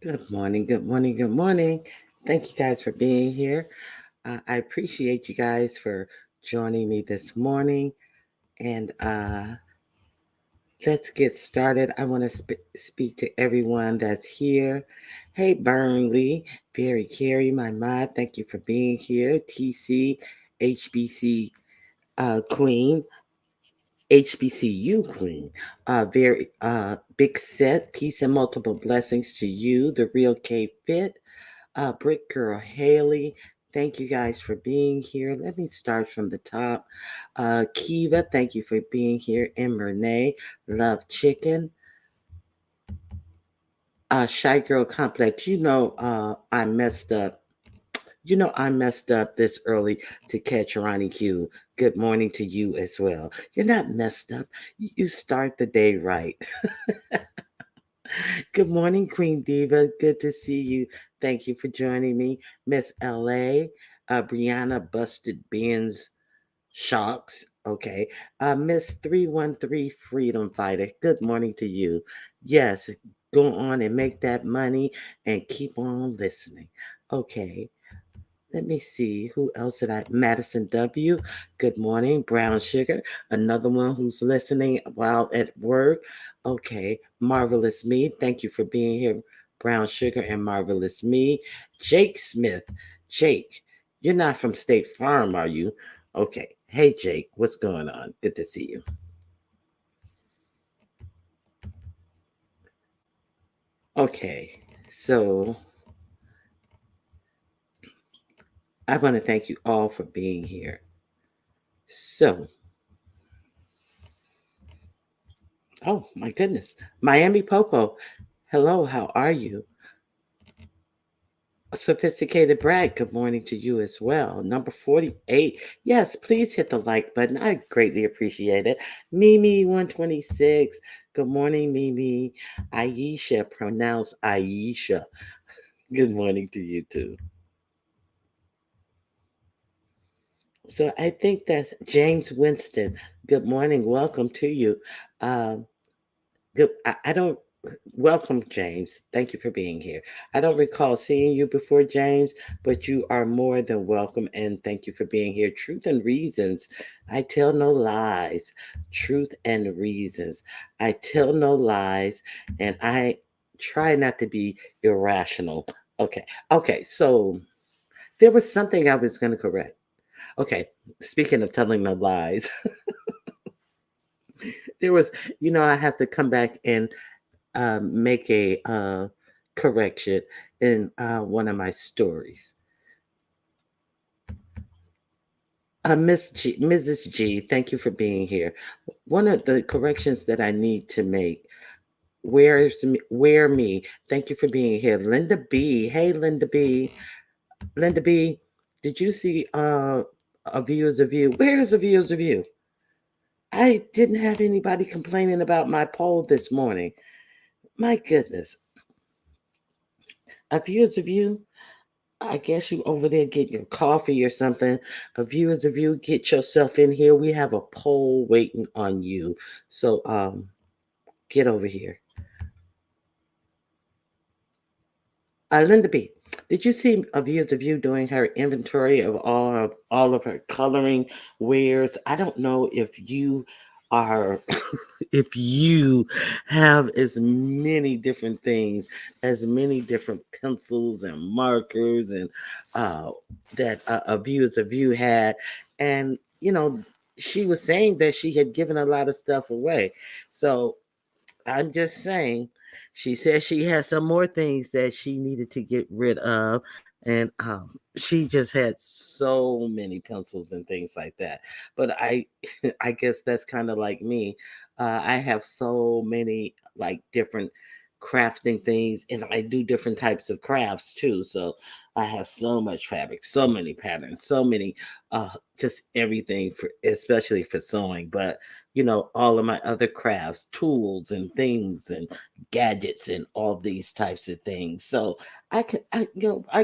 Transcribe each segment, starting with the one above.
Good morning, good morning, good morning. Thank you guys for being here. I appreciate you guys for joining me this morning. And let's get started. I want to speak to everyone that's here. Hey, Burnley, Barry Carey, my mod, thank you for being here. TC, HBC Queen, HBCU Queen, very big set, peace and multiple blessings to you, the real K Fit. Brick Girl Haley, thank you guys for being here. Let me start from the top. Kiva, thank you for being here. And Renee, Love Chicken. Shy Girl Complex, I messed up. I messed up this early to catch Ronnie Q. Good morning to you as well. You're not messed up. You start the day right. Good morning, Queen Diva. Good to see you. Thank you for joining me. Miss LA, Brianna Busted Benz Shocks. Okay. Miss 313 Freedom Fighter. Good morning to you. Yes, go on and make that money and keep on listening. Okay. Let me see who else did I. Madison W. Good morning. Brown Sugar. Another one who's listening while at work. Okay. Marvelous Me. Thank you for being here, Brown Sugar and Marvelous Me. Jake Smith. Jake, you're not from State Farm, are you? Okay. Hey, Jake. What's going on? Good to see you. Okay. So I want to thank you all for being here. So, oh my goodness. Miami Popo. Hello, how are you? Sophisticated Brad, good morning to you as well. Number 48. Yes, please hit the like button. I greatly appreciate it. Mimi 126. Good morning, Mimi. Aisha, pronounced Aisha. Good morning to you too. So I think that's James Winston. Good morning. Welcome to you. Um, Good. I don't welcome James. Thank you for being here. I don't recall seeing you before, James, but you are more than welcome and thank you for being here. Truth and reasons. I tell no lies. Truth and reasons. I tell no lies and I try not to be irrational. Okay. Okay. So there was something I was going to correct. Okay. Speaking of telling no lies, there was, I have to come back and make a correction in one of my stories. Mrs. G, thank you for being here. One of the corrections that I need to make. Where me? Thank you for being here, Linda B. Hey, Linda B. Linda B. Did you see a viewers of you? Where's the viewers of you? I didn't have anybody complaining about my poll this morning. My goodness, a viewers of you. I guess you over there get your coffee or something. Viewers of you, get yourself in here. We have a poll waiting on you. So get over here. Linda B, did you see a viewers of you doing her inventory of all of her coloring wares? I don't know if you are if you have as many different things, as many different pencils and markers and uh, that a viewers of you had, and she was saying that she had given a lot of stuff away. So I'm just saying, she said she had some more things that she needed to get rid of, and she just had so many pencils and things like that. But I guess that's kind of like me. I have so many like different crafting things, and I do different types of crafts too. So I have so much fabric, so many patterns, so many, just everything for, especially for sewing. But all of my other crafts, tools and things and gadgets and all these types of things. So I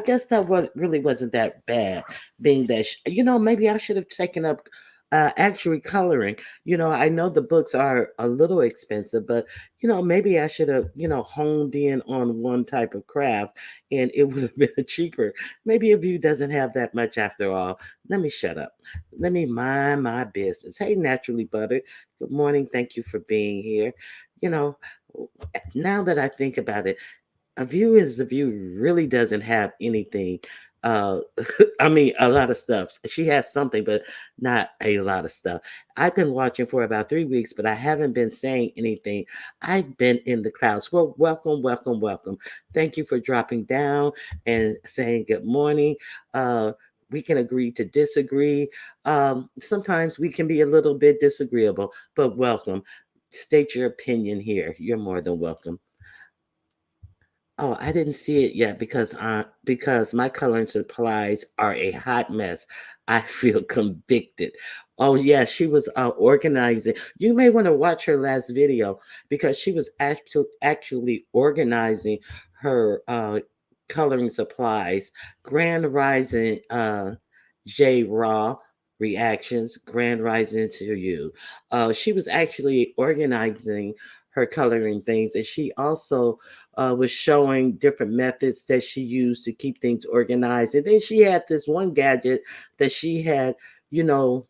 guess that was really wasn't that bad, being that maybe I should have taken up actually coloring. I know the books are a little expensive, but maybe I should have honed in on one type of craft, and it would have been cheaper. Maybe a view doesn't have that much after all. Let me shut up. Let me mind my business. Hey, naturally buttered. Good morning. Thank you for being here. You know, now that I think about it, a view is a view really doesn't have anything. Uh, I mean, a lot of stuff. She has something, but not a lot of stuff. I've been watching for about 3 weeks, but I haven't been saying anything. I've been in the clouds. Well, welcome, welcome, welcome. Thank you for dropping down and saying good morning. Uh, we can agree to disagree. Sometimes we can be a little bit disagreeable, but welcome. State your opinion here. You're more than welcome. Oh, I didn't see it yet because my coloring supplies are a hot mess. I feel convicted. Oh yeah, she was organizing. You may want to watch her last video because she was actually organizing her coloring supplies. Grand Rising J Raw reactions. Grand Rising to you. She was actually organizing her coloring things, and she also was showing different methods that she used to keep things organized. And then she had this one gadget that she you know,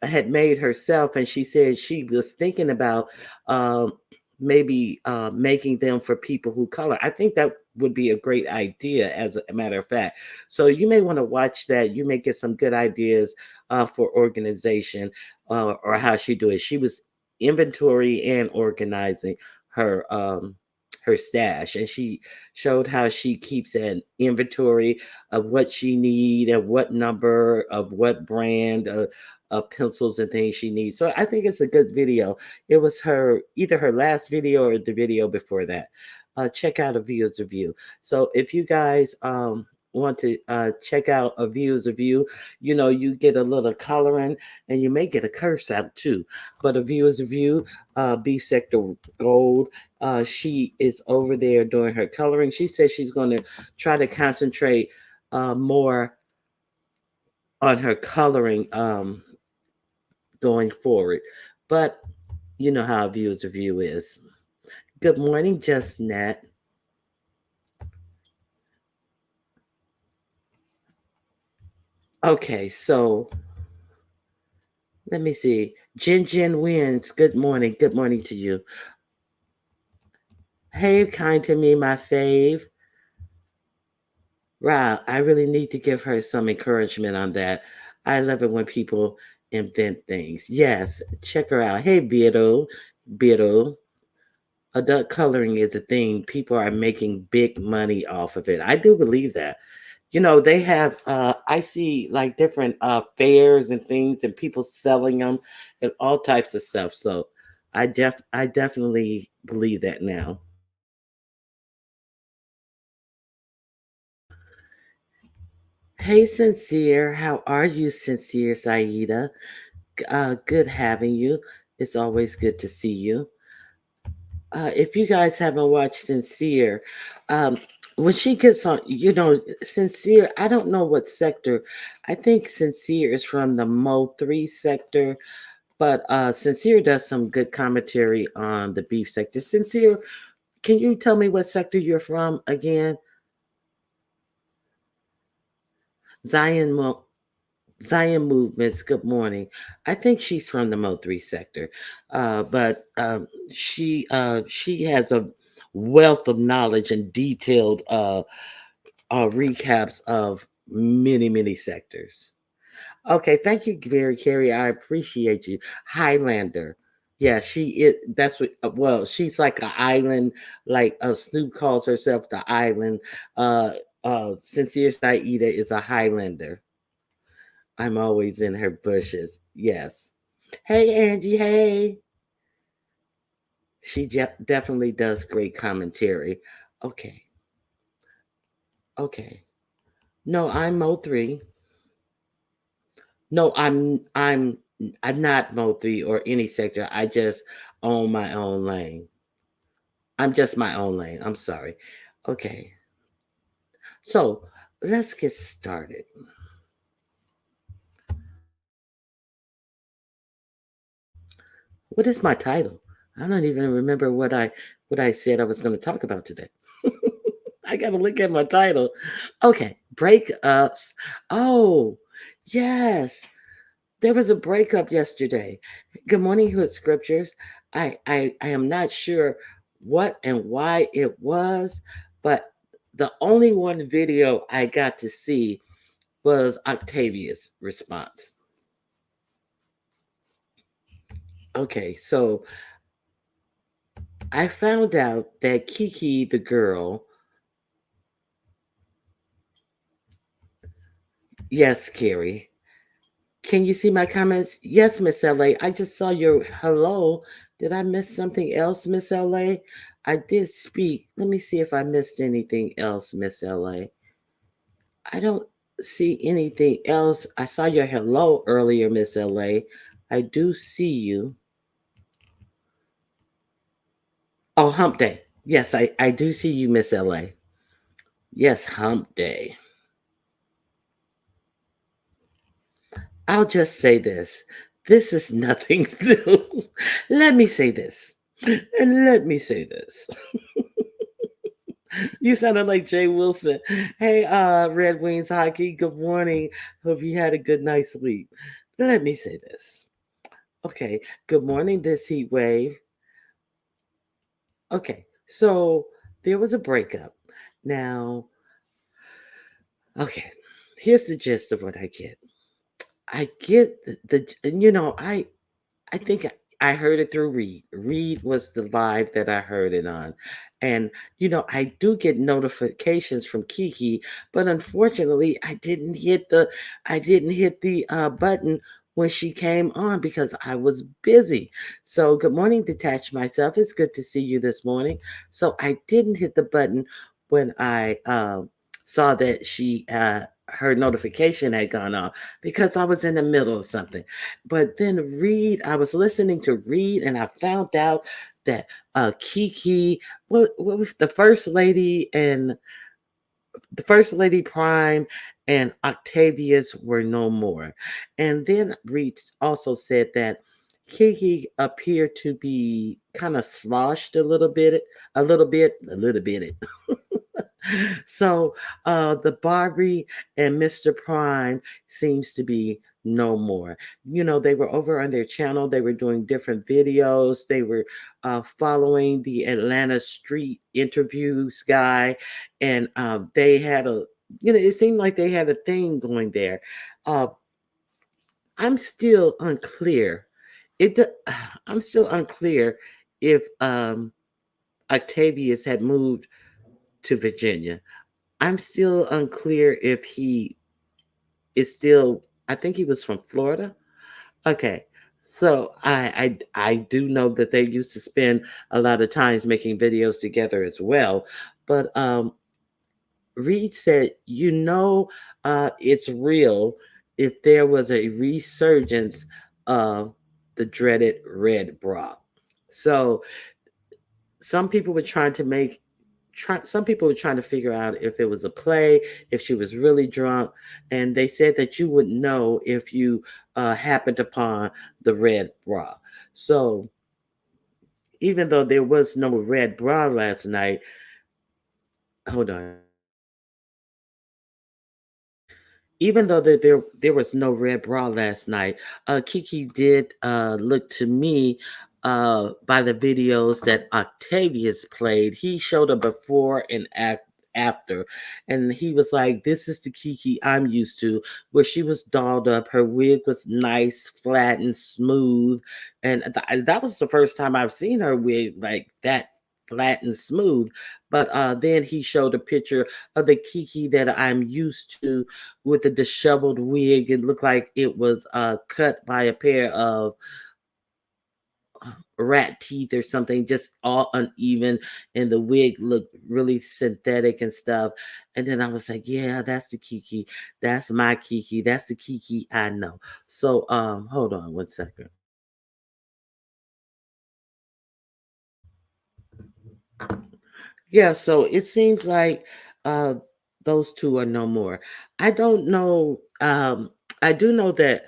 had made herself, and she said she was thinking about um, maybe making them for people who color. I think that would be a great idea, as a matter of fact. So you may want to watch that. You may get some good ideas for organization or how she do it. She was inventory and organizing her her stash, and she showed how she keeps an inventory of what she need and what number of what brand pencils and things she needs. So I think it's a good video. It was her either her last video or the video before that. Check out a viewer's review. So if you guys want to check out a viewer's review, you get a little coloring and you may get a curse out too. But a viewer's review, B Sector Gold, she is over there doing her coloring. She says she's going to try to concentrate more on her coloring going forward. But you know how a viewer's review is. Good morning, Just Net. Okay, so let me see. Jin Jin wins. Good morning. Good morning to you. Hey, kind to me, my fave. Wow, I really need to give her some encouragement on that. I love it when people invent things. Yes, check her out. Hey, Beardo. Beardo. Adult coloring is a thing. People are making big money off of it. I do believe that. They have I see like different fairs and things and people selling them and all types of stuff. So I definitely believe that now. Hey, Sincere, how are you, Sincere Saida? Good having you. It's always good to see you. If you guys haven't watched Sincere, um, when she gets on, Sincere, I don't know what sector. I think Sincere is from the Mo 3 sector, but Sincere does some good commentary on the beef sector. Sincere, can you tell me what sector you're from again? Zion Mo- Zion Movements. Good morning. I think she's from the Mo 3 sector, but she has a wealth of knowledge and detailed recaps of many sectors. Okay, thank you, very Carrie. I appreciate you, Highlander. Yeah, she is. That's what. Well, she's like an island. Like Snoop calls herself the island. Uh, Sincere Saida is a Highlander. I'm always in her bushes. Yes. Hey, Angie. Hey. She definitely does great commentary. Okay. Okay. No, I'm Mo 3. No, I'm not Mo 3 or any sector. I just own my own lane. I'm just my own lane. I'm sorry. Okay. So let's get started. What is my title? I don't even remember what I said I was going to talk about today. I got to look at my title. Okay, breakups. Oh, yes. There was a breakup yesterday. Good morning, Hood Scriptures. I am not sure what and why it was, but the only one video I got to see was Octavia's response. Okay, so I found out that Kiki, the girl, yes, Carrie. Can you see my comments? Yes, Miss LA. I just saw your hello. Did I miss something else, Miss LA? I did speak. Let me see if I missed anything else, Miss LA. I don't see anything else. I saw your hello earlier, Miss LA. I do see you. Oh, hump day. Yes, I do see you, Miss LA. Yes, hump day. I'll just say this. This is nothing new. Let me say this. And let me say this. You sounded like Jay Wilson. Hey, Red Wings hockey. Good morning. Hope you had a good night's sleep. Let me say this. Okay. Good morning, this heat wave. Okay. So there was a breakup. Now, okay. Here's the gist of what I get. I get I think I heard it through Reed. Reed was the live that I heard it on. And, I do get notifications from Kiki, but unfortunately I didn't hit the button when she came on because I was busy. So good morning, detach myself. It's good to see you this morning. So I didn't hit the button when I saw that her notification had gone off because I was in the middle of something. But then I was listening to Reed, and I found out that Kiki, what was the first lady Prime and Octavius were no more. And then Reed also said that Kiki appeared to be kind of sloshed a little bit. So the Barbie and Mr. Prime seems to be no more. They were over on their channel. They were doing different videos. They were following the Atlanta Street interviews guy, and they had it seemed like they had a thing going there. Uh, I'm still unclear. It. d- I'm still unclear if Octavius had moved to Virginia. I'm still unclear if he is still. I think he was from Florida. Okay, so I do know that they used to spend a lot of times making videos together as well. But Reed said, it's real if there was a resurgence of the dreaded red bra. So some people were trying to make some people were trying to figure out if it was a play, if she was really drunk, and they said that you would know if you happened upon the red bra. So even though there was no red bra last night, hold on. Even though there was no red bra last night, Kiki did look to me by the videos that Octavius played. He showed a before and after, and he was like, "This is the Kiki I'm used to," where she was dolled up. Her wig was nice, flat, and smooth, and that was the first time I've seen her wig like that flat and smooth. But then he showed a picture of the Kiki that I'm used to with the disheveled wig. It looked like it was cut by a pair of rat teeth or something, just all uneven, and the wig looked really synthetic and stuff. And then I was like, yeah, that's the Kiki. That's my Kiki. That's the Kiki I know. So hold on one second. Yeah, so it seems like uh those two are no more. I don't know. I do know that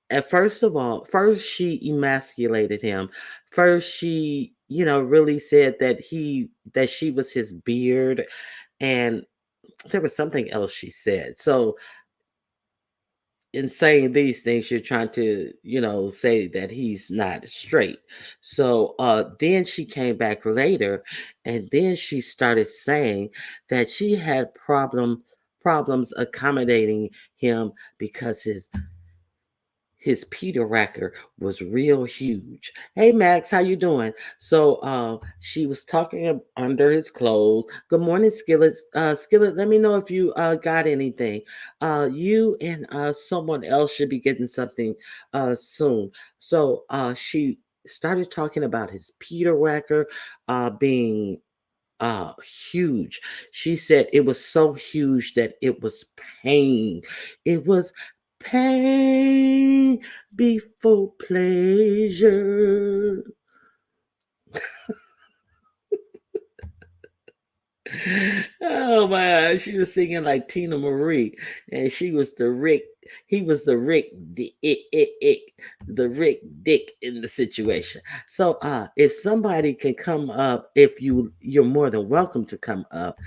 At first of all, first she emasculated him. First she, really said that she was his beard, and there was something else she said. So in saying these things, you're trying to, say that he's not straight. So then she came back later, and then she started saying that she had problems accommodating him because his Peter Racker was real huge. Hey Max, how you doing? So she was talking under his clothes. Good morning, Skillet. Skillet, let me know if you got anything. You and someone else should be getting something soon. So she started talking about his Peter Racker being uh huge. She said it was so huge that it was pain. It was pain before pleasure. Oh my God, she was singing like Tina Marie, and she was the Rick. He was the Rick, the Rick Dick in the situation. So, if somebody can come up, if you're more than welcome to come up.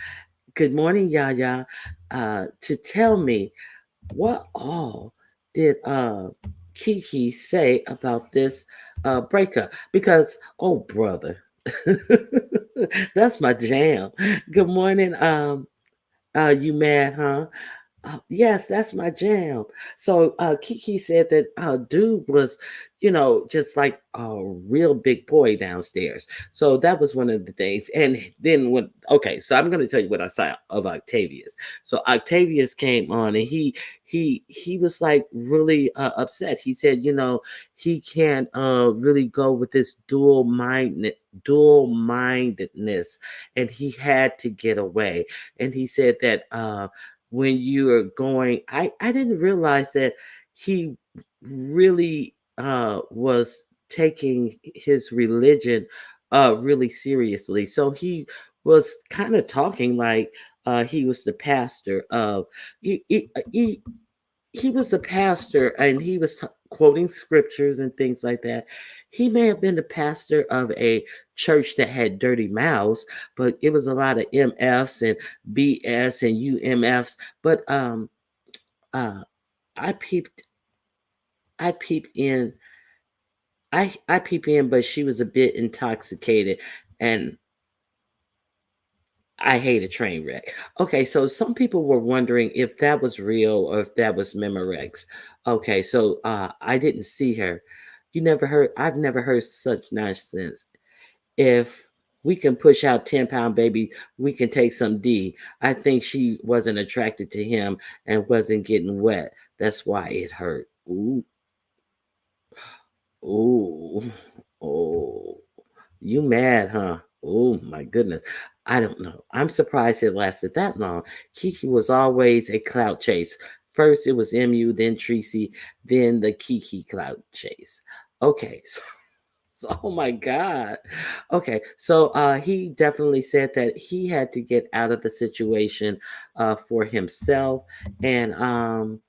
Good morning, Yaya. To tell me what all did Kiki say about this breakup? Because, oh brother, that's my jam. Good morning, you mad, huh? Yes, that's my jam. So Kiki said that dude was, just like a real big boy downstairs. So that was one of the things. And then okay, so I'm going to tell you what I saw of Octavius. So Octavius came on, and he was like really upset. He said, he can't really go with this dual mindedness, and he had to get away. And he said that when you are going, I didn't realize that he really was taking his religion really seriously. So he was kind of talking like he was the pastor of he was a pastor, and he was quoting scriptures and things like that. He may have been the pastor of a church that had dirty mouths, but it was a lot of MFs and BS and UMFs. But uh I peeped I peeped in I peeped in, but she was a bit intoxicated, and I hate a train wreck. Okay, so some people were wondering if that was real or if that was Memorex. Okay, so I didn't see her. I've never heard such nonsense. If we can push out 10-pound baby, we can take some D. I think she wasn't attracted to him and wasn't getting wet. That's why it hurt. Ooh, ooh, oh. You mad, huh? Oh my goodness. I don't know. I'm surprised it lasted that long. Kiki was always a clout chase. First it was MU, then Tracy, then the Kiki clout chase. Okay, so oh my God. Okay, so he definitely said that he had to get out of the situation for himself. And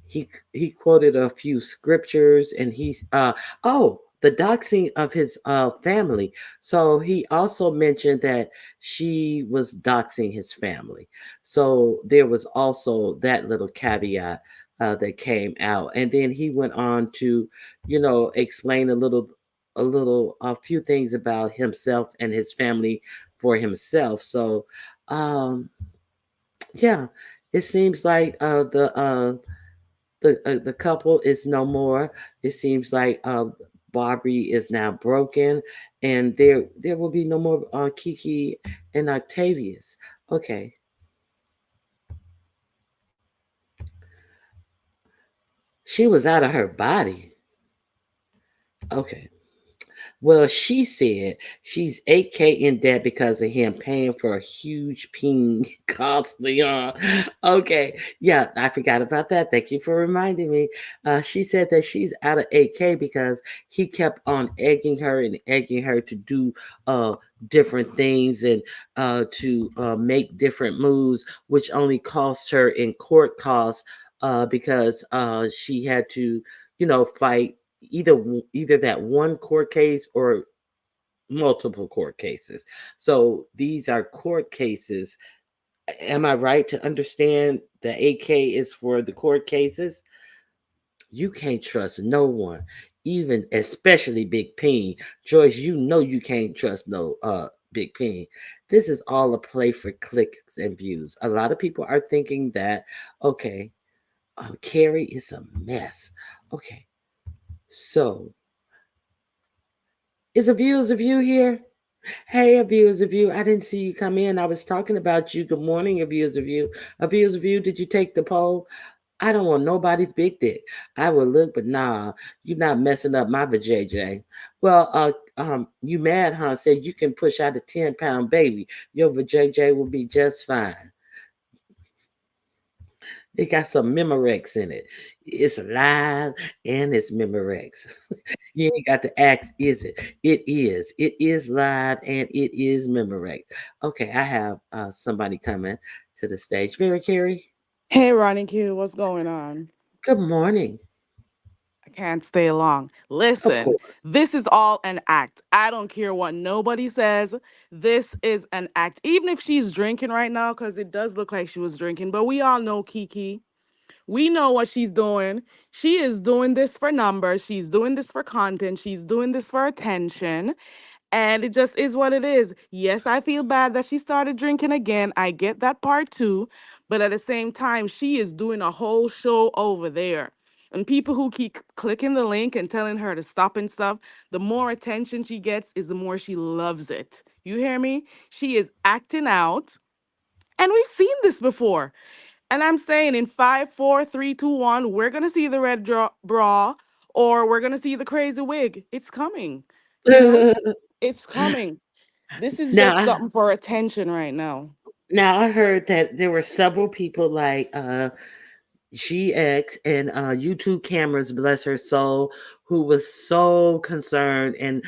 he quoted a few scriptures, and he's the doxing of his family. So he also mentioned that she was doxing his family. So there was also that little caveat that came out. And then he went on to, explain a few things about himself and his family for himself. So yeah, it seems like the couple is no more. It seems like Barbie is now broken, and there will be no more Kiki and Octavius. Okay, she was out of her body. Okay. Well, she said she's 8K in debt because of him paying for a huge ping costume. Okay. Yeah, I forgot about that. Thank you for reminding me. She said that she's out of 8K because he kept on egging her to do uh, different things, and to make different moves, which only cost her in court costs because she had to, fight either that one court case or multiple court cases. So these are court cases. Am I right to understand the AK is for the court cases? You can't trust no one, even especially Big Peen. Joyce, you can't trust no Big Peen. This is all a play for clicks and views. A lot of people are thinking that, okay, Carrie is a mess. Okay, so is a view here? Hey, a view is a view. I didn't see you come in. I was talking about you. Good morning, a view is a view. A view is a view. Did you take the poll? I don't want nobody's big dick. I will look, but nah, you're not messing up my vajayjay. Well, you mad, huh? Said you can push out a 10-pound baby. Your vajayjay will be just fine. It got some Memorex in it. It's alive and it's Memorex. You ain't got to ask, is it? It is. It is live and it is Memorex. Okay, I have somebody coming to the stage. Very Carrie, Hey, Ronnie Q, what's going on? good morning. I can't stay long. Of Listen, course. this is all an act. I don't care what nobody says. This is an act. Even if she's drinking right now, because it does look like she was drinking, but we all know Kiki. We know what she's doing. She is doing this for numbers. She's doing this for content. She's doing this for attention. And it just is what it is. Yes, I feel bad that she started drinking again. I get that part too. But at the same time, she is doing a whole show over there. And people who keep clicking the link and telling her to stop and stuff, the more attention she gets is the more she loves it. You hear me? She is acting out. And we've seen this before. And I'm saying in 5, 4, 3, 2, 1, we're going to see the bra or we're going to see the crazy wig. It's coming. You know? It's coming. This is now, just I, something for attention right now. now I heard that there were several people like GX and YouTube cameras, bless her soul, who was so concerned. And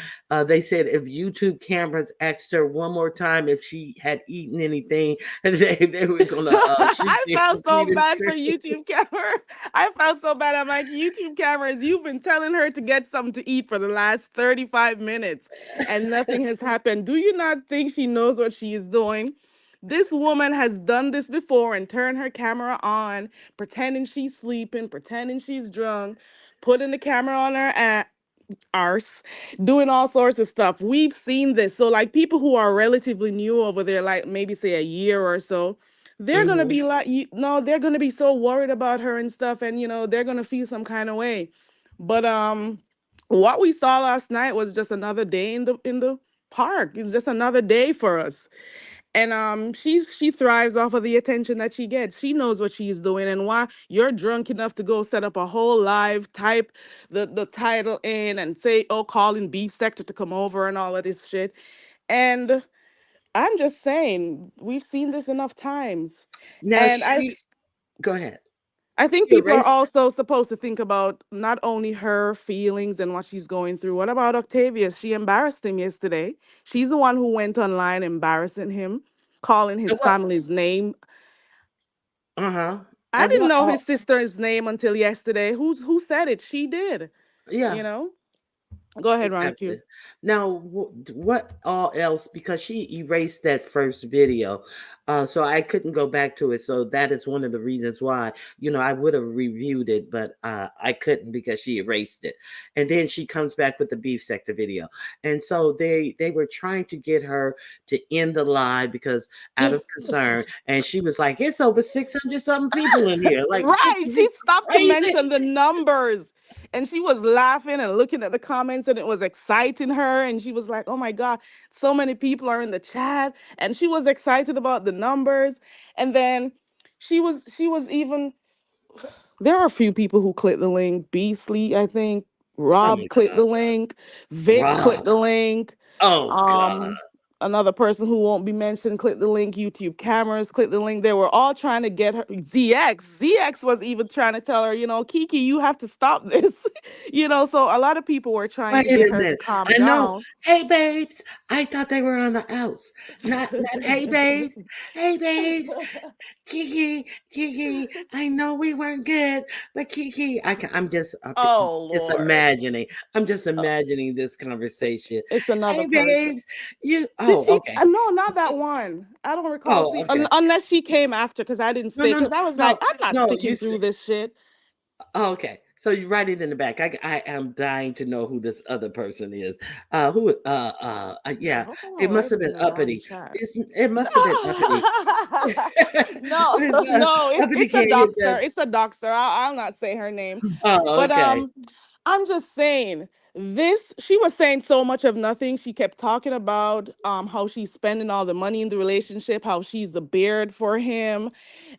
they said if YouTube cameras asked her one more time if she had eaten anything, they were going to shoot I their felt so computer bad for screen. YouTube camera. I felt so bad. I'm like, YouTube cameras, you've been telling her to get something to eat for the last 35 minutes and nothing has happened. Do you not think she knows what she is doing? This woman has done this before and turned her camera on, pretending she's sleeping, pretending she's drunk, putting the camera on her arse, doing all sorts of stuff. We've seen this. So, like, people who are relatively new over there, like maybe say a year or so, they're gonna Hmm. be like, they're gonna be so worried about her and stuff, and they're gonna feel some kind of way. But what we saw last night was just another day in the park. It's just another day for us. And she thrives off of the attention that she gets. She knows what she's doing, and why you're drunk enough to go set up a whole live, type the title in and say, oh, calling beef sector to come over and all of this shit. And I'm just saying, we've seen this enough times. Now And I go ahead. I She think people are erased. also supposed to think about not only her feelings and what she's going through. What about Octavia? She embarrassed him yesterday. She's the one who went online embarrassing him, calling his And what? family's name. Uh huh. I And didn't what? know All? his sister's name until yesterday. Who said it? She did. Yeah. You know. Go ahead, Ronnie Exactly. Q. Now, what all else? Because she erased that first video, so I couldn't go back to it. So that is one of the reasons why, I would have reviewed it, but I couldn't because she erased it. And then she comes back with the beef sector video, and so they were trying to get her to end the live because out of concern, and she was like, "It's over 600 something people in here. Like, Right. She you stopped to crazy." mention the numbers. And she was laughing and looking at the comments, and it was exciting her. And she was like, oh my God, so many people are in the chat. And she was excited about the numbers. And then she was even, there are a few people who clicked the link. Beasley, I think. Oh Rob my clicked God, the link. Vic Rob. clicked the link. Oh Um, God. another person who won't be mentioned, click the link. YouTube cameras, click the link. They were all trying to get her. ZX was even trying to tell her, Kiki, you have to stop this. So a lot of people were trying Wait to a get her to minute. calm I know. down. Hey, babes. I thought they were on the outs. Not. Hey, babe. Hey, babes. Kiki, Kiki. I know we weren't good, but Kiki, I'm Oh just Lord. imagining. I'm just Uh, imagining this conversation. it's another Hey, person. babes. You. Did Oh, she? okay. No, not that one. I don't recall. Oh, See, okay. unless she came after, because I didn't No, stay. no, no, Because I was like, no, I'm not no. You sticking said. through this shit. Oh, okay. So you write it in the back. I am dying to know who this other person is. Who? I Yeah. hope I It don't must write have it in been the wrong uppity. chat. It No, must have been uppity. no, It's, no. It's uppity it's a can't hit doxer. that. It's a doxer. I'll not say her name, Oh, but okay. I'm just saying this. She was saying so much of nothing. She kept talking about how she's spending all the money in the relationship, how she's the beard for him,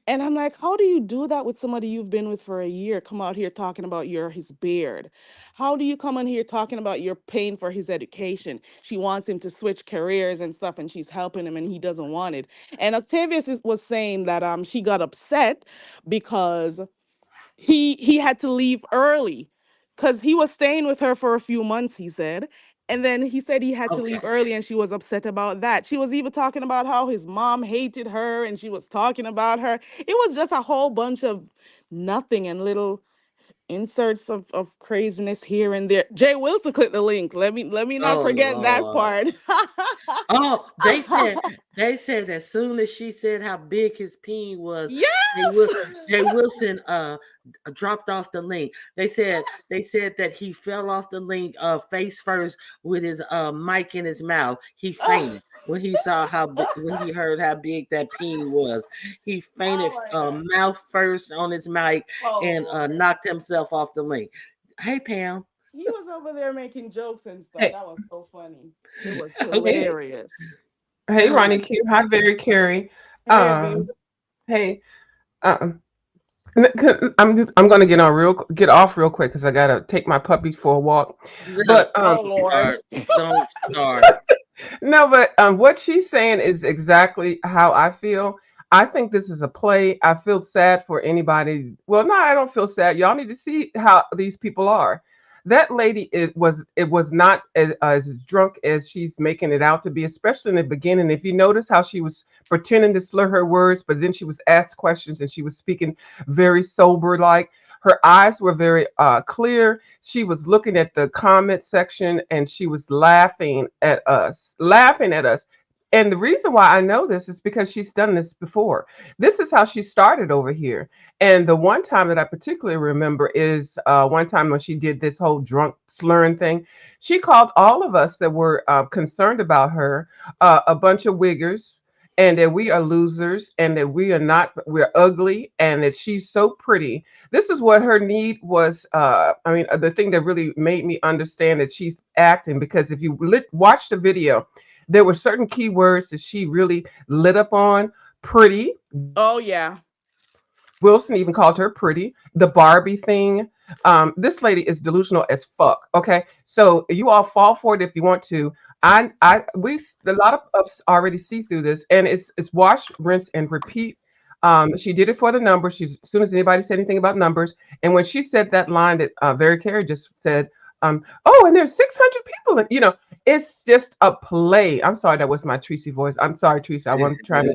and I'm like, how do you do that with somebody you've been with for a year? Come out here talking about your his beard. How do you come in here talking about you're paying for his education? She wants him to switch careers and stuff, and she's helping him, and he doesn't want it. And was saying that she got upset because he had to leave early because he was staying with her for a few months, he said. And then he said he had to leave Okay. early, and she was upset about that. She was even talking about how his mom hated her, and she was talking about her. It was just a whole bunch of nothing and little inserts of craziness here and there. Jay Wilson clicked the link. Let me not Oh forget that Lord. part. Oh, they said as soon as she said how big his peen was, Jay, Yes. Wil- Jay Wilson dropped off the link. They said that he fell off the link face first with his mic in his mouth. He fainted when he saw when he heard how big that peen was. He Oh fainted my god. mouth first on his mic Oh and Lord. knocked himself off the link. Hey Pam. He was over there making jokes and stuff. Hey, That was so funny. It was hey, Okay. hilarious. hey, Ronnie Q. Hi, very Carrie. Hey, V. Hey, um, I'm gonna get off real quick because I gotta take my puppy for a walk. No, But Oh don't Lord. start. Don't start. No, but what she's saying is exactly how I feel. I think this is a play. I feel sad for anybody. Well, no, I don't feel sad. Y'all need to see how these people are. That lady, it was not as drunk as she's making it out to be, especially in the beginning. If you notice how she was pretending to slur her words, but then she was asked questions and she was speaking very sober, like her eyes were very clear. She was looking at the comment section and she was laughing at us. And the reason why I know this is because she's done this before. This is how she started over here. And the one time that I particularly remember is one time when she did this whole drunk slurring thing. She called all of us that were concerned about her a bunch of wiggers, and that we are losers, and that we're ugly, and that she's so pretty. This is what her need was. The thing that really made me understand that she's acting, because if you watch the video, there were certain keywords that she really lit up on. Pretty. Oh yeah. Wilson even called her pretty. The Barbie thing. This lady is delusional as fuck. Okay, so you all fall for it if you want to. We a lot of us already see through this, and it's wash, rinse, and repeat. She did it for the numbers. She's as soon as anybody said anything about numbers, and when she said that line that Very Carey just said, "Oh, and there's 600 people," and it's just a play. I'm sorry, that was my Tracy voice. I'm sorry, Tracy. I wasn't trying to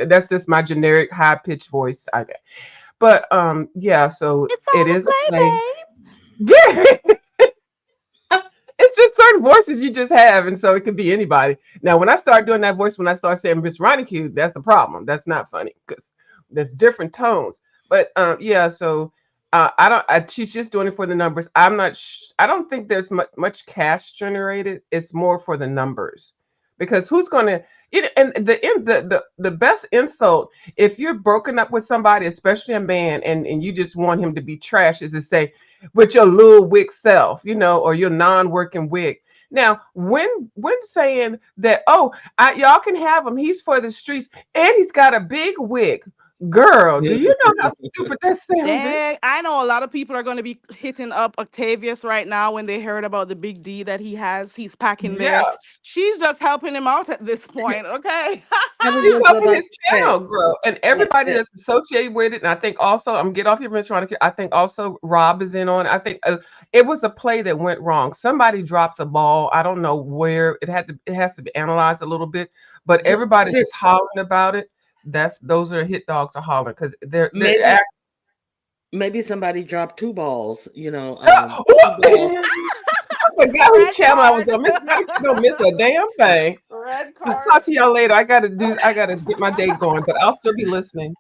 that's just my generic high pitched voice. Okay. But yeah, so It's it all a is a play, play. babe. Yeah. It's just certain voices you just have, and so it could be anybody. Now, when I start doing that voice, when I start saying Miss Ronnie, that's the problem. That's not funny because there's different tones. But yeah, so I don't. She's just doing it for the numbers. I don't think there's much cash generated. It's more for the numbers, because who's gonna? And the best insult, if you're broken up with somebody, especially a man, and you just want him to be trash, is to say, with your little wig self, or your non-working wig. Now, when saying that, oh, y'all can have him, he's for the streets, and he's got a big wig. Girl, do you know how stupid that sounded? Dang, I know a lot of people are going to be hitting up Octavius right now when they heard about the big D that he has. He's packing there. Yeah. She's just helping him out at this point, okay? I was He's just helping about his to say channel grow, and that, everybody that that's associated with it. And I think also, I'm get off your Miss Veronica. I think also Rob is in on it. I think it was a play that went wrong. Somebody dropped a ball. I don't know where it had to. It has to be analyzed a little bit, but so everybody maybe, that's hollering about it. That's those are hit dogs are hollering because they're maybe maybe somebody dropped two balls. Two balls. I forgot whose Red channel I was card. on. Miss Veronica don't miss a damn thing. Red I'll card. talk to y'all later. I gotta get my day going, but I'll still be listening.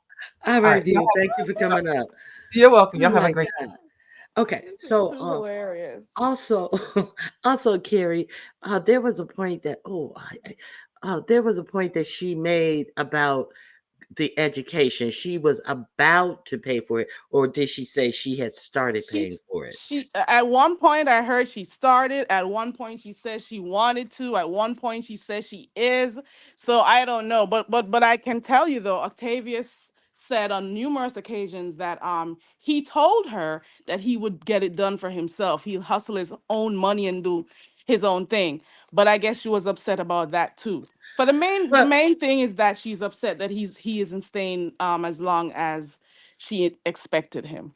All All right, right. view. Thank you for coming up. You're welcome. Oh Y'all have a my great God. Okay, This is so too hilarious. also, also, Carrie, there was a point that there was a point that she made about the education. She was about to pay for it, or did she say she had started paying She's for it? she At one point I heard she started, at one point she said she wanted to, at one point she says she is. So I don't know, but I can tell you though, Octavius said on numerous occasions that he told her that he would get it done for himself. He'll hustle his own money and do his own thing. But I guess she was upset about that too. But the Well, main thing is that she's upset that he isn't staying as long as she expected him.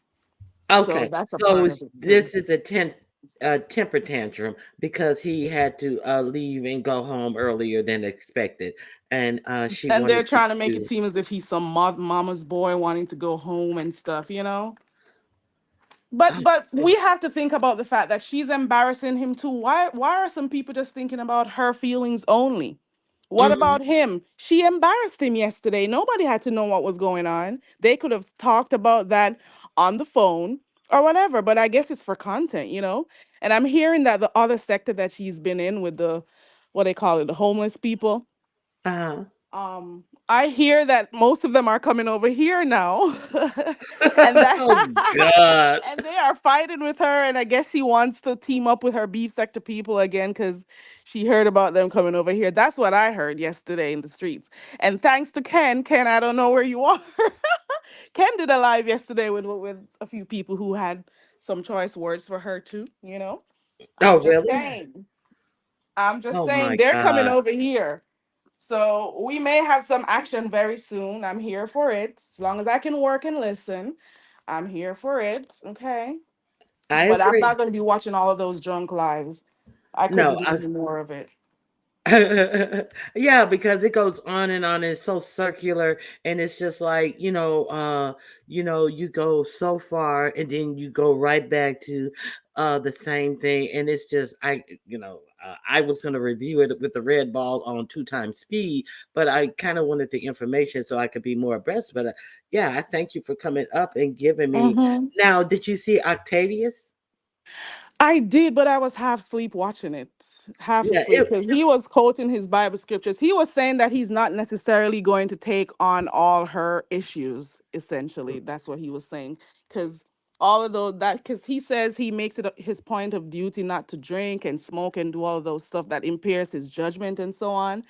So okay, that's a so part of it too. this is a temper tantrum because he had to leave and go home earlier than expected, and she And wanted they're you trying to make it to. seem as if he's some mama's boy wanting to go home and stuff, you know? Oh, But we have to think about the fact that she's embarrassing him too. Why are some people just thinking about her feelings only? What mm, about him? She embarrassed him yesterday. Nobody had to know what was going on. They could have talked about that on the phone or whatever, but I guess it's for content, you know? And I'm hearing that the other sector that she's been in with the what they call it, the homeless people, uh-huh. I hear that most of them are coming over here now. And that Oh God. and they are fighting with her, and I guess she wants to team up with her beef sector people again because she heard about them coming over here. That's what I heard yesterday in the streets. And thanks to Ken, I don't know where you are. Ken did a live yesterday with a few people who had some choice words for her too, you know. Oh i'm just really? saying I'm just Oh saying my they're coming God. over here. So we may have some action very soon. I'm here for it. As long as I can work and listen, I'm here for it. Okay. I But I'm agree. not going to be watching all of those drunk lives. I could No, be I doing more of it. yeah, because it goes on and on. It's so circular, and it's just like you go so far, and then you go right back to the same thing, and it's just I was going to review it with the red ball on 2 times speed, but I kind of wanted the information so I could be more abreast. But yeah, I thank you for coming up and giving me. Hmm. Now, did you see Octavius? I did, but I was half asleep watching it, half Yeah, asleep, because he was quoting his Bible scriptures. He was saying that he's not necessarily going to take on all her issues. Essentially, that's what he was saying. Because all of those that because he says he makes it his point of duty not to drink and smoke and do all of those stuff that impairs his judgment and so on.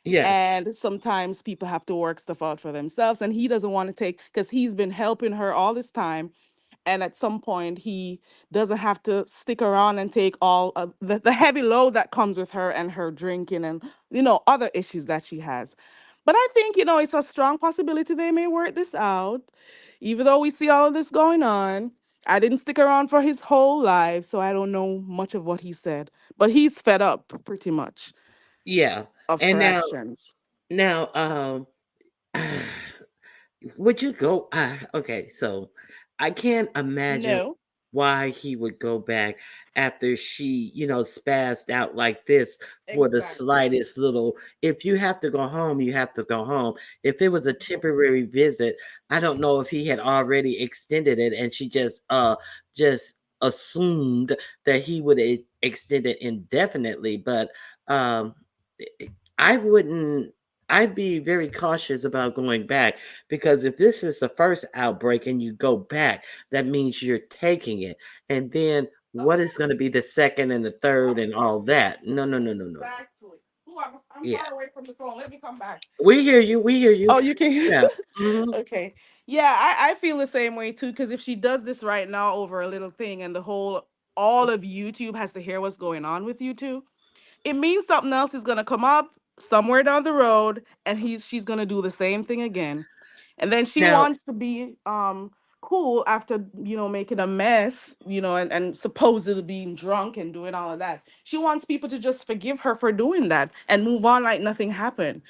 yes, And sometimes people have to work stuff out for themselves, and he doesn't want to take because he's been helping her all this time, and at some point he doesn't have to stick around and take all of the heavy load that comes with her and her drinking and other issues that she has. But I think it's a strong possibility they may work this out, even though we see all of this going on. I didn't stick around for his whole life, so I don't know much of what he said, but he's fed up pretty much yeah, of and her now, actions. would you go? Okay, so I can't imagine No. why he would go back after she, spazzed out like this for the Exactly. slightest little. If you have to go home, you have to go home. If it was a temporary visit, I don't know if he had already extended it and she just assumed that he would extend it indefinitely. But um, I wouldn't. I'd be very cautious about going back because if this is the first outbreak and you go back, that means you're taking it. And then what is going to be the second and the third and all that? No, no, no, no, no, no. Exactly. Ooh, I'm Yeah. far away from the phone. Let me come back. We hear you. We hear you. Oh, you can. Yeah. Hmm. Okay. Yeah, I feel the same way too. Because if she does this right now over a little thing, and the whole all of YouTube has to hear what's going on with you two, it means something else is gonna come up somewhere down the road, and she's gonna do the same thing again. And then she Now, wants to be cool after making a mess, and supposedly being drunk and doing all of that. She wants people to just forgive her for doing that and move on like nothing happened.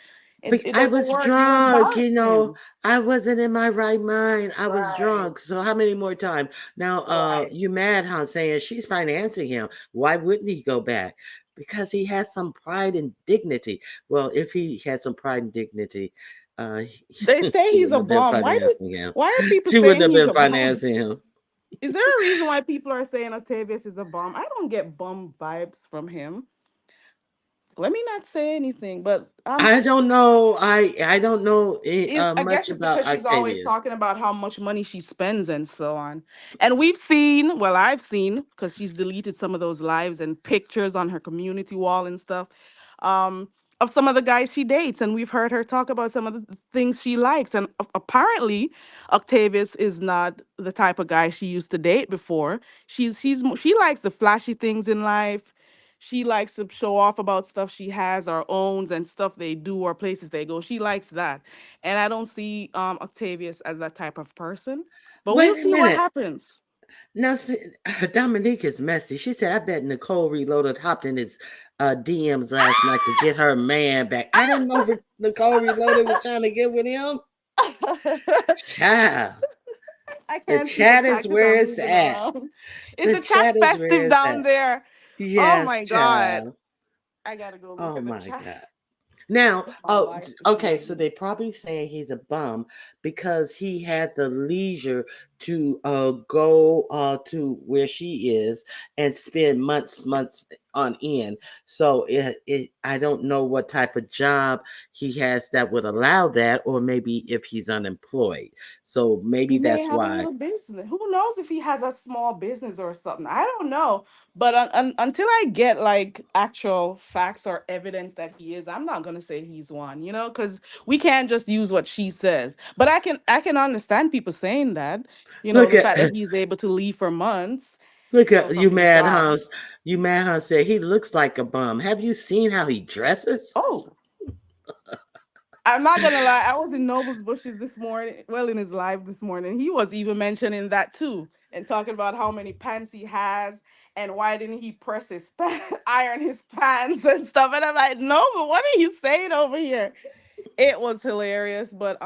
It I doesn't was work. You drunk, embarrass you know. him. I wasn't in my right mind. I was Right. drunk. So how many more times? Now, Right. you mad, huh? Saying she's financing him. Why wouldn't he go back? Because he has some pride and dignity. Well, if he had some pride and dignity, They say she he's wouldn't a have been bum. financing him. Why are people She wouldn't saying have he's been a bum? financing him. Is there a reason why people are saying Octavius is a bum? I don't get bum vibes from him. Let me not say anything, but I don't know. I don't know I guess much it's about because she's always Octavius. talking about how much money she spends and so on. And well, I've seen, because she's deleted some of those lives and pictures on her community wall and stuff, um, of some of the guys she dates. And we've heard her talk about some of the things she likes. And apparently, Octavius is not the type of guy she used to date before. She likes the flashy things in life. She likes to show off about stuff she has or owns and stuff they do or places they go. She likes that. And I don't see Octavius as that type of person. But we'll Wait a see what minute. happens. Now, see, Dominique is messy. She said, I bet Nicole Reloaded hopped in his DMs last night to get her man back. I didn't know Nicole Reloaded was trying to get with him. Child, I the can't see the chat chat is because where I'm it's moving at. around. Is The the chat chat is where festive it's down at. there? Oh Yes, my God. child. I gotta go look Oh at the my chat. God. Now, Put my oh, life okay, so beside me. they probably saying he's a bum because he had the leisure to go to where she is and spend months on end. So I don't know what type of job he has that would allow that, or maybe if he's unemployed. So He maybe may that's have a why. little business. Who knows if he has a small business or something? I don't know. But until I get like actual facts or evidence that he is, I'm not gonna say he's one. Because we can't just use what she says. But I can understand people saying that. Look The at fact that he's able to leave for months, look at from you, his Mad job. Hans. You, Mad Hans said he looks like a bum. Have you seen how he dresses? Oh, I'm not gonna lie. I was in Noble's bushes this morning. Well, in his live this morning, he was even mentioning that too, and talking about how many pants he has and why didn't he press his iron his pants and stuff. And I'm like, no, but what are you saying over here? It was hilarious, but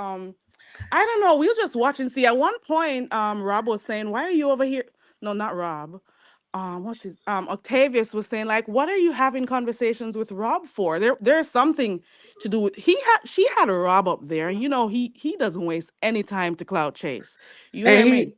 I don't know. We'll just watch and see. At one point, Rob was saying, "Why are you over here?" No, not Rob. What's his? Octavius was saying, like, "What are you having conversations with Rob for?" There's something to do with. She had a Rob up there, and he doesn't waste any time to cloud chase. You And hear me?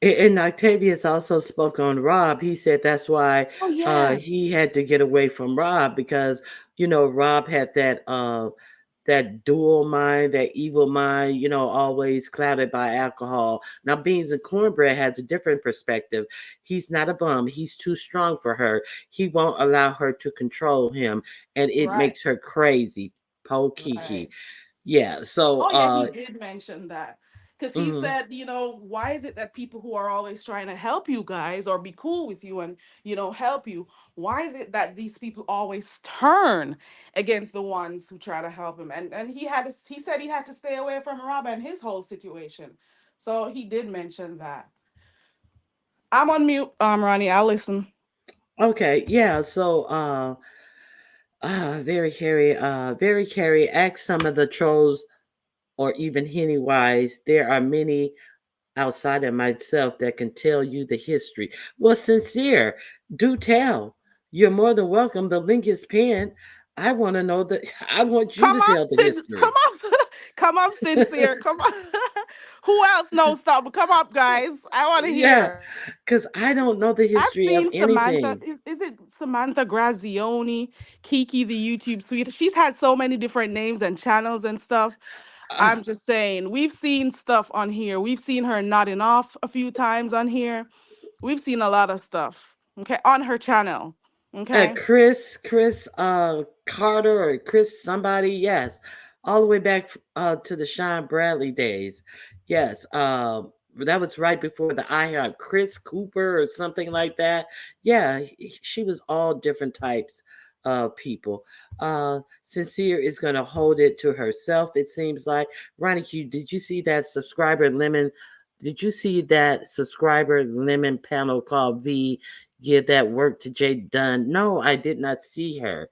and Octavius also spoke on Rob. He said that's why Oh yeah, he had to get away from Rob because Rob had that dual mind, that evil mind, always clouded by alcohol. Now Beans and Cornbread has a different perspective. He's not a bum. He's too strong for her. He won't allow her to control him, and it right, makes her crazy. Po right. Kiki. Yeah. So Oh yeah, he did mention that. Because he mhm. said, why is it that people who are always trying to help you guys or be cool with you and, help you, why is it that these people always turn against the ones who try to help him? And he said he had to stay away from Rob and his whole situation. So he did mention that. I'm on mute, Ronnie. I'll listen. Okay, yeah. So very Carrie, ask some of the trolls or even Henny Wise. There are many outside of myself that can tell you the history. Well, sincere, do tell. You're more than welcome. The link is pinned. I want to know that. I want you Come to up, tell the Come history. up. Come up, sincere. Come on. Who else knows something? Come up, guys. I want to Yeah, hear. because I don't know the I've history of seen Samantha. anything. Is it Samantha Grazioni, Kiki the YouTube sweet? She's had so many different names and channels and stuff. Uh, I'm just saying, we've seen stuff on here. We've seen her nodding off a few times on here. We've seen a lot of stuff. Okay, on her channel. Okay. Chris Carter or Chris somebody, yes, all the way back to the Sean Bradley days, yes. That was right before the I Heart Chris Cooper or something like that. Yeah, she was all different types of people. Sincere is going to hold it to herself. It seems like. Ronnie Q, did you see that subscriber lemon? Did you see that subscriber lemon panel called V? Give that work to Jay Dunn. No, I did not see her.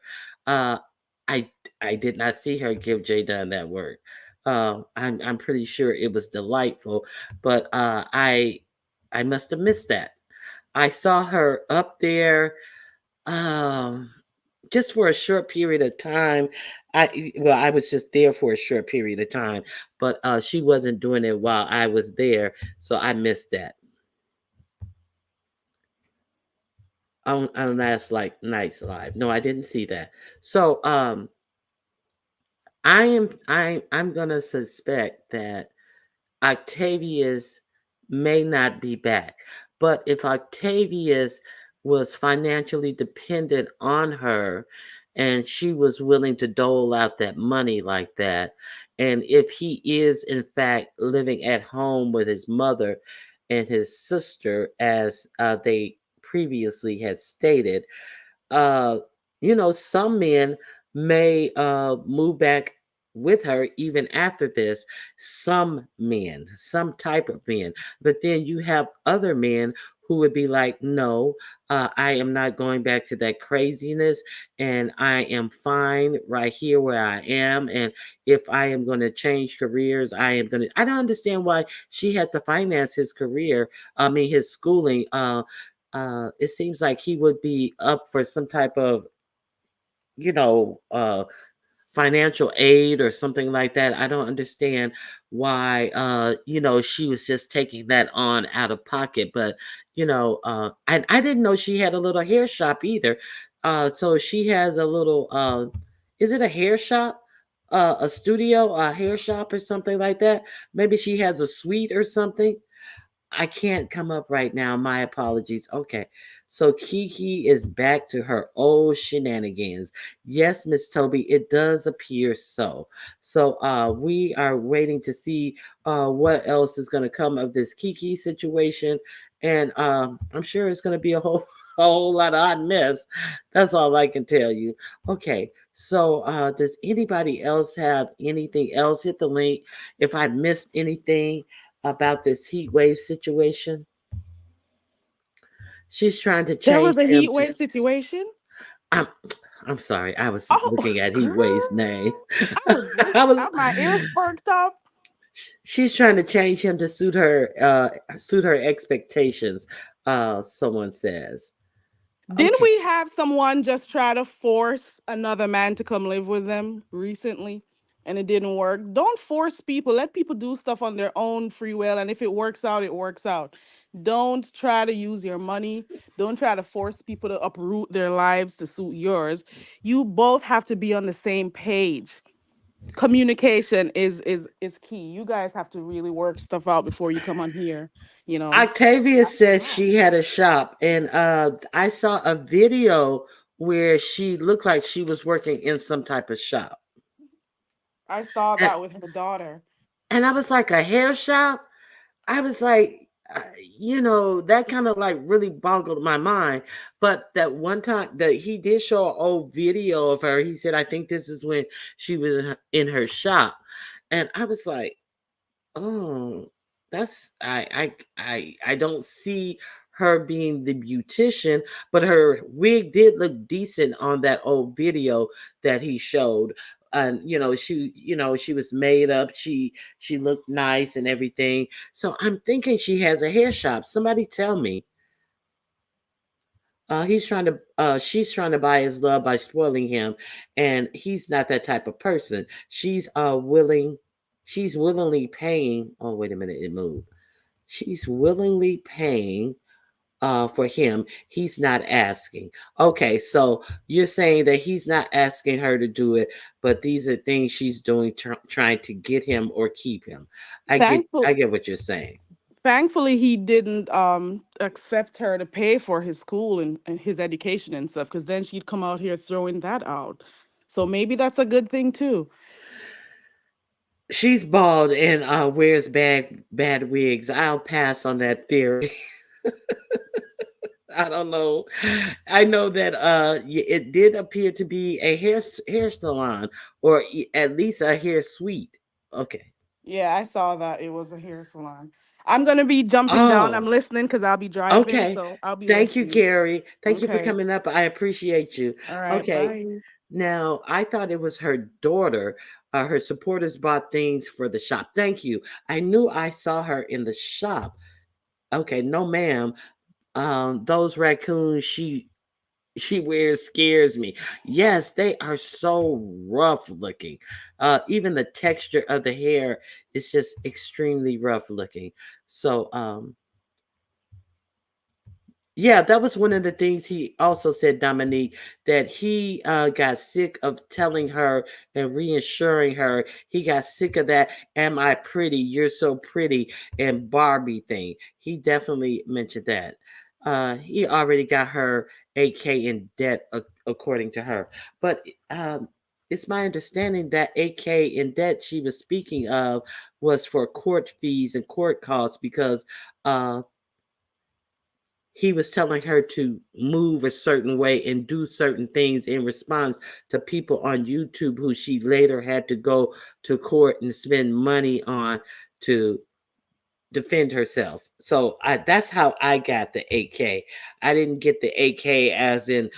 Uh, I I did not see her give Jay Dunn that work. I'm pretty sure it was delightful, but I must have missed that. I saw her up there um, just for a short period of time. I was just there for a short period of time, but she wasn't doing it while I was there, so I missed that on last like night's live. No, I didn't see that. So I'm gonna suspect that Octavius may not be back. But if Octavius was financially dependent on her and she was willing to dole out that money like that, and if he is in fact living at home with his mother and his sister, as they previously had stated, uh, some men may move back with her even after this. Some men, some type of men. But then you have other men who would be like, no, I am not going back to that craziness, and I am fine right here where I am. And if I am going to change careers, I am going to. I don't understand why she had to finance his career, I mean, his schooling. It seems like he would be up for some type of, you know, uh, financial aid or something like that. I don't understand why, she was just taking that on out of pocket. But, I didn't know she had a little hair shop either. So she has a little, is it a hair shop? A studio, a hair shop or something like that. Maybe she has a suite or something. I can't come up right now. My apologies. Okay. So Kiki is back to her old shenanigans. Yes, Miss Toby, it does appear so. So we are waiting to see what else is going to come of this Kiki situation. And I'm sure it's going to be a whole a whole lot of hot mess. That's all I can tell you. Okay. So does anybody else have anything else? Hit the link if I missed anything about this heat wave situation. She's trying to There was change a him heat to. wave situation. I'm, I'm sorry. I was Oh, looking at Heat Wave's name. girl, I was just I was. got my ears perked up. She's trying to change him to suit her expectations. Someone says. Didn't Okay. we have someone just try to force another man to come live with them recently and it didn't work? Don't force people. Let people do stuff on their own free will. And if it works out, it works out. Don't try to use your money. Don't try to force people to uproot their lives to suit yours. You both have to be on the same page. Communication is key. You guys have to really work stuff out before you come on here, you know. Octavia says she had a shop, and I saw a video where she looked like she was working in some type of shop, I saw and that with her daughter. I was like, a hair shop. I was like, that kind of like really boggled my mind. But that one time that he did show an old video of her, he said, I think this is when she was in her shop. And I was like, oh, that's I don't see her being the beautician, but her wig did look decent on that old video that he showed. And she was made up. She looked nice and everything. So I'm thinking she has a hair shop. Somebody tell me. She's trying to buy his love by spoiling him, and he's not that type of person. She's willingly paying. Oh, wait a minute, it moved. She's willingly paying for him. He's not asking. Okay, so you're saying that he's not asking her to do it, but these are things she's doing, trying to get him or keep him. I get Thankful I get what you're saying. Thankfully, he didn't accept her to pay for his school and his education and stuff, because then she'd come out here throwing that out. So maybe that's a good thing too. She's bald and wears bad wigs. I'll pass on that theory. I don't know. I know that it did appear to be a hair salon or at least a hair suite. Okay. Yeah, I saw that it was a hair salon. I'm gonna be jumping down. I'm Oh, listening because I'll be driving, okay. so I'll be Thank you, listening. Carrie. Thank you for Okay. coming up. I appreciate you. All right. Okay. Bye. Now, I thought it was her daughter. Her supporters bought things for the shop. Thank you. I knew I saw her in the shop. Okay, no, ma'am. Those raccoons she wears scares me. Yes, they are so rough looking. Even the texture of the hair is just extremely rough looking. So, yeah, that was one of the things he also said, Dominique, that he got sick of telling her and reassuring her. He got sick of that, am I pretty? You're so pretty, and Barbie thing. He definitely mentioned that. He already got her 8K in debt, according to her. But it's my understanding that 8K in debt she was speaking of was for court fees and court costs because uh, he was telling her to move a certain way and do certain things in response to people on YouTube who she later had to go to court and spend money on to defend herself. So that's how I got the 8K. I didn't get the 8K as in,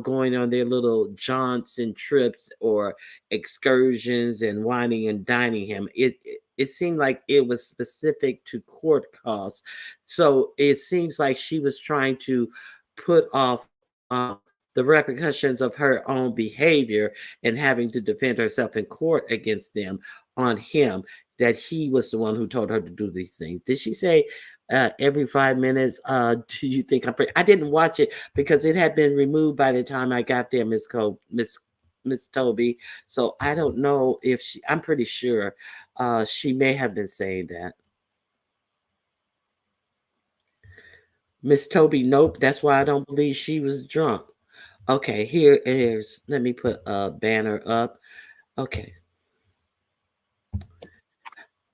going on their little jaunts and trips or excursions and whining and dining him. It seemed like it was specific to court costs. So it seems like she was trying to put off the repercussions of her own behavior and having to defend herself in court against them on him, that he was the one who told her to do these things. Did she say every 5 minutes, do you think I'm pretty? I didn't watch it because it had been removed by the time I got there, Miss Toby. So I don't know if I'm pretty sure she may have been saying that. Miss Toby, nope. That's why I don't believe she was drunk. Okay, let me put a banner up. Okay.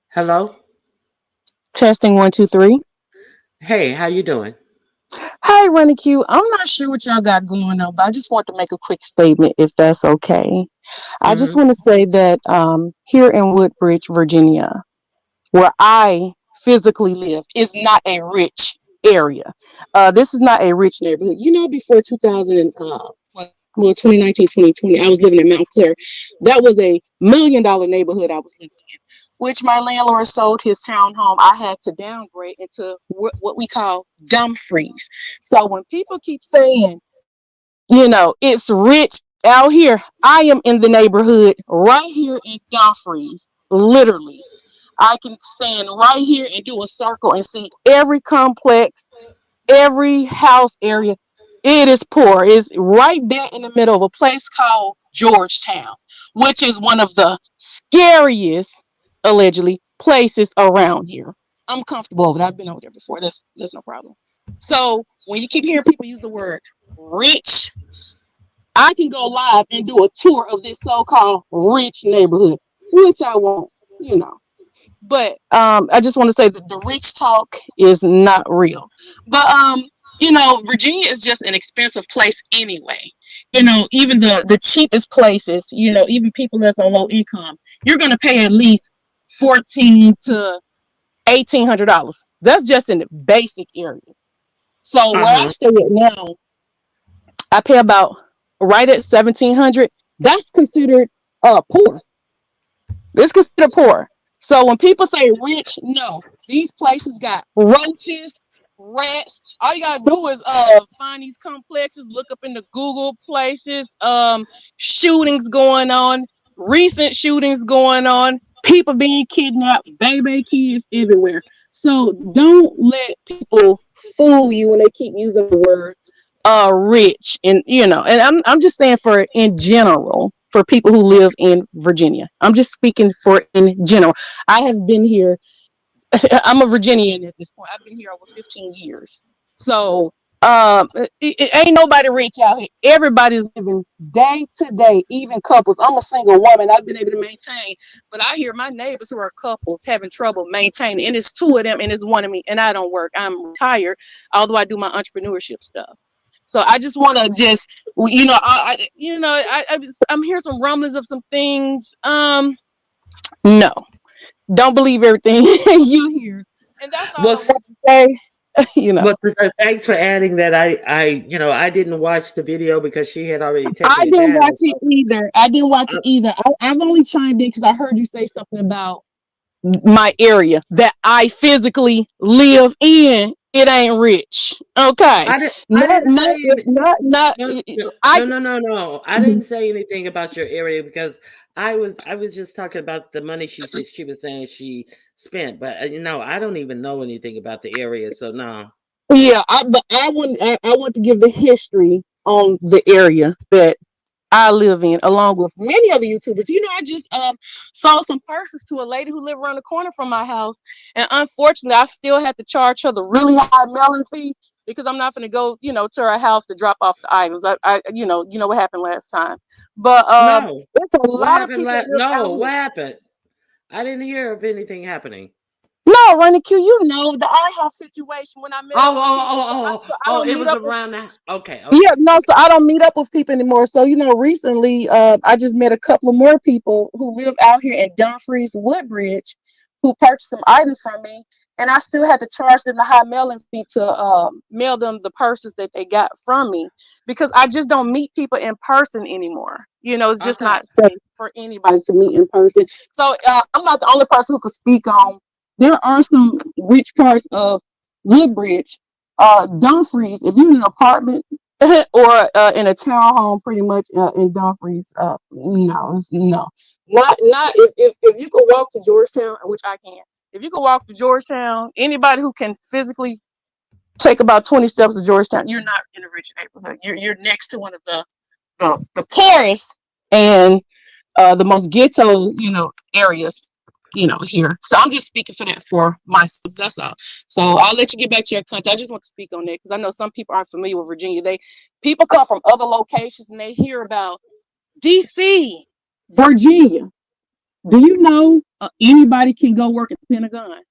Hello? Testing 1, 2, 3. Hey, how you doing? Hi, Running Q. I'm not sure what y'all got going on, but I just want to make a quick statement if that's okay. I just Mm-hmm. want to say that here in Woodbridge, Virginia, where I physically live, is not a rich area. This is not a rich neighborhood. Before 2000, well, 2019, 2020, I was living in Mount Clair. That was $1 million neighborhood I was living in, which my landlord sold his townhome. I had to downgrade into what we call Dumfries. So when people keep saying, it's rich out here, I am in the neighborhood right here in Dumfries, literally. I can stand right here and do a circle and see every complex, every house area. It is poor. It's right there in the middle of a place called Georgetown, which is one of the scariest, allegedly, places around here. I'm comfortable over there. I've been over there before. There's no problem. So when you keep hearing people use the word rich, I can go live and do a tour of this so-called rich neighborhood, which I won't, you know. But I just want to say that the rich talk is not real. But Virginia is just an expensive place anyway. Even the cheapest places, even people that's on low income, you're gonna pay at least 14 to $1,800. That's just in the basic areas. So where I Uh-huh. stay at now, I pay about right at 1,700. That's considered poor. It's considered poor. So when people say rich, no, these places got roaches, rats. All you gotta do is find these complexes, look up in the Google places, shootings going on, recent shootings going on, people being kidnapped, baby kids everywhere. So don't let people fool you when they keep using the word rich, and I'm just saying for in general, for people who live in Virginia. I'm just speaking for in general. I have been here I'm a Virginian at this point. I've been here over 15 years. So it ain't nobody rich out here. Everybody's living day to day, even couples. I'm a single woman. I've been able to maintain, but I hear my neighbors who are couples having trouble maintaining, and it's two of them, and it's one of me, and I don't work. I'm retired, although I do my entrepreneurship stuff. So I just want to just, I'm hearing some rumblings of some things. No, don't believe everything you hear, and that's all Well, I want to say. you know, well, thanks for adding that. I didn't watch the video because she had already I taken it didn't down. watch it So, either. I didn't watch it uh, either. I've only chimed in because I heard you say something about my area that I physically live in. It ain't rich, okay? I didn't say any, Not. no, no, I. no, no, no, no. I didn't say anything about your area because I was just talking about the money she was saying she spent, but I don't even know anything about the area, so no. Yeah, but I want to give the history on the area that I live in, along with many other YouTubers. I just sold some purses to a lady who lived around the corner from my house, and unfortunately, I still had to charge her the really high mailing fee because I'm not going to go, to her house to drop off the items. You know what happened last time, but No. it's a What lot of happened people live out no, here. what happened? I didn't hear of anything happening. No, Running Q, the IHOP situation when I met up Oh, with people. So I oh, don't it meet was up with. around that. Okay, Yeah, okay, no, okay. so I don't meet up with people anymore. So, recently, I just met a couple of more people who live out here in Dumfries, Woodbridge, who purchased some items from me, and I still had to charge them the high mailing fee to mail them the purses that they got from me because I just don't meet people in person anymore. It's just Okay. not safe for anybody to meet in person. So, I'm not the only person who could speak on. There are some rich parts of Woodbridge, Dumfries. If you're in an apartment or in a townhome, pretty much in Dumfries. No, not if you could walk to Georgetown, which I can. If you could walk to Georgetown, anybody who can physically take about 20 steps to Georgetown, you're not in a rich neighborhood. You're next to one of the poorest and the most ghetto areas here. So I'm just speaking for that for myself. That's all. So I'll let you get back to your country. I just want to speak on that because I know some people aren't familiar with Virginia. People come from other locations and they hear about DC, Virginia. Do you know anybody can go work at the Pentagon?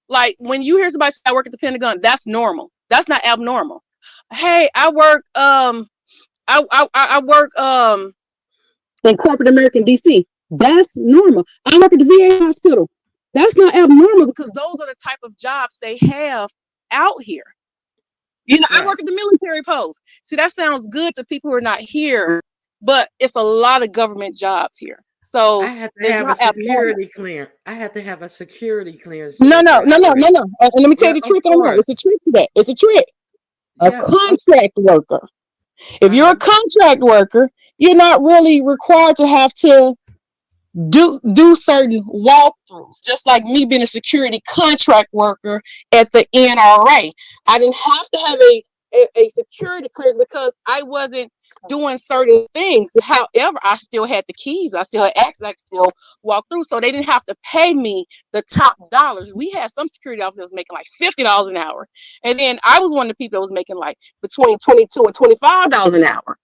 Like when you hear somebody say I work at the Pentagon, that's normal. That's not abnormal. Hey, I work in corporate America in DC. That's normal. I work at the VA hospital. That's not abnormal because those are the type of jobs they have out here. I Right. work at the military post. See, that sounds good to people who are not here, but it's a lot of government jobs here. I So had to it's have a not abnormal. security clearance. I had to have a security clearance No, just no, for no, no, no, hiring. no. And let me tell you Yeah, the of trick on that. course. It's a trick to that. It's a trick. A Yeah. contract worker. If you're a Uh-huh. contract worker, you're not really required to have to do certain walkthroughs, just like me being a security contract worker at the NRA. I didn't have to have a security clearance because I wasn't doing certain things. However, I still had the keys, I still had access, I could still walk through. So they didn't have to pay me the top dollars. We had some security officers making like $50 an hour. And then I was one of the people that was making like between 22 and $25 an hour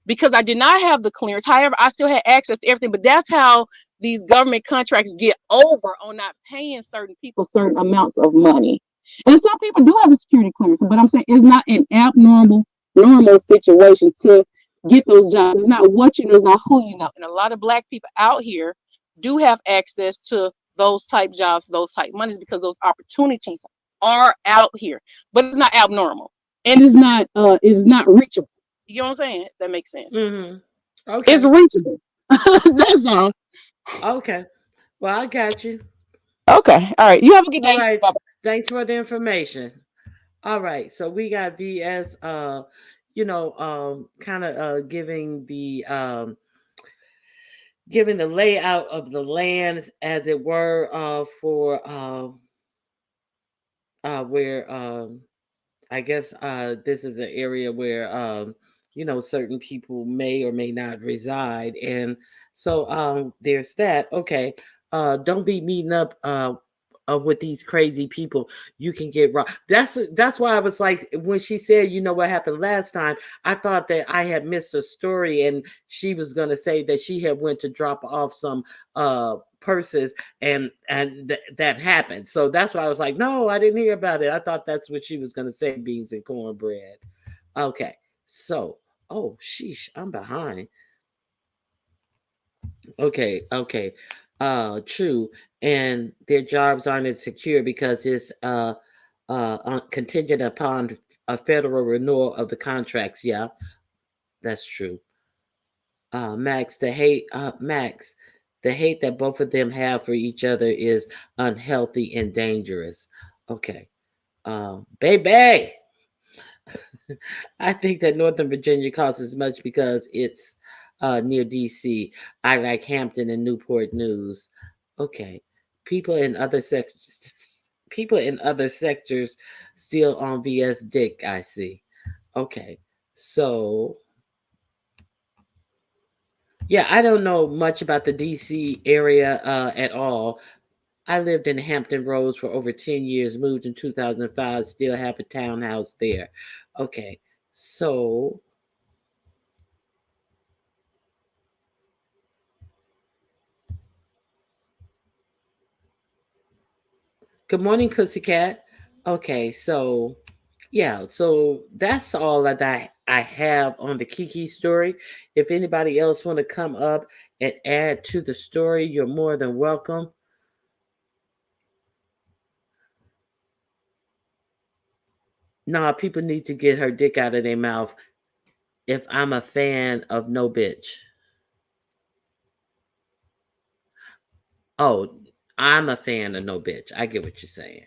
because I did not have the clearance. However, I still had access to everything. But that's how these government contracts get over on not paying certain people certain amounts of money. And some people do have a security clearance, but I'm saying it's not an abnormal, normal situation to get those jobs. It's not what you know, it's not who you know. And a lot of black people out here do have access to those type jobs, those type monies because those opportunities are out here. But it's not abnormal. And it's not reachable. You know what I'm saying? That makes sense. Mhm. It's Okay. reachable. That's all. Okay. Well, I got you. Okay. All right. You have a good All day. right. Bye. Thanks for the information. All right. So we got VS kind of giving the layout of the lands as it were for where I guess this is an area where certain people may or may not reside, and so there's that. Okay, don't be meeting up with these crazy people, you can get wrong. That's why I was like, when she said, you know what happened last time, I thought that I had missed a story, and she was gonna say that she had went to drop off some purses, and that happened. So that's why I was like, no, I didn't hear about it. I thought that's what she was gonna say, beans and cornbread. Okay, so oh sheesh, I'm behind. Okay. True. And their jobs aren't as secure because it's contingent upon a federal renewal of the contracts. Yeah, that's true. Max, the hate that both of them have for each other is unhealthy and dangerous. Okay. Baby, I think that Northern Virginia costs as much because it's near DC. I like Hampton and Newport News. Okay. People in other sectors people in other sectors still on VS Dick, I see. Okay. So yeah, I don't know much about the DC area at all. I lived in Hampton Roads for over 10 years, moved in 2005, still have a townhouse there. Okay. So good morning, Pussycat. Okay, so yeah, so that's all that I have on the Kiki story. If anybody else want to come up and add to the story, you're more than welcome. Nah, people need to get her dick out of their mouth if I'm a fan of No Bitch. Oh, I'm a fan of No Bitch. I get what you're saying.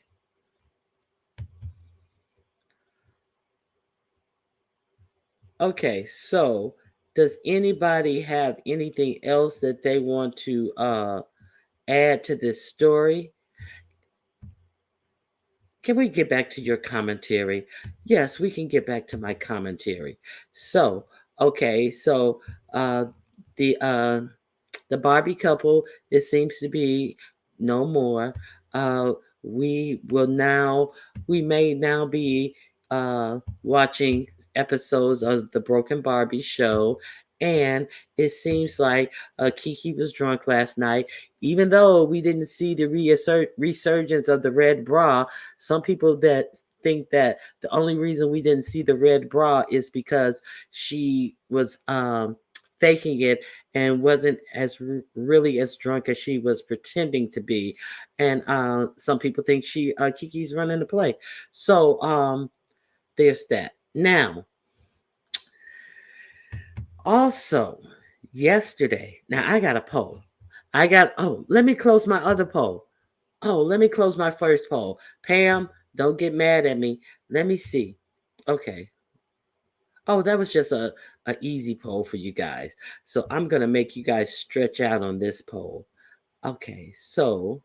Okay, so does anybody have anything else that they want to add to this story? Can we get back to your commentary? Yes, we can get back to my commentary. So, okay, so uh the uh the Barbie couple, it seems to be no more. Uh we will now we may now be watching episodes of the Broken Barbie show, and it seems like Kiki was drunk last night. Even though we didn't see the resurgence of the red bra, some people that think that the only reason we didn't see the red bra is because she was faking it and wasn't as really as drunk as she was pretending to be. And some people think Kiki's running the play. So there's that. Now, also yesterday, now I got a poll. Let me close my other poll. Oh, let me close my first poll. Pam, don't get mad at me. Let me see. Okay. Oh, that was just a easy poll for you guys. So I'm gonna make you guys stretch out on this poll. Okay, so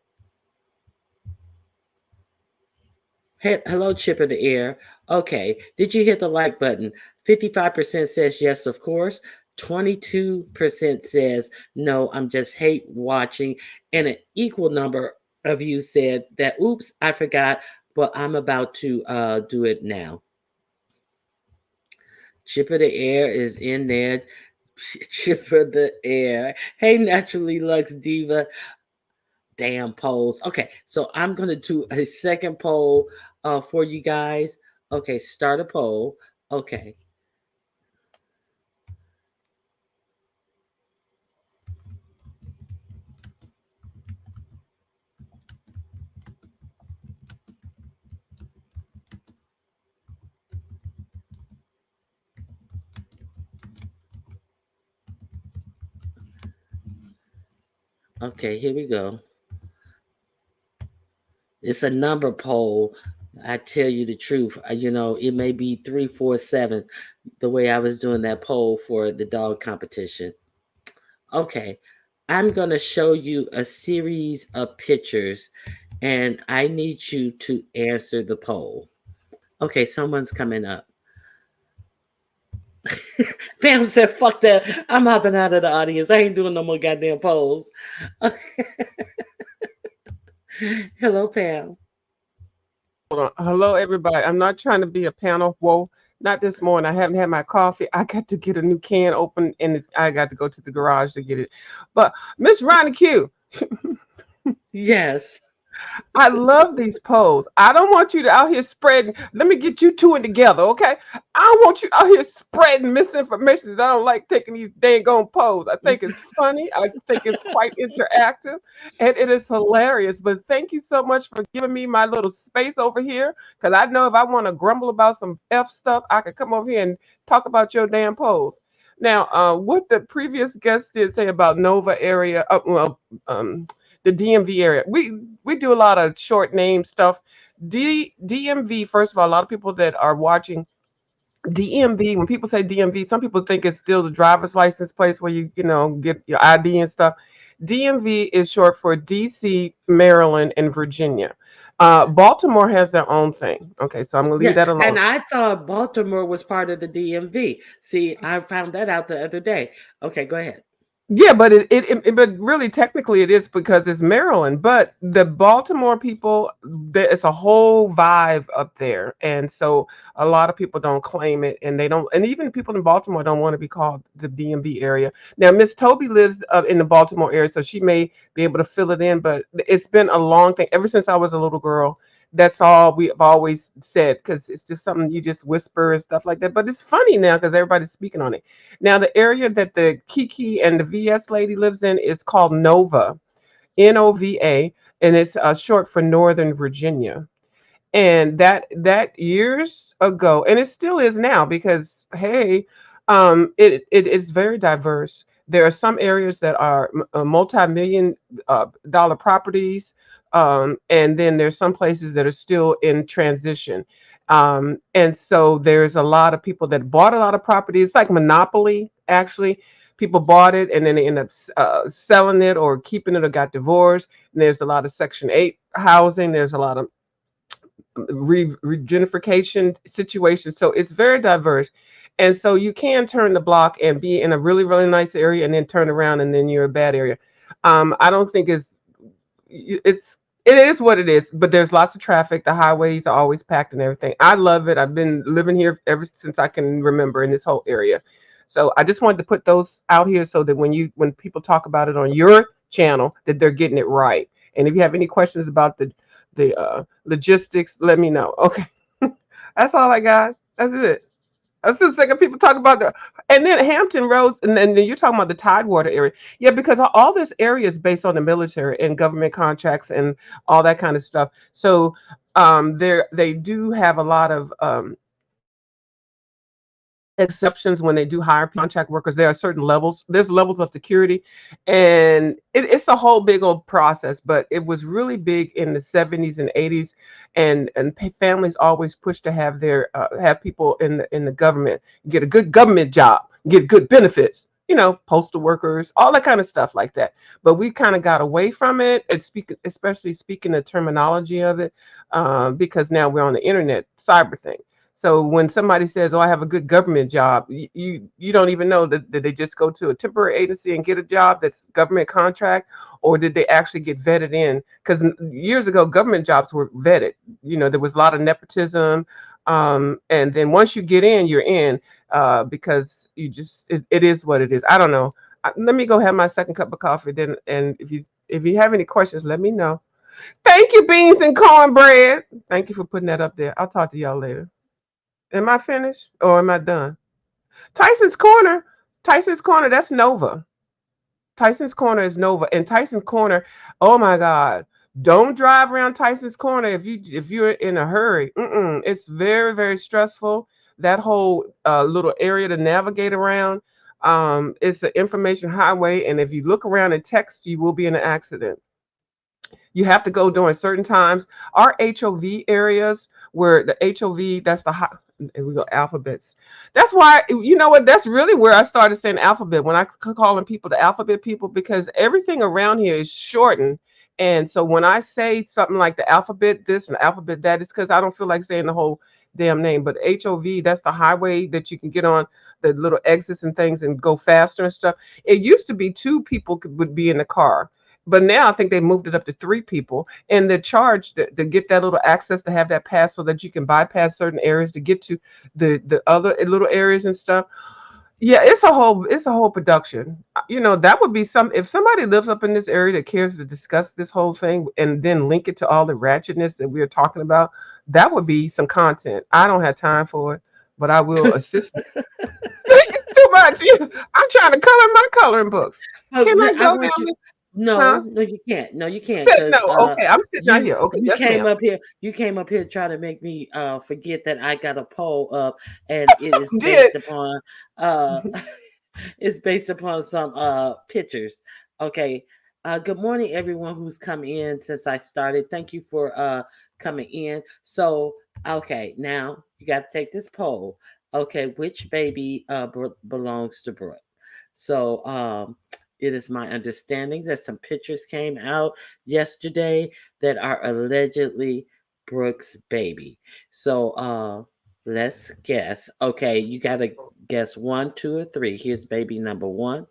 hello, Chip of the Air. Okay, did you hit the like button? 55% says yes, of course. 22% says no, I'm just hate watching. And an equal number of you said that, oops, I forgot, but I'm about to do it now. Chip of the Air is in there. Chip of the Air. Hey, Naturally Lux Diva. Damn polls. Okay, so I'm gonna do a second poll for you guys. Okay, start a poll. Okay, okay, here we go. It's a number poll. I tell you the truth. It may be 347 the way I was doing that poll for the dog competition. Okay, I'm gonna show you a series of pictures, and I need you to answer the poll. Okay, someone's coming up. Pam said, fuck that. I'm hopping out of the audience. I ain't doing no more goddamn polls. Hello, Pam. Hold on. Hello, everybody. I'm not trying to be a panel. Whoa, not this morning. I haven't had my coffee. I got to get a new can open, and I got to go to the garage to get it. But Miss Ronnie Q, Yes. I love these polls. I don't want you to out here spreading. Let me get you two in together, okay? I don't want you out here spreading misinformation. That I don't like taking these dang on polls. I think it's funny. I think it's quite interactive, and it is hilarious. But thank you so much for giving me my little space over here, because I know if I want to grumble about some f stuff, I could come over here and talk about your damn polls. Now, what the previous guest did say about Nova area, the DMV area. We do a lot of short name stuff. DMV, first of all, a lot of people that are watching DMV, when people say DMV, some people think it's still the driver's license place where you get your ID and stuff. DMV is short for DC, Maryland, and Virginia. Baltimore has their own thing. Okay, so I'm gonna leave Yeah. that And alone. I thought Baltimore was part of the DMV. See, I found that out the other day. Okay, go ahead. Yeah, but but really technically it is because it's Maryland. But the Baltimore people, it's a whole vibe up there, and so a lot of people don't claim it, and they don't, and even people in Baltimore don't want to be called the DMV area. Now, Miss Toby lives in the Baltimore area, so she may be able to fill it in. But it's been a long thing ever since I was a little girl. That's all we've always said because it's just something you just whisper and stuff like that. But it's funny now because everybody's speaking on it. Now, the area that the Kiki and the VS lady lives in is called Nova, Nova, and it's short for Northern Virginia. And that years ago, and it still is now because hey, it is very diverse. There are some areas that are multi-million dollar properties, and then there's some places that are still in transition. And so there's a lot of people that bought a lot of property. It's like monopoly, actually. People bought it and then they end up selling it or keeping it or got divorced. And there's a lot of Section 8 housing. There's a lot of regentrification situation. So it's very diverse. And so you can turn the block and be in a really, really nice area and then turn around and then you're a bad area. I don't think it is what it is, but there's lots of traffic. The highways are always packed and everything. I love it. I've been living here ever since I can remember in this whole area. So I just wanted to put those out here so that when people talk about it on your channel, that they're getting it right. And if you have any questions about the logistics, let me know. Okay, that's all I got. That's it. I'm still sick of people talking about and then Hampton Roads, and then you're talking about the Tidewater area. Yeah, because all this area is based on the military and government contracts and all that kind of stuff. So they do have a lot of exceptions when they do hire contract workers. There are certain levels. There's levels of security, and it's a whole big old process. But it was really big in the 70s and 80s, and families always push to have their have people in the government get a good government job, get good benefits. Postal workers, all that kind of stuff like that. But we kind of got away from it, and especially speaking the terminology of it, because now we're on the internet, cyber thing. So when somebody says, "Oh, I have a good government job," you don't even know that did they just go to a temporary agency and get a job that's government contract, or did they actually get vetted in? Because years ago, government jobs were vetted. There was a lot of nepotism, and then once you get in, you're in because it is what it is. I don't know. Let me go have my second cup of coffee then, and if you have any questions, let me know. Thank you, beans and cornbread. Thank you for putting that up there. I'll talk to y'all later. Am I finished or am I done? Tyson's Corner. Tyson's Corner, that's Nova. Tyson's Corner is Nova. And Tyson's Corner, oh my God. Don't drive around Tyson's Corner if you're in a hurry. It's very, very stressful. That whole little area to navigate around. It's an information highway, and if you look around and text, you will be in an accident. You have to go during certain times. Our HOV areas where the HOV, that's the hot, and we go alphabets. That's why, you know what, that's really where I started saying alphabet when I calling people the alphabet people, because everything around here is shortened. And so when I say something like the alphabet this and alphabet that, it's because I don't feel like saying the whole damn name. But HOV, that's the highway that you can get on, the little exits and things and go faster and stuff. It used to be two people would be in the car, But now I think they moved it up to 3 people, and they're charged to get that little access to have that pass so that you can bypass certain areas to get to the other little areas and stuff. Yeah, it's a whole production. That would be some if somebody lives up in this area that cares to discuss this whole thing and then link it to all the ratchetness that we're talking about. That would be some content. I don't have time for it, but I will assist. It's too much. I'm trying to color my coloring books. Can I I go want down you. this? No, Huh? no, you can't. No, you can't, Said no. because Okay, I'm sitting out you here. Okay, you yes, came ma'am. up here. You came up here trying to make me forget that I got a poll up, and it is Did based upon uh it's based upon some pictures. Okay. Good morning, everyone who's come in since I started. Thank you for coming in. So, okay, now you got to take this poll. Okay, which baby belongs to Brooke? So, it is my understanding that some pictures came out yesterday that are allegedly Brooke's baby. So, let's guess. Okay, you got to guess one, two, or three. Here's baby number one.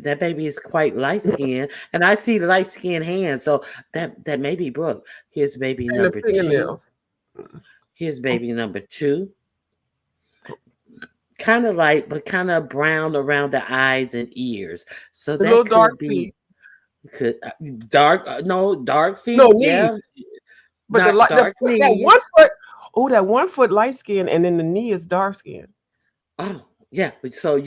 That baby is quite light skinned, and I see light skinned hands, so that may be Brooke. Here's baby and the number two. fingernails. Here's baby number two. Kind of light, but kind of brown around the eyes and ears. So The that little dark could be feet. could dark. No, dark No feet. Yeah, knees. But the not light, the dark foot, that one knees. foot. Oh, that 1 foot light skin, and then the knee is dark skin. Oh, yeah. So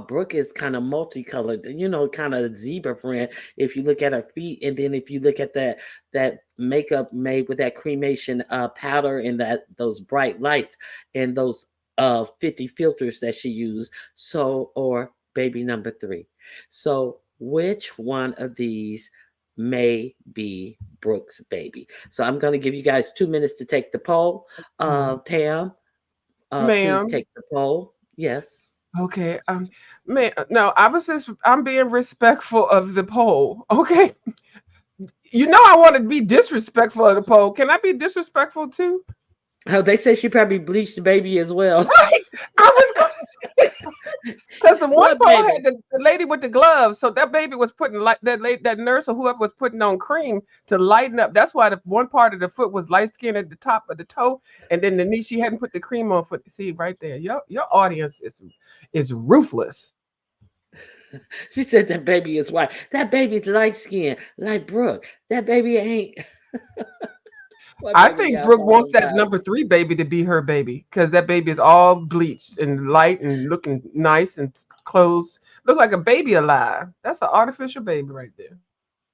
Brooke is kind of multicolored. Kind of zebra print. If you look at her feet, and then if you look at that makeup made with that cremation powder and those bright lights and those 50 filters that she used. So, or baby number three. So, which one of these may be Brooke's baby? So, I'm going to give you guys 2 minutes to take the poll. Mhm. Pam, please Ma'am. take the poll. Yes. Okay. Man, no, I'm being respectful of the poll. Okay. I want to be disrespectful of the poll. Can I be disrespectful too? Oh, they say she probably bleached the baby as well. Right. I was going to say because the one What poll had baby? the lady with the gloves, so that baby was putting like that nurse or whoever was putting on cream to lighten up. That's why the one part of the foot was light skin at the top of the toe, and then the knee she hadn't put the cream on foot. See right there, your audience is ruthless. She said that baby is white. That baby's light skinned, like Brooke. That baby ain't. What I baby think y'all Brooke wants talking that about? number 3 baby to be her baby because that baby is all bleached and light and looking nice and clothes look like a baby alive. That's an artificial baby right there.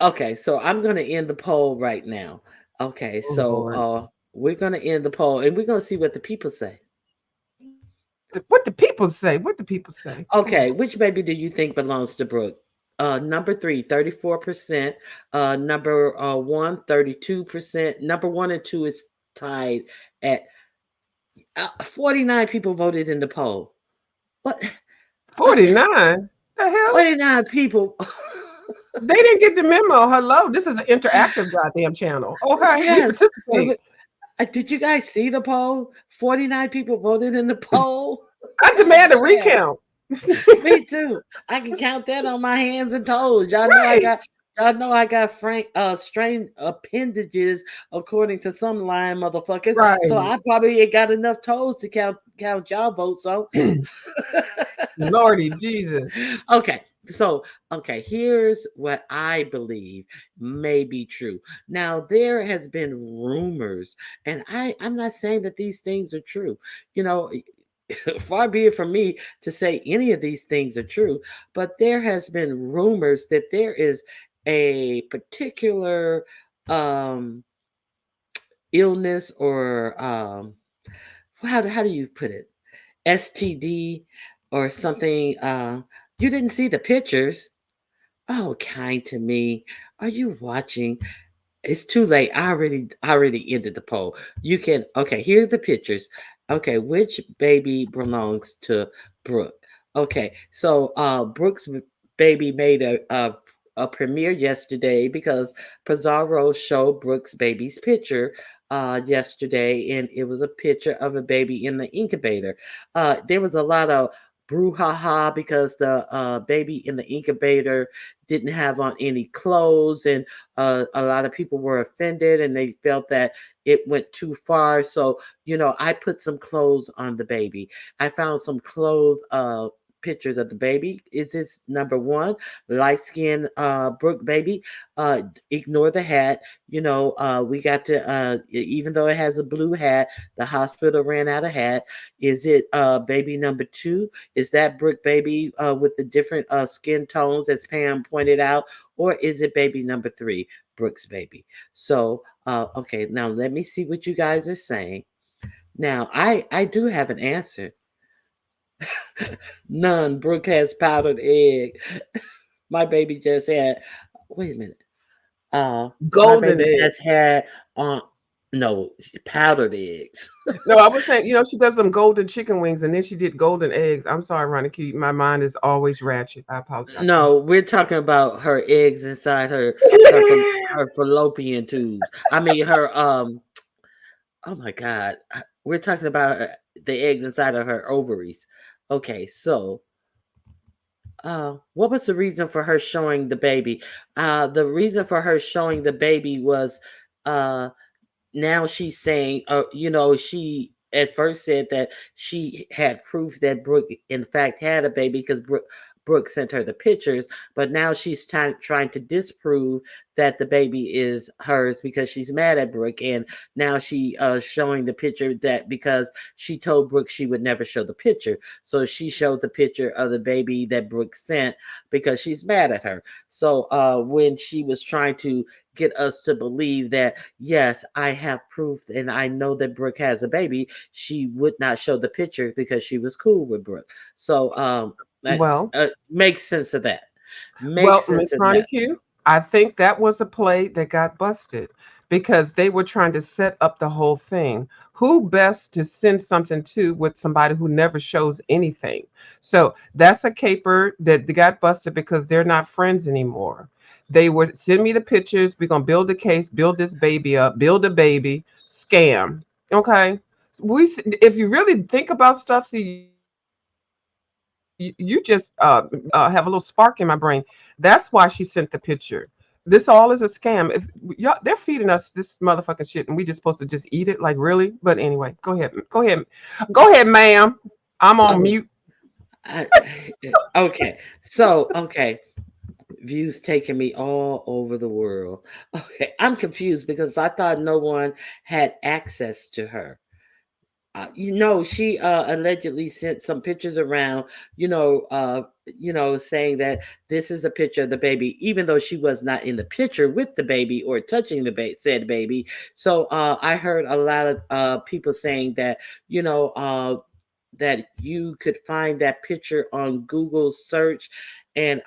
Okay, so I'm gonna end the poll right now. Okay, Oh so Lord. we're gonna end the poll and we're gonna see what the people say. What the people say? What the people say? Oh Okay, Lord. which baby do you think belongs to Brooke? Number three, 34%. Number one, 32%. Number one and two is tied at 49 people voted in the poll. What? Uh, 49? The hell? 49 people. They didn't get the memo. Hello, this is an interactive goddamn channel. Okay, we Yes. participate. Did you guys see the poll? 49 people voted in the poll. I God demand a damn. recount. Me too. I can count that on my hands and toes. Right, Y'all know I got strained appendages according to some lying motherfuckers. So right. I probably ain't got enough toes to count y'all votes on. Lordy Jesus. Okay. So, okay, here's what I believe may be true. Now, there has been rumors, and I'm not saying that these things are true. You know, far be it from me to say any of these things are true, but there has been rumors that there is a particular um illness or how do you put it? STD or something. You didn't see the pictures. Oh, kind to me. Are you watching? It's too late. I already ended the poll. You can okay, here are the pictures. Okay, which baby belongs to Brooke? Okay, so Brooke's baby made a premiere yesterday because Pizarro showed Brooke's baby's picture yesterday, and it was a picture of a baby in the incubator. There was a lot of brouhaha because the baby in the incubator didn't have on any clothes, and a lot of people were offended and they felt that it went too far. So, I put some clothes on the baby. I found some clothes pictures of the baby. Is this number one? Light skinned Brooke baby. Ignore the hat. We got to even though it has a blue hat, the hospital ran out of hat. Is it baby number two? Is that Brooke baby with the different skin tones as Pam pointed out? Or is it baby number three, Brooke's baby? So, okay, now let me see what you guys are saying. Now, I do have an answer. None. Brooke has powdered egg. My baby just had. Wait a minute. My Golden baby egg. just had. Uh, no, powdered eggs. No, I was saying, she does them golden chicken wings, and then she did golden eggs. I'm sorry, Ronnie. My mind is always ratchet. I apologize. Go No, we're talking about her eggs inside ahead. her fallopian tubes. I mean her oh my god. We're talking about the eggs inside of her ovaries. Okay, so what was the reason for her showing the baby? The reason for her showing the baby was uh now she's saying, she at first said that she had proof that Brooke, in fact, had a baby because Brooke sent her the pictures, but now she's trying to disprove that the baby is hers because she's mad at Brooke, and now she showing the picture that because she told Brooke she would never show the picture, so she showed the picture of the baby that Brooke sent because she's mad at her. So when she was trying to get us to believe that yes, I have proof and I know that Brooke has a baby, she would not show the picture because she was cool with Brooke. So that Well, makes sense of that. Well, Makes sense Miss of Ronnie that. Q, I think that was a play that got busted because they were trying to set up the whole thing. Who best to send something to with somebody who never shows anything? So that's a caper that got busted because they're not friends anymore. They were send me the pictures. We're gonna build a case, build this baby up, build a baby, scam. Okay. If you really think about stuff, see, you just have a little spark in my brain. That's why she sent the picture. This all is a scam. If y'all, they're feeding us this motherfucking shit, and we just supposed to just eat it, like really? But anyway, go ahead, ma'am. I'm on Oh, mute. I, okay. So, okay. Views taking me all over the world. Okay. I'm confused because I thought no one had access to her. She allegedly sent some pictures around, saying that this is a picture of the baby, even though she was not in the picture with the baby or touching the said baby. So I heard a lot of people saying that, you know, uh, that you could find that picture on Google search, and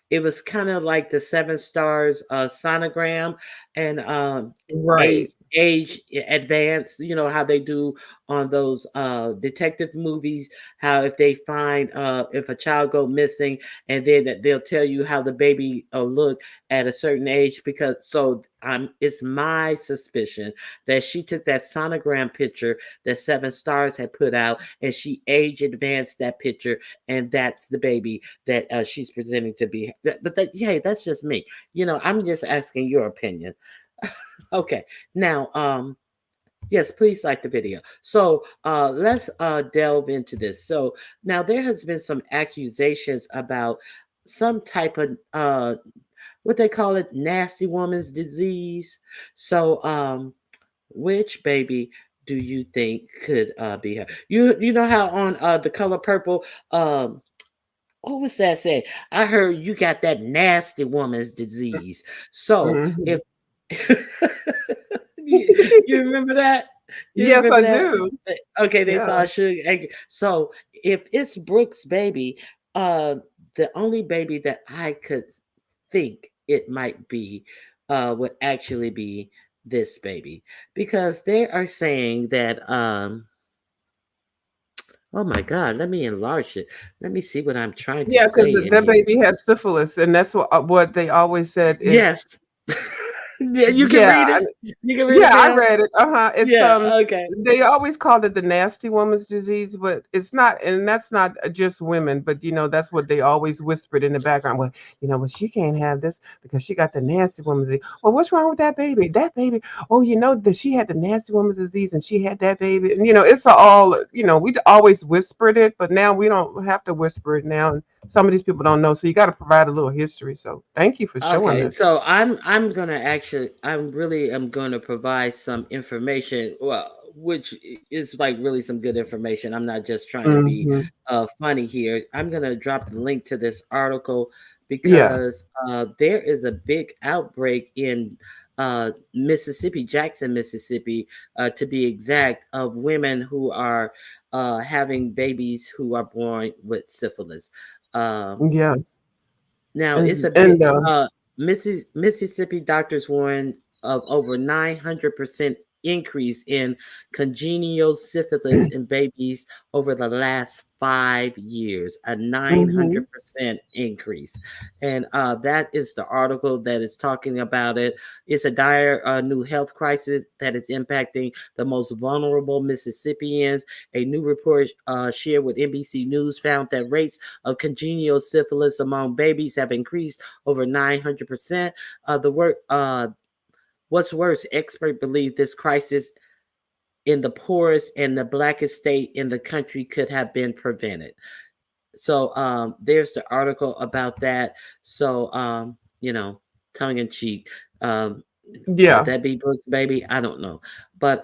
it was kind of like the seven stars sonogram, and age Right. advance, how they do on those detective movies, how if they find if a child go missing, and then they'll tell you how the baby look at a certain age, because so it's my suspicion that she took that sonogram picture that Seven Stars had put out, and she age advanced that picture, and that's the baby that she's presenting to be. But hey, that's just me. I'm just asking your opinion. Okay, now, yes, please like the video. So let's delve into this. So now there has been some accusations about some type of what they call it, nasty woman's disease. So which baby do you think could be her? You know how on the Color Purple, what was that say? I heard you got that nasty woman's disease. So if Mhm. you remember that? You Yes, remember I that? do. Okay, they Yeah. thought sugar. So if it's Brooke's baby, uh, the only baby that I could think it might be would actually be this baby, because they are saying that oh my god, let me enlarge it. Let me see what I'm trying to Yeah, because say in that here. baby has syphilis, and that's what they always said. If Yes. Yeah, you can Yeah, read it. You can read it, yeah, I Pam. read it. It's Yeah. Okay. they always called it the nasty woman's disease, but it's not, and that's not just women, but that's what they always whispered in the background. Well, well, she can't have this because she got the nasty woman's disease. Well, what's wrong with that baby? That baby, oh, that she had the nasty woman's disease and she had that baby. And it's all, we always whispered it, but now we don't have to whisper it now. And some of these people don't know. So you got to provide a little history. So thank you for showing Okay, that. so I'm gonna actually I'm really am gonna provide some information, well, which is like really some good information. I'm not just trying to be Hmm. funny here. I'm gonna drop the link to this article Yes. because there is a big outbreak in Mississippi, Jackson, Mississippi, to be exact, of women who are having babies who are born with syphilis. Um, Yes. Now it's And a bit. and Mississippi doctors warn of over 900% increase in congenital syphilis in babies over the last 5 years. A hmm 900% increase, and that is the article that is talking about it. It's a dire new health crisis that is impacting the most vulnerable Mississippians. A new report shared with NBC News found that rates of congenital syphilis among babies have increased over 900%. The work, what's worse, experts believe this crisis in the poorest and the blackest state in the country could have been prevented. So there's the article about that. So tongue in cheek. Um, could yeah. that be Brooks' baby? I don't know, but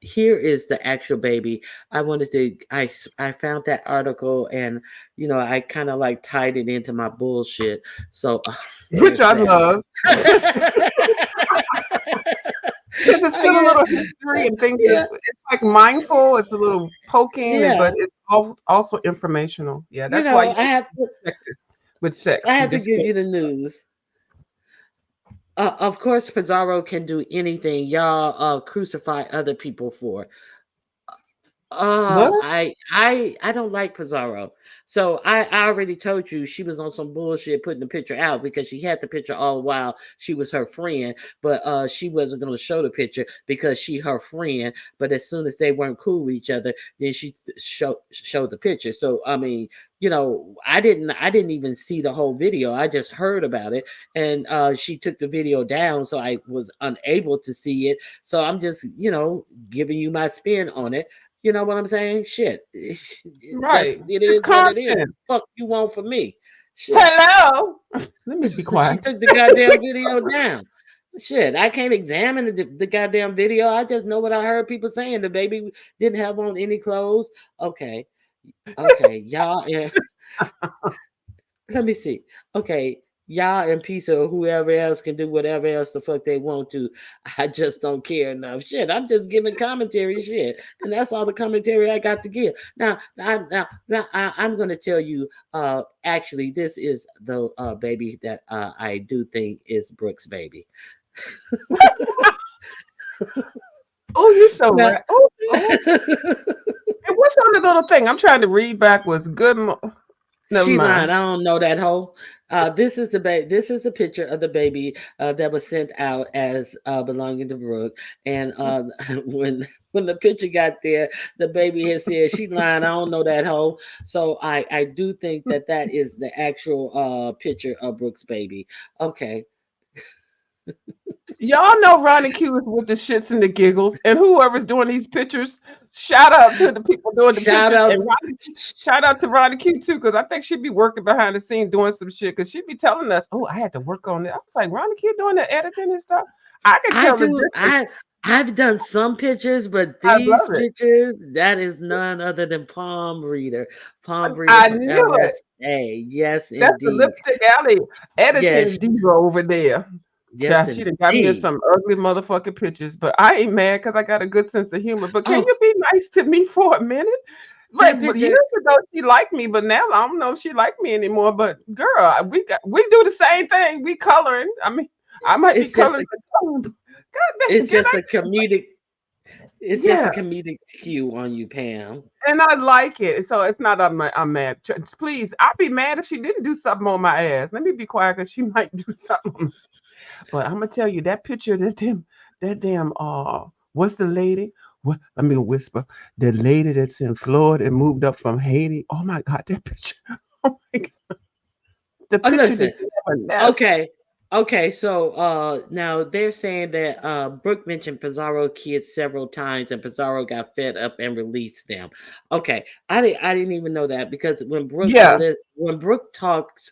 here is the actual baby. I wanted to. I found that article, and I kind of like tied it into my bullshit. So Which there's I that. love. Because it's I still a get, little history and things that yeah, it's like mindful. It's a little poking, yeah. but it's also informational. Yeah, You that's why know, you I have to. protect it with I sex. You have to just give can't. you the news. Of course, Pizarro can do anything y'all crucify other people for. What? I don't like Pizarro. So I already told you she was on some bullshit putting the picture out because she had the picture all the while she was her friend, but she wasn't gonna show the picture because she her friend. But as soon as they weren't cool with each other, then she showed the picture. So I mean, I didn't even see the whole video. I just heard about it, and she took the video down, so I was unable to see it. So I'm just giving you my spin on it. You know what I'm saying? Shit. Right. It It's is what it is. content. Fuck you want from me. Shit. Hello. Let me be She quiet. took the goddamn video down. Shit. I can't examine the goddamn video. I just know what I heard people saying. The baby didn't have on any clothes. Okay. Okay. Y'all. Yeah. Let me see. Okay. Y'all and Pizza or whoever else can do whatever else the fuck they want to. I just don't care enough. Shit, I'm just giving commentary shit, and that's all the commentary I got to give. I'm gonna tell you. Actually, this is the baby that I do think is Brooks' baby. Oh, you so Now, right. Oh, oh. And what's on the little thing? I'm trying to read backwards. Never She mind. lying. I don't know that hoe. This is the This is a picture of the baby that was sent out as belonging to Brooke. And when the picture got there, the baby had said, "She lying. I don't know that hoe." So I do think that that is the actual picture of Brooke's baby. Okay. Y'all know Ronnie Q is with the shits and the giggles, and whoever's doing these pictures, shout out to the people doing the Shout pictures, out. and shout out to Ronnie Q too, because I think she'd be working behind the scene doing some shit, because she'd be telling us, "Oh, I had to work on it." I was like, Ronnie Q doing the editing and stuff. I could I tell the do. difference. I've done some pictures, but I these love it. pictures, that is none other than Palm Reader. Palm Reader I from knew it. LSA. Yes, That's the indeed. lipstick alley editing Yes, diva over there. yes, Child, she done got me in indeed. some ugly motherfucking pictures, but I ain't mad because I got a good sense of humor. But can Oh, you be nice to me for a minute? that But picture. years ago she liked me, but now I don't know if she liked me anymore. But girl, we do the same thing. We coloring. I mean, I might be It's just coloring a. the tone. God It's dang, can just I? a comedic. It's just a Yeah, comedic skew on you, Pam. and I like it. So it's not I'm mad. Please, I'd be mad if she didn't do something on my ass. Let me be quiet because she might do something. But I'm gonna tell you that picture, that damn what's the lady? What let me whisper. The lady that's in Florida and moved up from Haiti. Oh my god, that picture. Oh my god. The Oh, picture that listen. you have a nest. Okay. Okay, so now they're saying that Brooke mentioned Pizarro kids several times and Pizarro got fed up and released them. Okay. I didn't even know that because Yeah. when Brooke talks,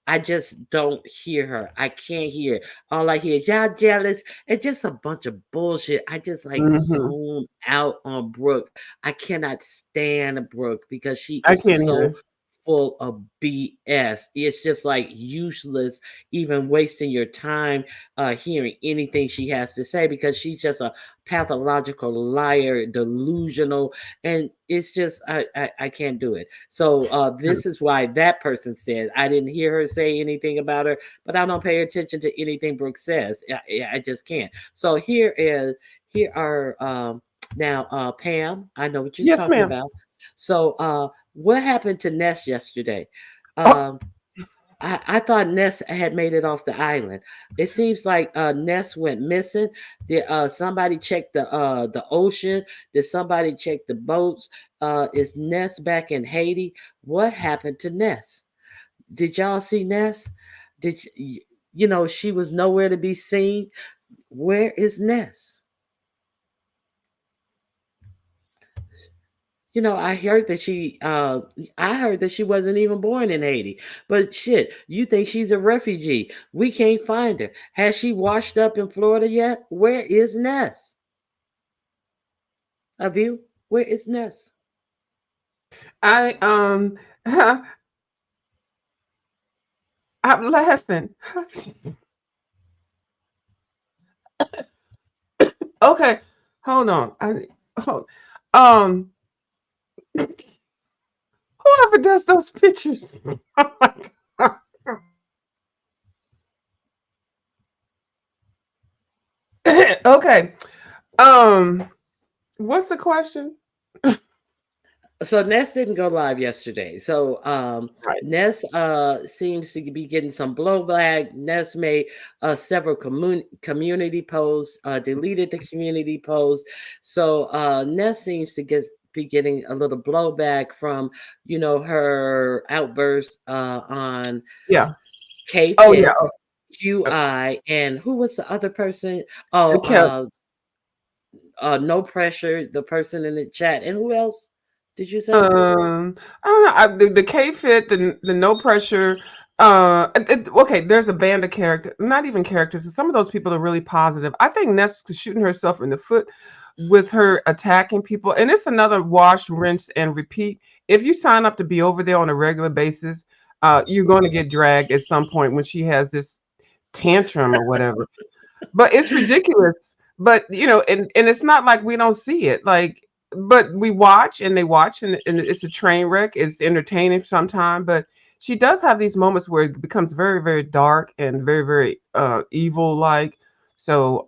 I just don't hear her. I can't hear it. All I hear is y'all jealous. It's just a bunch of bullshit. I just like Hmm. zone out on Brooke. I cannot stand Brooke because she I is can't so either. full of BS. It's just like useless, even wasting your time hearing anything she has to say because she's just a pathological liar, delusional, and it's just I can't do it. So this is why that person said I didn't hear her say anything about her, but I don't pay attention to anything Brooke says. I just can't. So here are now Pam. I know what you're Yes, talking ma'am. about. So what happened to Ness yesterday? Oh, Um, I thought Ness had made it off the island. It seems like Ness went missing. Did somebody check the ocean? Did somebody check the boats? Is Ness back in Haiti? What happened to Ness? Did y'all see Ness? Did you know she was nowhere to be seen? Where is Ness? I heard that she wasn't even born in Haiti. But shit, you think she's a refugee. We can't find her. Has she washed up in Florida yet? Where is Ness? Have you? Where is Ness? I I'm laughing. Okay, hold on. Hold. Um, whoever does those pictures. Oh my God. Okay. Um, what's the question? So Ness didn't go live yesterday. So Right. Ness seems to be getting some blowback. Ness made several community posts, deleted the community posts. So Ness seems to be getting a little blowback from her outbursts on Yeah. K Oh yeah. Fit, QI, and who was the other person? Oh, Okay. no pressure. The person in the chat, and who else did you say? I don't know. The K fit, the no pressure. Okay, there's a band of characters, not even characters. Some of those people are really positive. I think Ness is shooting herself in the foot with her attacking people, and it's another wash, rinse, and repeat. If you sign up to be over there on a regular basis, you're going to get dragged at some point when she has this tantrum or whatever. But it's ridiculous. But and it's not like we don't see it. Like, but we watch and they watch, and it's a train wreck. It's entertaining sometimes, but she does have these moments where it becomes very, very dark and very, very evil like. So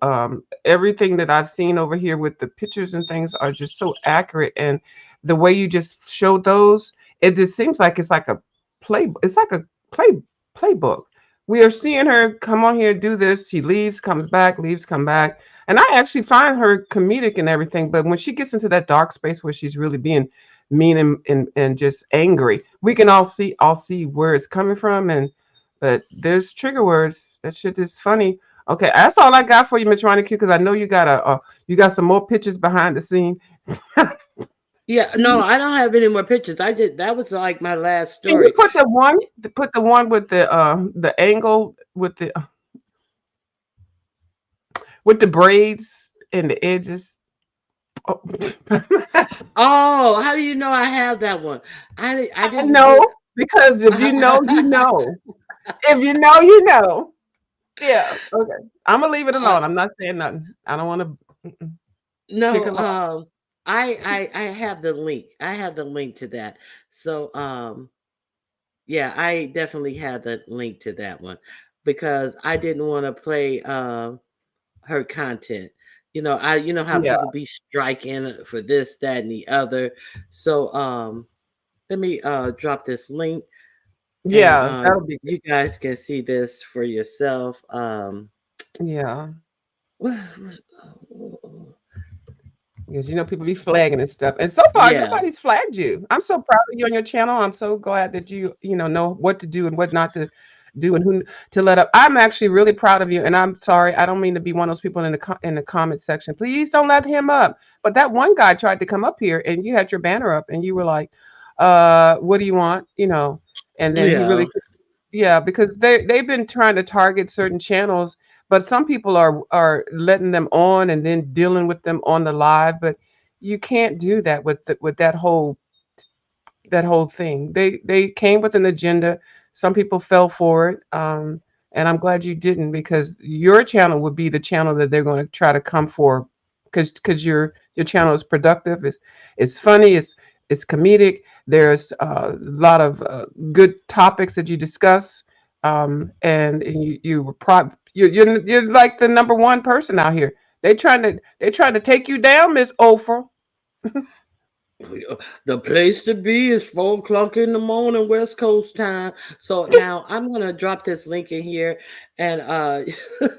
everything that I've seen over here with the pictures and things are just so accurate, and the way you just showed those, it just seems like it's like a play. It's like a playbook. We are seeing her come on here, do this. She leaves, comes back, leaves, come back. And I actually find her comedic and everything. But when she gets into that dark space where she's really being mean and just angry, we can all see where it's coming from. But there's trigger words. That shit is funny. Okay, that's all I got for you, Miss Ronnie Q, because I know you got some more pictures behind the scene. Yeah, no, I don't have any more pictures. I did that was like my last Can you story. put the one with the angle with the braids and the edges? Oh. Oh, how do you know I have that one? I I didn't do. know because if you know, you know. If you know, you know. Yeah. Okay. I'm gonna leave it uh, alone. I'm not saying nothing. I don't want to no, tickle off. I have the link. I have the link to that. So yeah, I definitely have the link to that one because I didn't want to play her content. You know how Yeah. people be striking for this, that, and the other. So let me drop this link and Yeah. That'll be good. you guys can see this for yourself. Yeah. Yeah. Because people be flagging and stuff. And so far nobody's flagged you. I'm so proud of you on your channel. I'm so glad that you know what to do and what not to do and who to let up. I'm actually really proud of you. And I'm sorry, I don't mean to be one of those people in the comment section. Please don't let him up. But that one guy tried to come up here and you had your banner up and you were like, what do you want? And then he Yeah. really, yeah, because they've been trying to target certain channels, but some people are letting them on and then dealing with them on the live. But you can't do that with that whole thing. They came with an agenda. Some people fell for it, and I'm glad you didn't because your channel would be the channel that they're going to try to come for, because your channel is productive. It's funny. It's comedic. There's a lot of good topics that you discuss, and you're like the number one person out here. They trying to take you down, Miss Oprah. The place to be is 4 o'clock in the morning, West Coast time. So now I'm gonna drop this link in here, and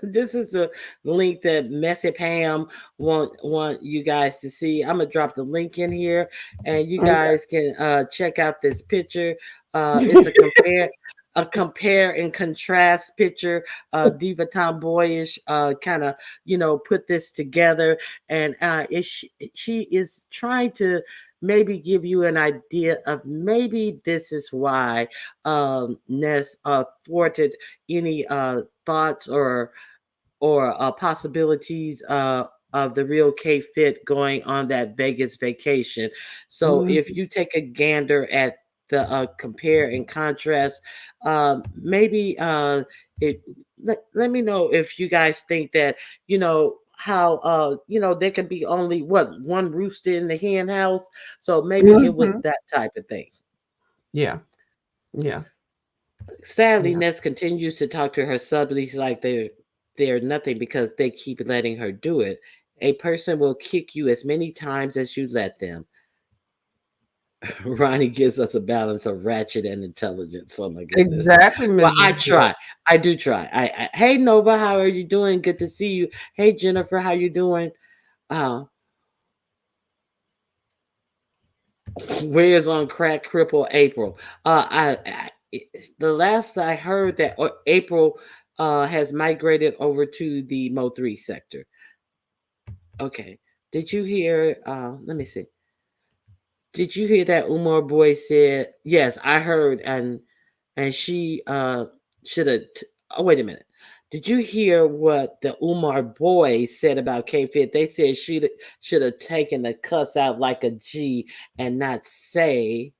this is the link that Messy Pam want you guys to see. I'm gonna drop the link in here, and you guys can check out this picture. It's a compare and contrast picture. Diva Tomboyish kind of put this together, and she is trying to maybe give you an idea of maybe this is why Ness thwarted any thoughts or possibilities of the real K Fit going on that Vegas vacation. So if Mhm. you take a gander at the compare and contrast, maybe it let me know if you guys think that how there can be only one rooster in the hen house. So maybe it was Mhm. that type of thing. Yeah. Yeah. Sadly, Yeah. Ness continues to talk to her sublease like they're nothing because they keep letting her do it. A person will kick you as many times as you let them. Ronnie gives us a balance of ratchet and intelligence. Oh my goodness. Exactly, Well, Mrs. I Brooks. try. I do try. Hey Nova, how are you doing? Good to see you. Hey Jennifer, how you doing? Uh, where's on crack cripple April? The last I heard that April has migrated over to the Mo 3 sector. Okay. Did you hear? Let me see. Did you hear that Umar boy said? Yes, I heard, and she should have. Oh, wait a minute. Did you hear what the Umar boys said about K Fit? They said she should have taken the cuss out like a G and not say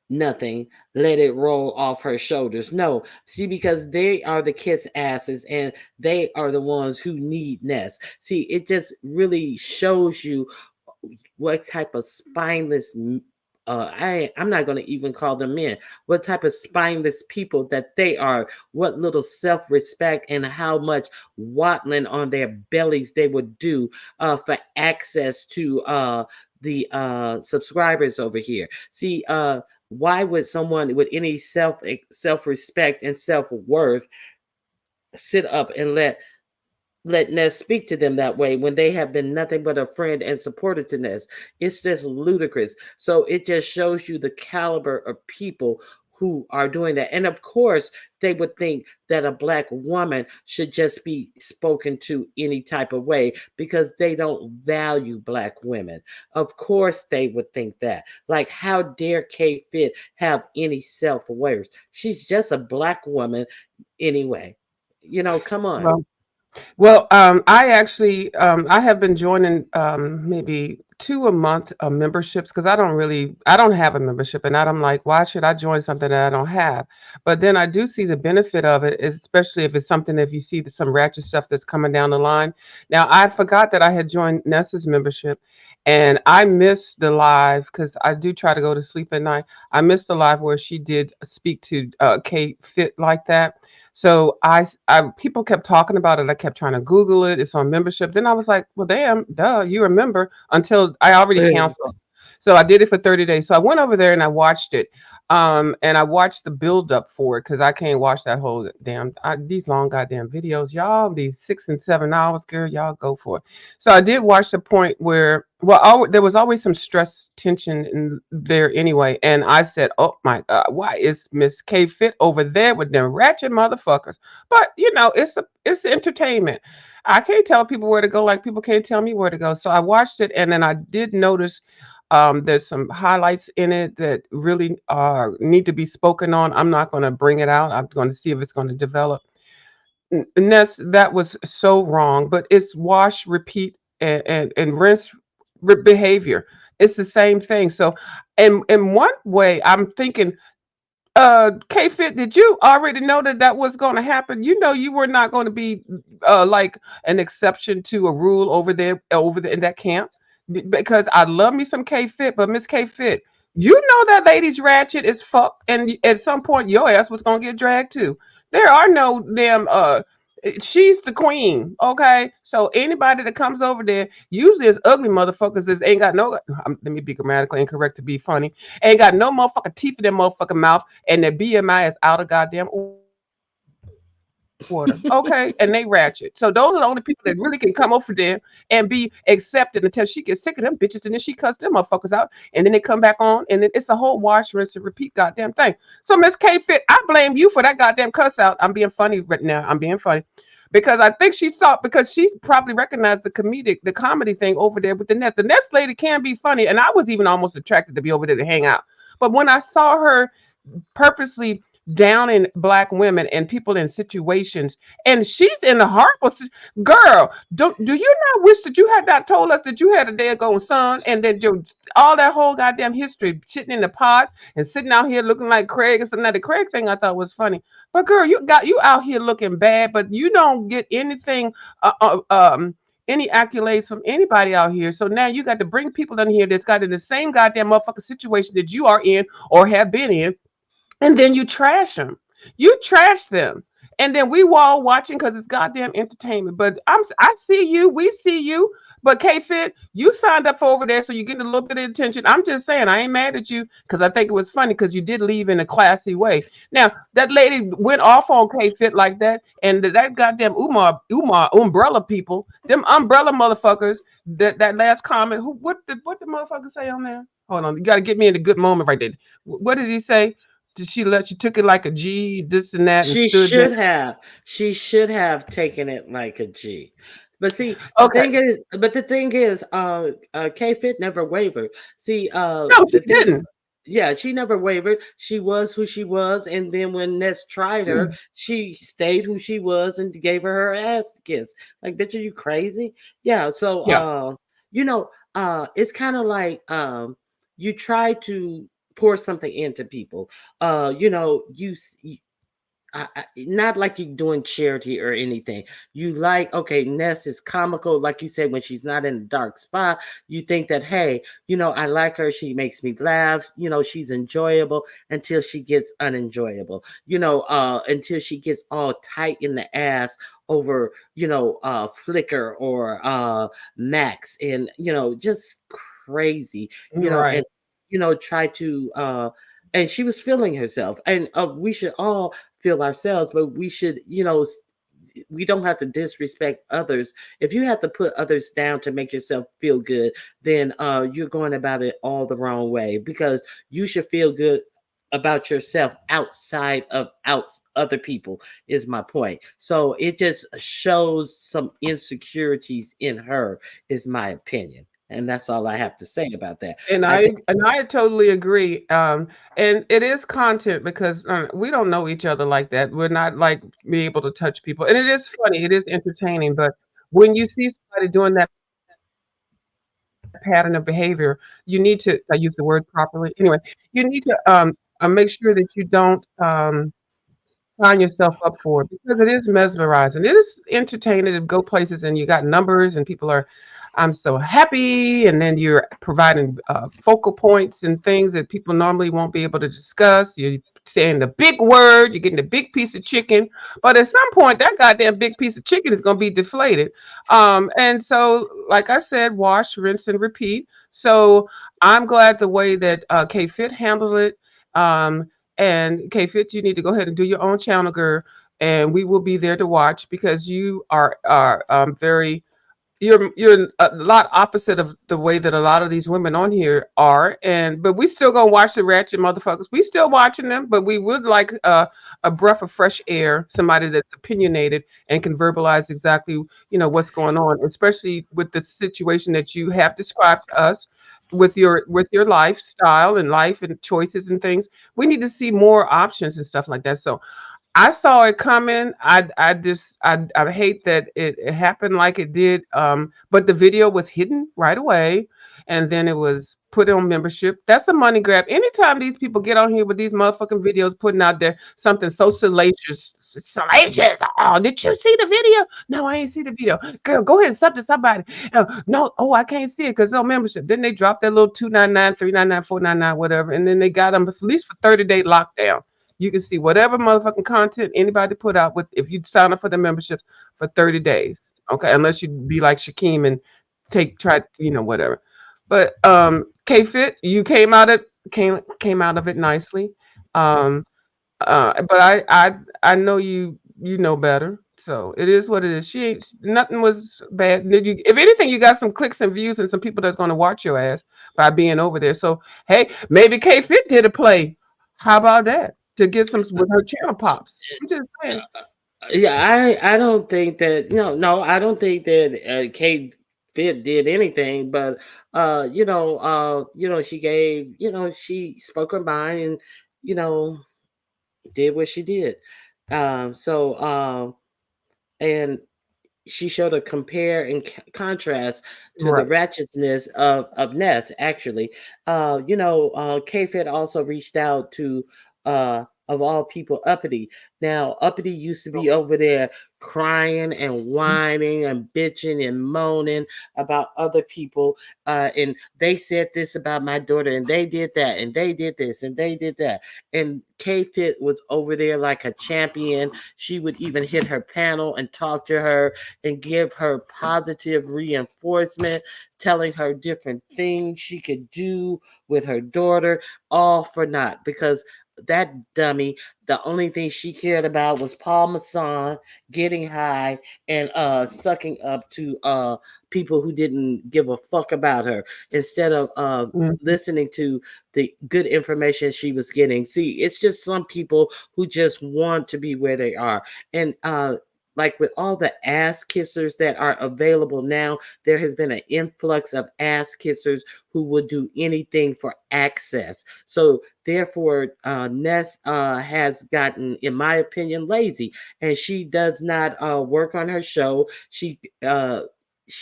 nothing, let it roll off her shoulders. No, see, because they are the kiss asses and they are the ones who need Ness. See, it just really shows you what type of spineless I'm not going to even call them men. What type of spineless people that they are, what little self-respect and how much waddling on their bellies they would do for access to the subscribers over here. See, why would someone with any self-respect and self-worth sit up and let Ness speak to them that way when they have been nothing but a friend and supporter to Ness? It's just ludicrous. So it just shows you the caliber of people who are doing that. And of course, they would think that a black woman should just be spoken to any type of way because they don't value black women. Of course, they would think that. Like, how dare K Fit have any self worth? She's just a black woman anyway. Come on. Well, Well, I actually I have been joining maybe two a month memberships because I don't have a membership, and I'm like, why should I join something that I don't have? But then I do see the benefit of it, especially if it's something if you see some ratchet stuff that's coming down the line. Now I forgot that I had joined Nessa's membership, and I missed the live because I do try to go to sleep at night. I missed the live where she did speak to Kate Fit like that. So people kept talking about it. I kept trying to Google it. It's on membership. Then I was like, well, damn, duh, you remember until I already canceled. So I did it for 30 days. So I went over there and I watched it. And I watched the build up for it because I can't watch that whole damn these long goddamn videos, y'all. These 6 and 7 hours, girl, y'all go for it. So I did watch the point where, well, there was always some stress tension in there anyway, and I said, "Oh my God, why is Miss K Fit over there with them ratchet motherfuckers?" But it's entertainment. I can't tell people where to go like people can't tell me where to go. So I watched it, and then I did notice there's some highlights in it that really need to be spoken on. I'm not going to bring it out. I'm going to see if it's going to develop. Ness, that was so wrong, but it's wash, repeat, and rinse behavior. It's the same thing. So, in one way, I'm thinking K Fit, did you already know that that was going to happen? You know, you were not going to be like an exception to a rule over there in that camp. Because I love me some K Fit, but Miss K Fit, you know that lady's ratchet as fuck, and at some point your ass was going to get dragged too. There are no damn she's the queen, okay? So anybody that comes over there, usually it's ugly motherfuckers that ain't got no. Let me be grammatically incorrect to be funny. Ain't got no motherfucking teeth in their motherfucking mouth, and their BMI is out of goddamn order, okay? And they ratchet. So those are the only people that really can come over there and be accepted until she gets sick of them bitches, and then she cuss them motherfuckers out, and then they come back on, and then it's a whole wash, rinse, and repeat goddamn thing. So Miss K Fit, I blame you for that goddamn cuss out. I'm being funny right now. I'm being funny because I think she saw because she probably recognized the comedy thing over there with the Ness. The Ness lady can be funny, and I was even almost attracted to be over there to hang out. But when I saw her purposely downing black women and people in situations, and she's in a horrible girl. Do you not wish that you had not told us that you had a daggone son, and that all that whole goddamn history sitting in the pot and sitting out here looking like Craig and something. Now the Craig thing I thought was funny, but girl, you out here looking bad, but you don't get anything. Uh, uh, um. Any accolades from anybody out here. So now you got to bring people in here that's got in the same goddamn motherfucking situation that you are in or have been in, and then you trash them. You trash them, and then we were all watching because it's goddamn entertainment. But I see you, we see you. But K Fit, you signed up for over there, so you're getting a little bit of attention. I'm just saying, I ain't mad at you because I think it was funny because you did leave in a classy way. Now that lady went off on K Fit like that, and that goddamn Umar umbrella people, them umbrella motherfuckers. That last comment, what the motherfucker say on there? Hold on, you got to get me in a good moment right there. What did he say? Did she took it like a G, this and that, and She stood there? should have. She should have taken it like a G. But see, Okay. the thing is, K Fit never wavered. See, No, she the thing, didn't. yeah, she never wavered. She was who she was, and then when Ness tried her, she stayed who she was and gave her ass kiss. Like, bitch, are you crazy? Yeah. So, Yeah. it's kind of like, you try to pour something into people. Not like you're doing charity or anything. You like, okay, Ness is comical, like you said, when she's not in a dark spot. You think that, hey, I like her. She makes me laugh. She's enjoyable until she gets unenjoyable. Until she gets all tight in the ass over, Flickr or Max, and just crazy. And Right. try to and she was feeling herself, and we should all feel ourselves, but we should, we don't have to disrespect others. If you have to put others down to make yourself feel good, then you're going about it all the wrong way, because you should feel good about yourself outside of other people, is my point. So it just shows some insecurities in her, is my opinion. And that's all I have to say about that. And I think I totally agree. And it is content because we don't know each other like that. We're not like be able to touch people, and it is funny. It is entertaining. But when you see somebody doing that pattern of behavior, you need to. I use the word properly. Anyway, you need to make sure that you don't sign yourself up for it because it is mesmerizing. It is entertaining to go places and you got numbers and people are, I'm so happy. And then you're providing focal points and things that people normally won't be able to discuss. You're saying the big word, you're getting the big piece of chicken. But at some point, that goddamn big piece of chicken is going to be deflated. And so, like I said, wash, rinse, and repeat. So I'm glad the way that K Fit handled it. Um, and K Fit, you need to go ahead and do your own channel, girl, and we will be there to watch because you are very you're a lot opposite of the way that a lot of these women on here are, and but we still gonna watch the ratchet motherfuckers. We still watching them, but we would like a breath of fresh air, somebody that's opinionated and can verbalize exactly what's going on, especially with the situation that you have described to us with your lifestyle and life and choices and things. We need to see more options and stuff like that. So I saw it coming. I hate that it happened like it did. But the video was hidden right away, and then it was put on membership. That's a money grab. Anytime these people get on here with these motherfucking videos putting out there something so salacious, salacious. Oh, did you see the video? No, I ain't see the video. Girl, go ahead and sub to somebody. No, oh, I can't see it because no membership. Then they dropped that little 299, 399, 499, whatever, and then they got them at least for 30-day lockdown. You can see whatever motherfucking content anybody put out with if you sign up for the memberships for 30 days. Okay, unless you be like Shaquem and try whatever. But K Fit, you came out of it nicely. Um but I know you know better. So it is what it is. She ain't nothing was bad. Did you if anything you got some clicks and views and some people that's gonna watch your ass by being over there. So hey, maybe K Fit did a play. How about that? To get some with her channel pops. I'm just saying. Yeah, I don't think that no, I don't think that Kate Fit did anything, but she gave, she spoke her mind and you know did what she did. So and she showed a compare and contrast to the Right. ratchetness of Ness. Actually, K-Fit also reached out to, of all people, Uppity. Now, Uppity used to be over there crying and whining and bitching and moaning about other people, and they said this about my daughter, and they did that, and they did this, and they did that, and K-Fit was over there like a champion. She would even hit her panel and talk to her and give her positive reinforcement, telling her different things she could do with her daughter, all for naught because that dummy, the only thing she cared about was Paul Masson, getting high, and sucking up to people who didn't give a fuck about her instead of Mhm. listening to the good information she was getting. See, it's just some people who just want to be where they are. And like with all the ass kissers that are available now, there has been an influx of ass kissers who would do anything for access. So therefore, Ness has gotten, in my opinion, lazy, and she does not work on her show. She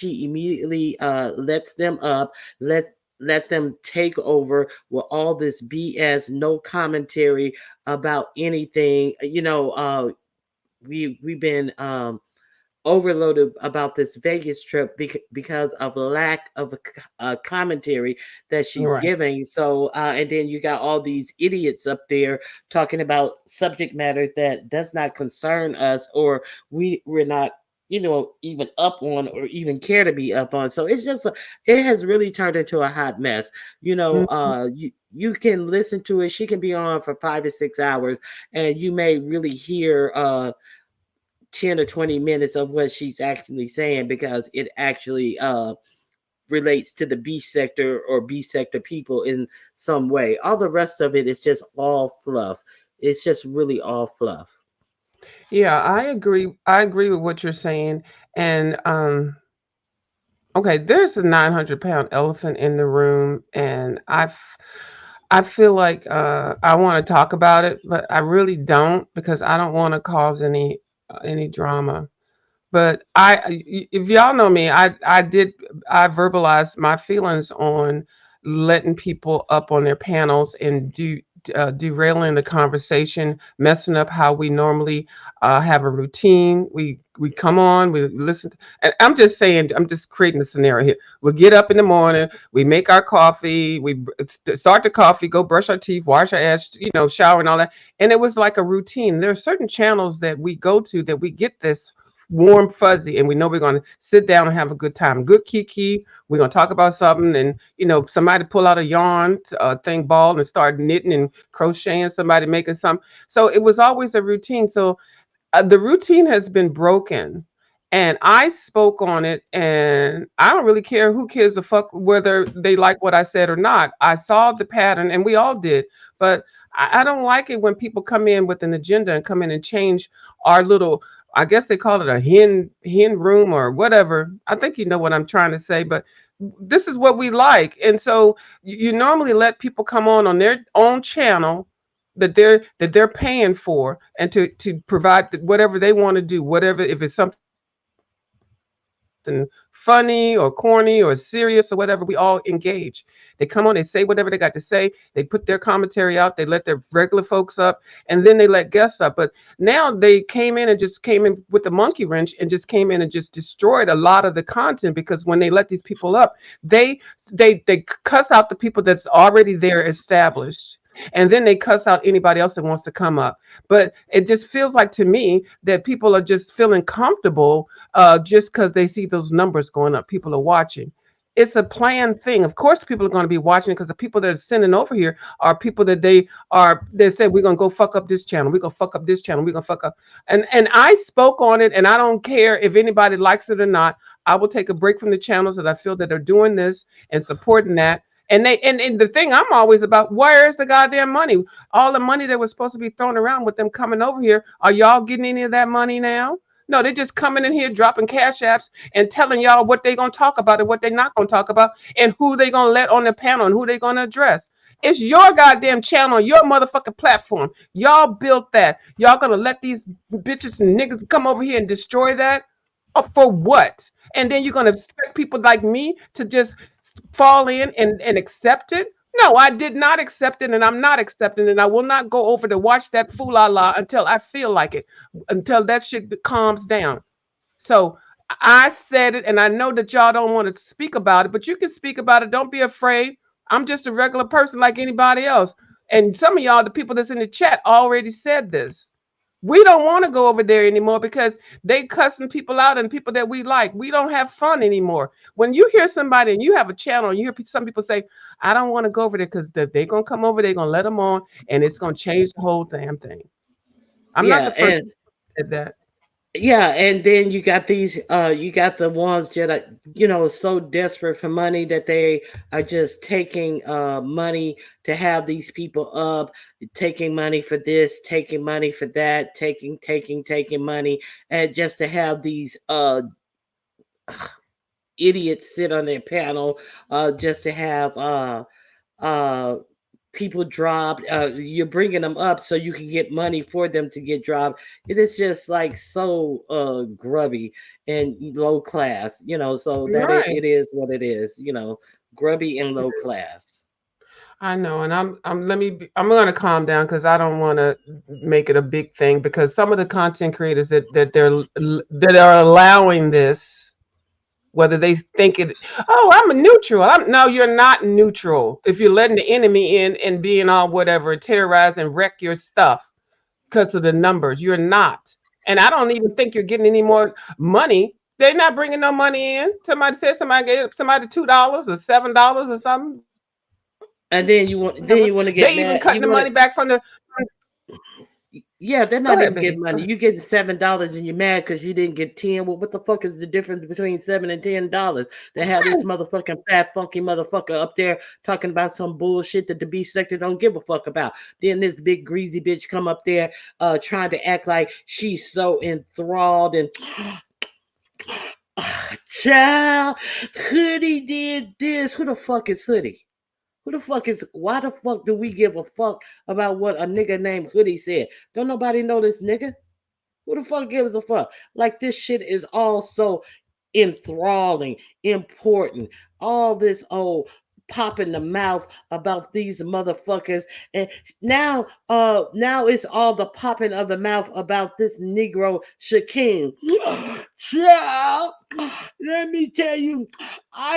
immediately lets them up, let them take over with all this BS, no commentary about anything. We've been overloaded about this Vegas trip because of lack of commentary that she's Right. giving. So, and then you got all these idiots up there talking about subject matter that does not concern us, or we're not, even up on, or even care to be up on. So it's just, it has really turned into a hot mess. Mhm. You can listen to it. She can be on for 5 to 6 hours, and you may really hear 10 or 20 minutes of what she's actually saying because it actually relates to the B sector or B sector people in some way. All the rest of it is just all fluff. It's just really all fluff. Yeah, I agree. I agree with what you're saying. And okay, there's a 900-pound elephant in the room, and I feel like I want to talk about it, but I really don't because I don't want to cause any drama. But if y'all know me, I verbalized my feelings on letting people up on their panels and derailing the conversation, messing up how we normally have a routine. We come on, we listen, and I'm just saying, I'm just creating a scenario here. We get up in the morning, we make our coffee, start the coffee, go brush our teeth, wash our ass, shower and all that, and it was like a routine. There are certain channels that we go to that we get this warm fuzzy, and we know we're going to sit down and have a good time, good kiki. We're going to talk about something, and somebody pull out a yarn thing ball and start knitting and crocheting, somebody making something. So it was always a routine. So the routine has been broken, and I spoke on it, and I don't really care who cares the fuck whether they like what I said or not. I saw the pattern, and we all did. But I don't like it when people come in with an agenda and come in and change our little, I guess they call it a hen room or whatever. I think you know what I'm trying to say. But this is what we like, and so you normally let people come on their own channel that they're paying for, and to provide whatever they want to do, whatever, if it's something funny or corny or serious or whatever, we all engage. They come on, they say whatever they got to say, they put their commentary out, they let their regular folks up, and then they let guests up. But now they came in and just came in with the monkey wrench and just came in and just destroyed a lot of the content, because when they let these people up, they cuss out the people that's already there established, and then they cuss out anybody else that wants to come up. But it just feels like to me that people are just feeling comfortable just because they see those numbers going up. People are watching. It's a planned thing. Of course, people are going to be watching, because the people that are sending over here are people that they said, we're gonna go fuck up this channel. We're gonna fuck up this channel. We're gonna fuck up. And I spoke on it, and I don't care if anybody likes it or not. I will take a break from the channels that I feel that are doing this and supporting that. And the thing I'm always about, where's the goddamn money? All the money that was supposed to be thrown around with them coming over here, are y'all getting any of that money now? No, they're just coming in here dropping cash apps and telling y'all what they're gonna talk about and what they're not gonna talk about, and who they gonna let on the panel and who they gonna address. It's your goddamn channel, your motherfucking platform. Y'all built that. Y'all gonna let these bitches and niggas come over here and destroy that? For what? And then you're gonna expect people like me to just fall in and accept it? No, I did not accept it, and I'm not accepting it. I will not go over to watch that fool la la until I feel like it, until that shit calms down. So I said it, and I know that y'all don't want to speak about it, but you can speak about it. Don't be afraid. I'm just a regular person like anybody else. And some of y'all, the people that's in the chat, already said this. We don't want to go over there anymore because they cussing people out and people that we like. We don't have fun anymore. When you hear somebody and you have a channel and you hear some people say, I don't want to go over there because they're going to come over, they're going to let them on, and it's going to change the whole damn thing. I'm not Yeah, the first and one that said that. yeah, and then you got the ones that are, so desperate for money that they are just taking money to have these people up, taking money for this, taking money for that, taking money, and just to have these idiots sit on their panel, just to have uh people dropped. You're bringing them up so you can get money for them to get dropped. It is just like so grubby and low class, so that Right. it is what it is, grubby and low class. I know, and I'm gonna calm down because I don't want to make it a big thing, because some of the content creators that are allowing this, whether they think it, oh, I'm a neutral. No, you're not neutral. If you're letting the enemy in and being all whatever, terrorize and wreck your stuff because of the numbers, you're not. And I don't even think you're getting any more money. They're not bringing no money in. Somebody said somebody gave somebody $2 or $7 or something. They even cutting the money back from the. Then you want to They get even mad. cutting the money back from the. Yeah, they're Go not ahead, even baby. getting Go money. ahead. You getting $7 and you're mad because you didn't get 10. Well, what the fuck is the difference between $7 and $10? They have this motherfucking fat funky motherfucker up there talking about some bullshit that the beef sector don't give a fuck about. Then this big greasy bitch come up there trying to act like she's so enthralled and child, Hoodie did this. Who the fuck is Hoodie? Why the fuck do we give a fuck about what a nigga named Hoodie said? Don't nobody know this nigga. Who the fuck gives a fuck? Like this shit is all so enthralling, important. All this old pop in the mouth about these motherfuckers. And now it's all the popping of the mouth about this Negro Shaquem. Child, let me tell you,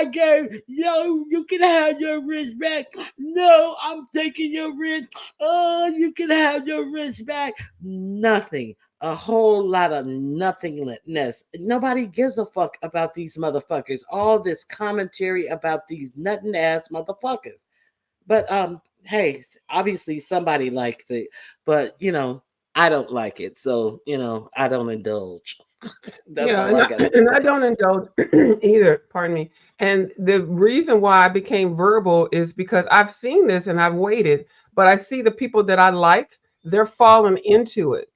you can have your wrist back. No, I'm taking your wrist. Oh, you can have your wrist back. Nothing. a whole lot of nothingness. Nobody gives a fuck about these motherfuckers. All this commentary about these nothing ass motherfuckers. But hey, obviously somebody likes it, but I don't like it. So, I don't indulge. That's Yeah, all I got to and I say. don't indulge either. Pardon me. And the reason why I became verbal is because I've seen this and I've waited, but I see the people that I like, they're falling into it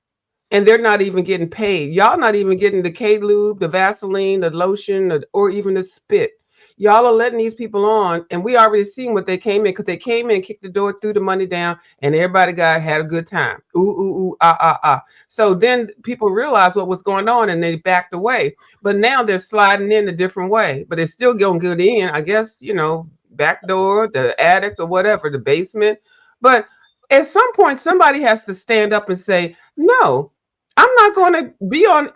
and they're not even getting paid. Y'all not even getting the K lube, the Vaseline, the lotion, or even the spit. Y'all are letting these people on, and we already seen what they came in because they came in, kicked the door, threw the money down, and everybody got had a good time. Ooh ooh ooh ah ah ah. So then people realized what was going on and they backed away. But now they're sliding in a different way, but they're still going good in. I guess back door, the attic or whatever, the basement. But at some point, somebody has to stand up and say, no, I'm not going to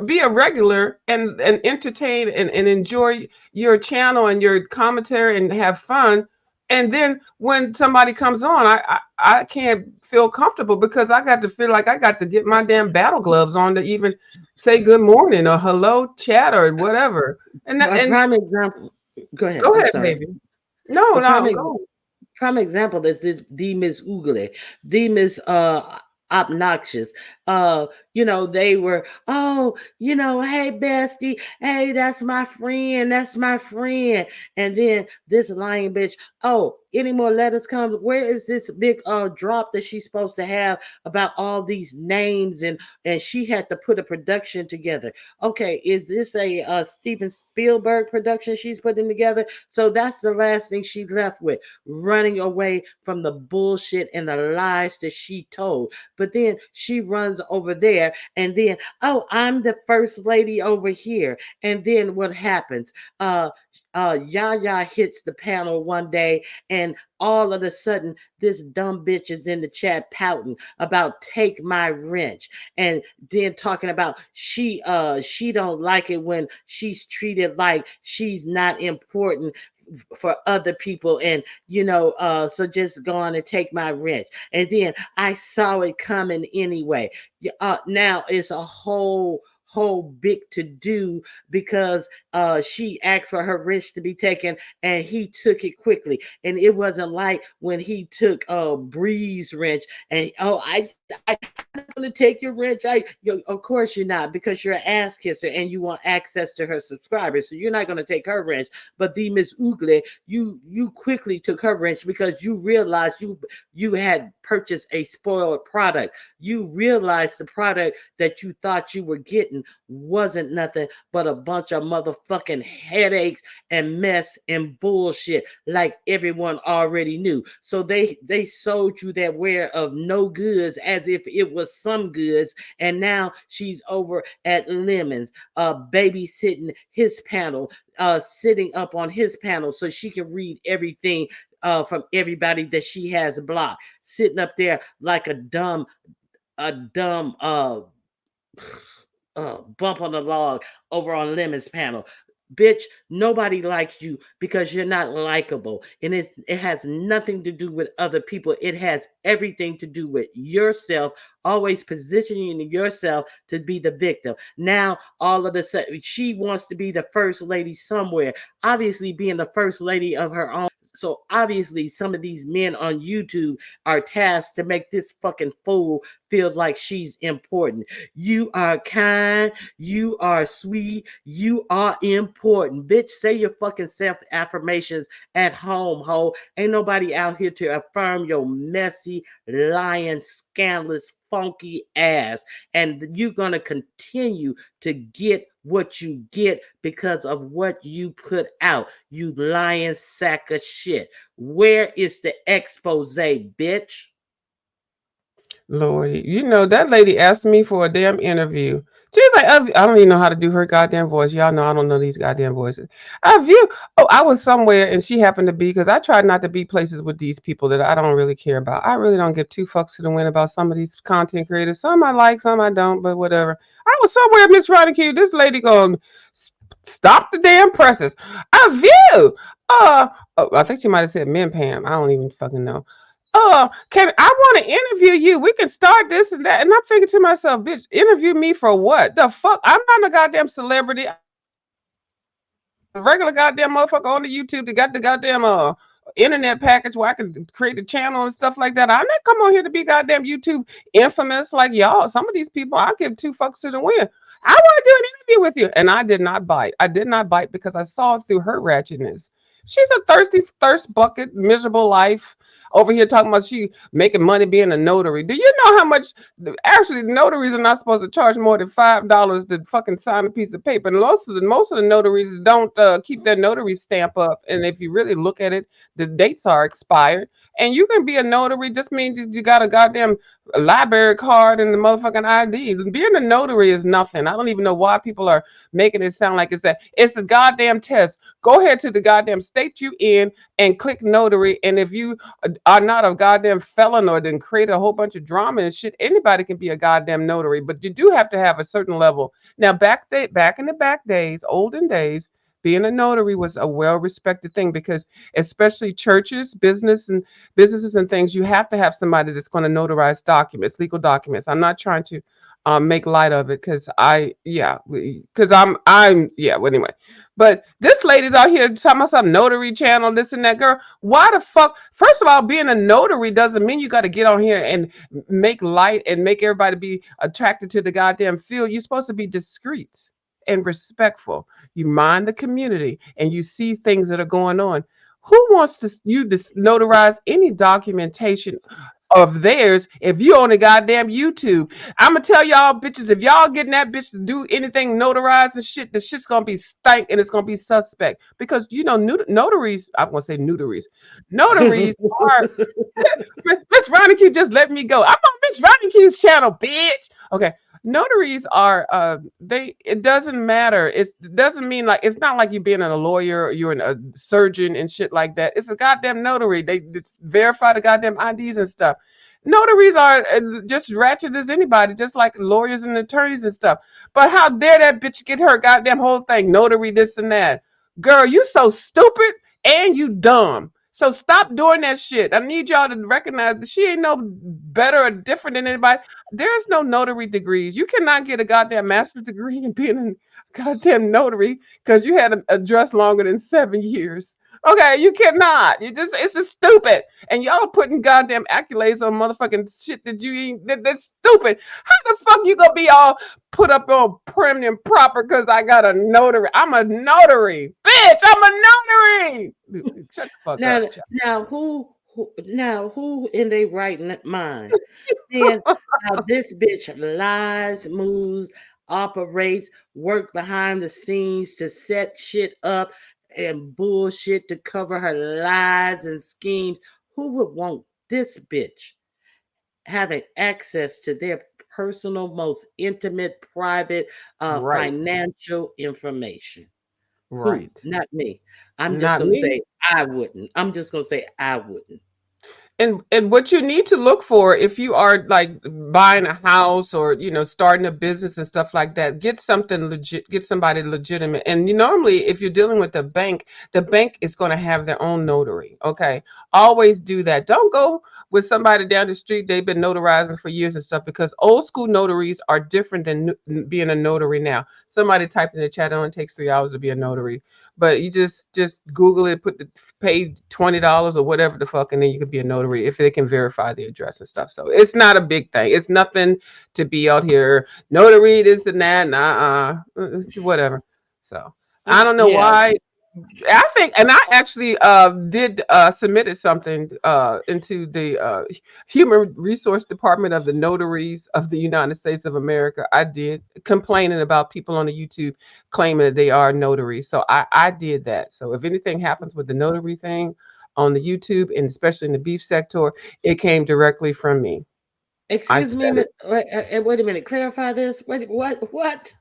be a regular and entertain and enjoy your channel and your commentary and have fun. And then when somebody comes on, I can't feel comfortable because I got to feel like I got to get my damn battle gloves on to even say good morning or hello, chat or whatever. A And prime example. Go ahead. go I'm ahead, sorry. baby. No, A no, go. prime example is this the Miss Oogly, the Miss obnoxious. They were, oh, hey bestie, hey, that's my friend, that's my friend. And then this lying bitch, oh, any more letters come? Where is this big drop that she's supposed to have about all these names, and she had to put a production together? Okay, is this a Steven Spielberg production she's putting together? So that's the last thing she left with, running away from the bullshit and the lies that she told. But then she runs over there, and then, oh, I'm the first lady over here. And then what happens? Yaya hits the panel one day, and all of a sudden, this dumb bitch is in the chat pouting about take my wrench, and then talking about she don't like it when she's treated like she's not important for other people, and so just go on and take my wrench. And then I saw it coming anyway. Now it's a whole big to do because she asked for her wrench to be taken, and he took it quickly. And it wasn't like when he took Bree's wrench, and oh, I'm not gonna take your wrench. Of course you're not, because you're an ass kisser and you want access to her subscribers, so you're not gonna take her wrench. But the Miss Oogly, you quickly took her wrench because you realized you had purchased a spoiled product. You realized the product that you thought you were getting wasn't nothing but a bunch of motherfucking headaches and mess and bullshit, like everyone already knew. So they sold you that ware of no goods as if it was some goods. And now she's over at Lemons, babysitting his panel, sitting up on his panel so she can read everything from everybody that she has blocked, sitting up there like a dumb bump on the log over on Lemon's panel. Bitch, nobody likes you because you're not likable. And it has nothing to do with other people. It has everything to do with yourself, always positioning yourself to be the victim. Now, all of a sudden, she wants to be the first lady somewhere, obviously being the first lady of her own. So obviously, some of these men on YouTube are tasked to make this fucking fool feel like she's important. You are kind. You are sweet. You are important. Bitch, say your fucking self affirmations at home, ho. Ain't nobody out here to affirm your messy, lying, scandalous, funky ass. And you're going to continue to get what you get because of what you put out. You lying sack of shit. Where is the expose, bitch? Lord, that lady asked me for a damn interview. She's like, I don't even know how to do her goddamn voice. Y'all know I don't know these goddamn voices. A view. Oh, I was somewhere and she happened to be, because I try not to be places with these people that I don't really care about. I really don't give two fucks to the wind about some of these content creators. Some I like, some I don't, but whatever. I was somewhere, Miss Roddick. This lady going, stop the damn presses. A view. Oh, I think she might have said men Pam. I don't even fucking know. can I want to interview you? We can start this and that. And I'm thinking to myself, bitch, interview me for what? The fuck? I'm not a goddamn celebrity. I'm a regular goddamn motherfucker on the YouTube that got the goddamn internet package where I can create a channel and stuff like that. I'm not come on here to be goddamn YouTube infamous like y'all. Some of these people I give two fucks to the wind. I want to do an interview with you. And I did not bite. I did not bite because I saw through her ratchetness. She's a thirsty thirst bucket, miserable life. Over here talking about she making money being a notary. Do you know how much actually notaries are not supposed to charge more than $5 to fucking sign a piece of paper? And most of the notaries don't keep their notary stamp up. And if you really look at it, the dates are expired. And you can be a notary just means you got a goddamn library card and the motherfucking ID. Being a notary is nothing. I don't even know why people are making it sound like it's that. It's a goddamn test. Go ahead to the goddamn state you in and click notary. And if you are not a goddamn felon or then create a whole bunch of drama and shit, anybody can be a goddamn notary. But you do have to have a certain level. Now, back in the back days, olden days, being a notary was a well-respected thing because especially churches, businesses and things, you have to have somebody that's going to notarize documents, legal documents. I'm not trying to make light of it because well, anyway. But this lady's out here talking about some notary channel, this and that. Girl, why the fuck? First of all, being a notary doesn't mean you got to get on here and make light and make everybody be attracted to the goddamn field. You're supposed to be discreet and respectful. You mind the community and you see things that are going on. Who wants to notarize any documentation of theirs if you on a goddamn YouTube? I'ma tell y'all bitches, if y'all getting that bitch to do anything notarized and shit, the shit's gonna be stank and it's gonna be suspect. Because you know, notaries, I'm gonna say notaries. Notaries are Miss Ronnie just let me go. I'm on Miss Ronnie channel, bitch. Okay. Notaries are they it doesn't matter. It doesn't mean like it's not like you being a lawyer or you're a surgeon and shit like that. It's a goddamn notary. They verify the goddamn IDs and stuff. Notaries are just ratchet as anybody, just like lawyers and attorneys and stuff. But how dare that bitch get her goddamn whole thing notary this and that? Girl, you so stupid and you dumb. So stop doing that shit. I need y'all to recognize that she ain't no better or different than anybody. There's no notary degrees. You cannot get a goddamn master's degree in being a goddamn notary because you had a dress longer than 7 years. Okay, you cannot. It's just stupid. And y'all putting goddamn accolades on motherfucking shit that you ain't that's stupid. How the fuck you gonna be all put up on prim and proper because I got a notary? I'm a notary. Bitch, I'm a notary. Shut the fuck Now, up, child. who in their right mind seeing how this bitch lies, moves, operates, work behind the scenes to set shit up and bullshit to cover her lies and schemes? Who would want this bitch having access to their personal, most intimate, private, Right, financial information? Who? right. Not me. I'm just Not gonna me. say I wouldn't. I'm just gonna say I wouldn't. And what you need to look for if you are like buying a house or starting a business and stuff like that, get something legit, get somebody legitimate. And normally if you're dealing with the bank is going to have their own notary. Okay, always do that. Don't go with somebody down the street, they've been notarizing for years and stuff, because old school notaries are different than being a notary now. Somebody typed in the chat, it only takes 3 hours to be a notary. But you just Google it, pay $20 or whatever the fuck, and then you can be a notary if they can verify the address and stuff. So it's not a big thing. It's nothing to be out here notary this and that. Nah, whatever. So I don't know Yeah, why. I think, and I actually did submitted something into the Human Resource Department of the Notaries of the United States of America. I did, complaining about people on the YouTube claiming that they are notaries. So I did that. So if anything happens with the notary thing on the YouTube, and especially in the beef sector, it came directly from me. I excuse me. said it. Wait a minute. Clarify this. What? What?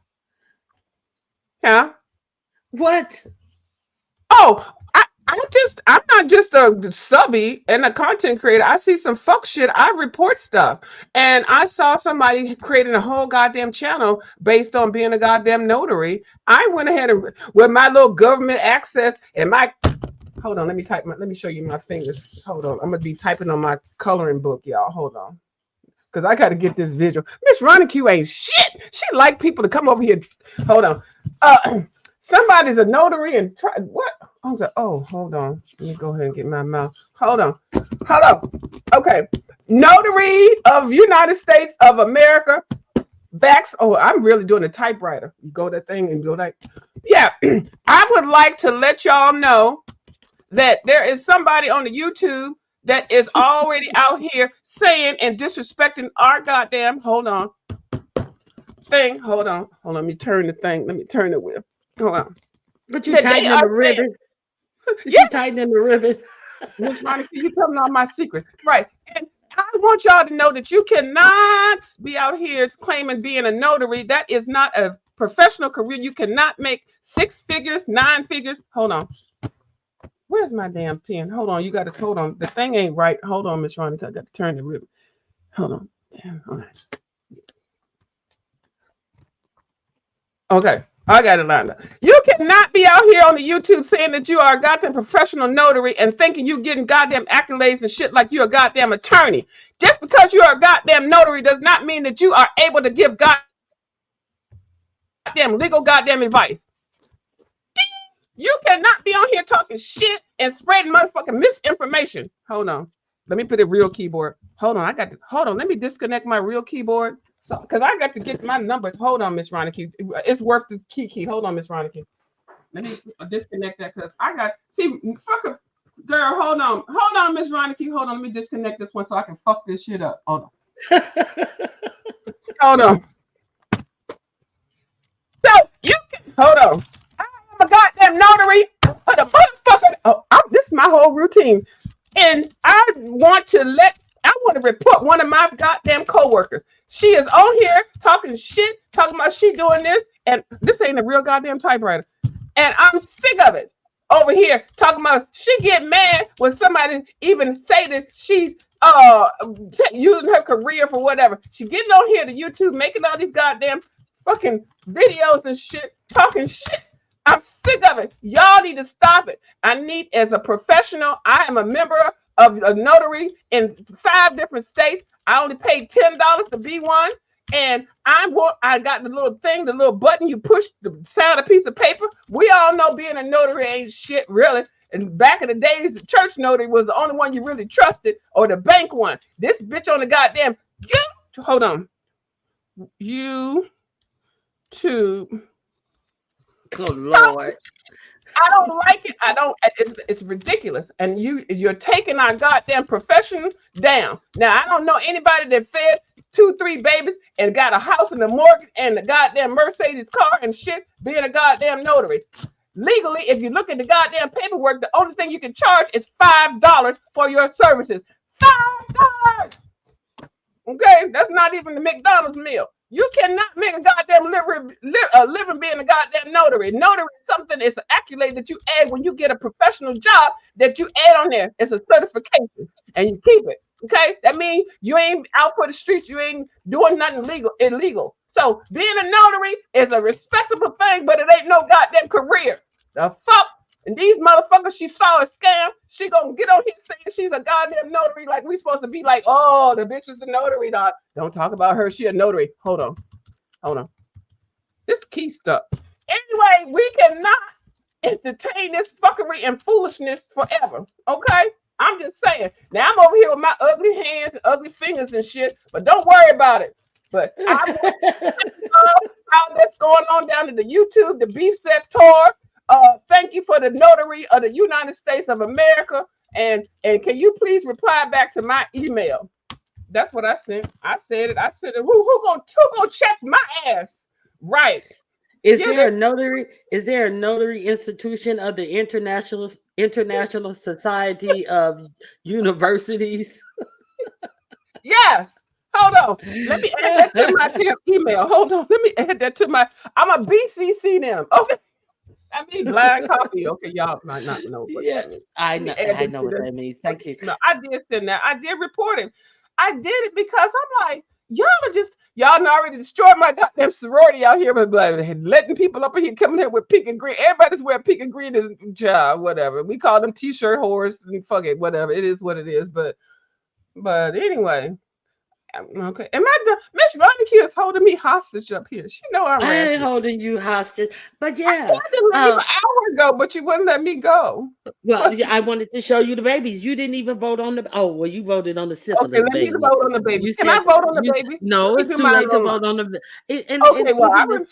Yeah. What? Oh, I'm not just a subby and a content creator. I see some fuck shit. I report stuff. And I saw somebody creating a whole goddamn channel based on being a goddamn notary. I went ahead and with my little government access and my Hold on, let me type let me show you my fingers. Hold on. I'm gonna be typing on my coloring book, y'all. Hold on. Cause I gotta get this visual. Miss Q ain't shit. She like people to come over here. Hold on. Somebody's a notary and try what? I was like, oh, hold on. Let me go ahead and get my mouth. Hold on. Hold on. Okay. Notary of United States of America. Backs. Oh, I'm really doing a typewriter. You go that thing and go like, yeah. I would like to let y'all know that there is somebody on the YouTube that is already out here saying and disrespecting our goddamn hold on thing. Hold on. Let me turn the thing. Let me turn the wheel. Hold on. But you That they tightening are the saying, ribbon. Did yeah, you tightening the ribbon? Miss Ronnie, you telling all my secrets. Right. And I want y'all to know that you cannot be out here claiming being a notary. That is not a professional career. You cannot make 6 figures, 9 figures. Hold on. Where's my damn pen? Hold on. You got to hold on. The thing ain't right. Hold on, Miss Ronnie. I got to turn the ribbon. Hold on. All right. Okay. I got it lined up. You cannot be out here on the YouTube saying that you are a goddamn professional notary and thinking you getting goddamn accolades and shit like you're a goddamn attorney. Just because you're a goddamn notary does not mean that you are able to give goddamn legal goddamn advice. You cannot be on here talking shit and spreading motherfucking misinformation. Hold on. Let me put a real keyboard. Hold on. Hold on. Let me disconnect my real keyboard. So, because I got to get my numbers. Hold on, Miss Ronicky. It's worth the key. Hold on, Miss Ronicky. Let me disconnect that because I got, see, fuck a girl. Hold on, Miss Ronicky. Hold on. Let me disconnect this one so I can fuck this shit up. Hold on. Hold on. So, you can, hold on. I'm a goddamn notary, but a motherfucker. Oh, this is my whole routine. And I want to report one of my goddamn coworkers. She is on here talking shit, talking about she doing this, and this ain't a real goddamn typewriter. And I'm sick of it. Over here talking about she get mad when somebody even say that she's using her career for whatever. She getting on here to YouTube making all these goddamn fucking videos and shit, talking shit. I'm sick of it. Y'all need to stop it. I need, as a professional, I am a member of a notary in 5 different states. I only paid $10 to be one. And I got the little thing, the little button you push to sign a piece of paper. We all know being a notary ain't shit, really. And back in the days, the church notary was the only one you really trusted, or the bank one. This bitch on the goddamn, hold on. YouTube. Oh Lord. I don't like it. I don't. It's ridiculous. And you're taking our goddamn profession down. Now I don't know anybody that fed 2, 3 babies and got a house and a mortgage and a goddamn Mercedes car and shit being a goddamn notary. Legally, if you look at the goddamn paperwork, the only thing you can charge is $5 for your services. $5. Okay, that's not even the McDonald's meal. You cannot make a goddamn living being a goddamn notary. Notary is something, it's an accolade that you add when you get a professional job that you add on there. It's a certification and you keep it. Okay, that means you ain't out for the streets, you ain't doing nothing illegal. So being a notary is a respectable thing, but it ain't no goddamn career. The fuck? And these motherfuckers, she saw a scam. She gonna get on here saying she's a goddamn notary. Like we supposed to be like, oh, the bitch is the notary, dog. Don't talk about her. She a notary. Hold on. This key stuff. Anyway, we cannot entertain this fuckery and foolishness forever. Okay? I'm just saying. Now I'm over here with my ugly hands and ugly fingers and shit, but don't worry about it. But I want how that's going on down in the YouTube, the beef sector. Thank you for the notary of the United States of America. And can you please reply back to my email? That's what I sent. I said it. Who gonna check my ass? Right. Is there a notary? Is there a notary institution of the International Society of Universities? Yes. Hold on. Let me add that to my damn email. Hold on. Let me add that to my. I'm a BCC them. Okay. I mean blind copy. Okay, y'all might not know what that means. I know what that means. Thank you. No, I did send that. I did report it. I did it because I'm like, y'all are just y'all done already destroyed my goddamn sorority out here, but like, letting people up in here coming here with pink and green. Everybody's wearing pink and green is job, whatever. We call them t-shirt whores and fuck it, whatever. It is what it is. But anyway, okay. Am I done? Miss Ronnie is holding me hostage up here. She know I'm I ain't ratchet. holding you hostage, but I yeah. tried to leave Uh, an hour ago, but you wouldn't let me go. well, yeah, I wanted to show you the babies. You didn't even vote on the. Oh, well, you voted on the Okay, syphilis let me baby. vote on the babies. You Can I said vote on the you babies? no. Let me It's do too mine late to online. vote on the. And Okay, well, I would.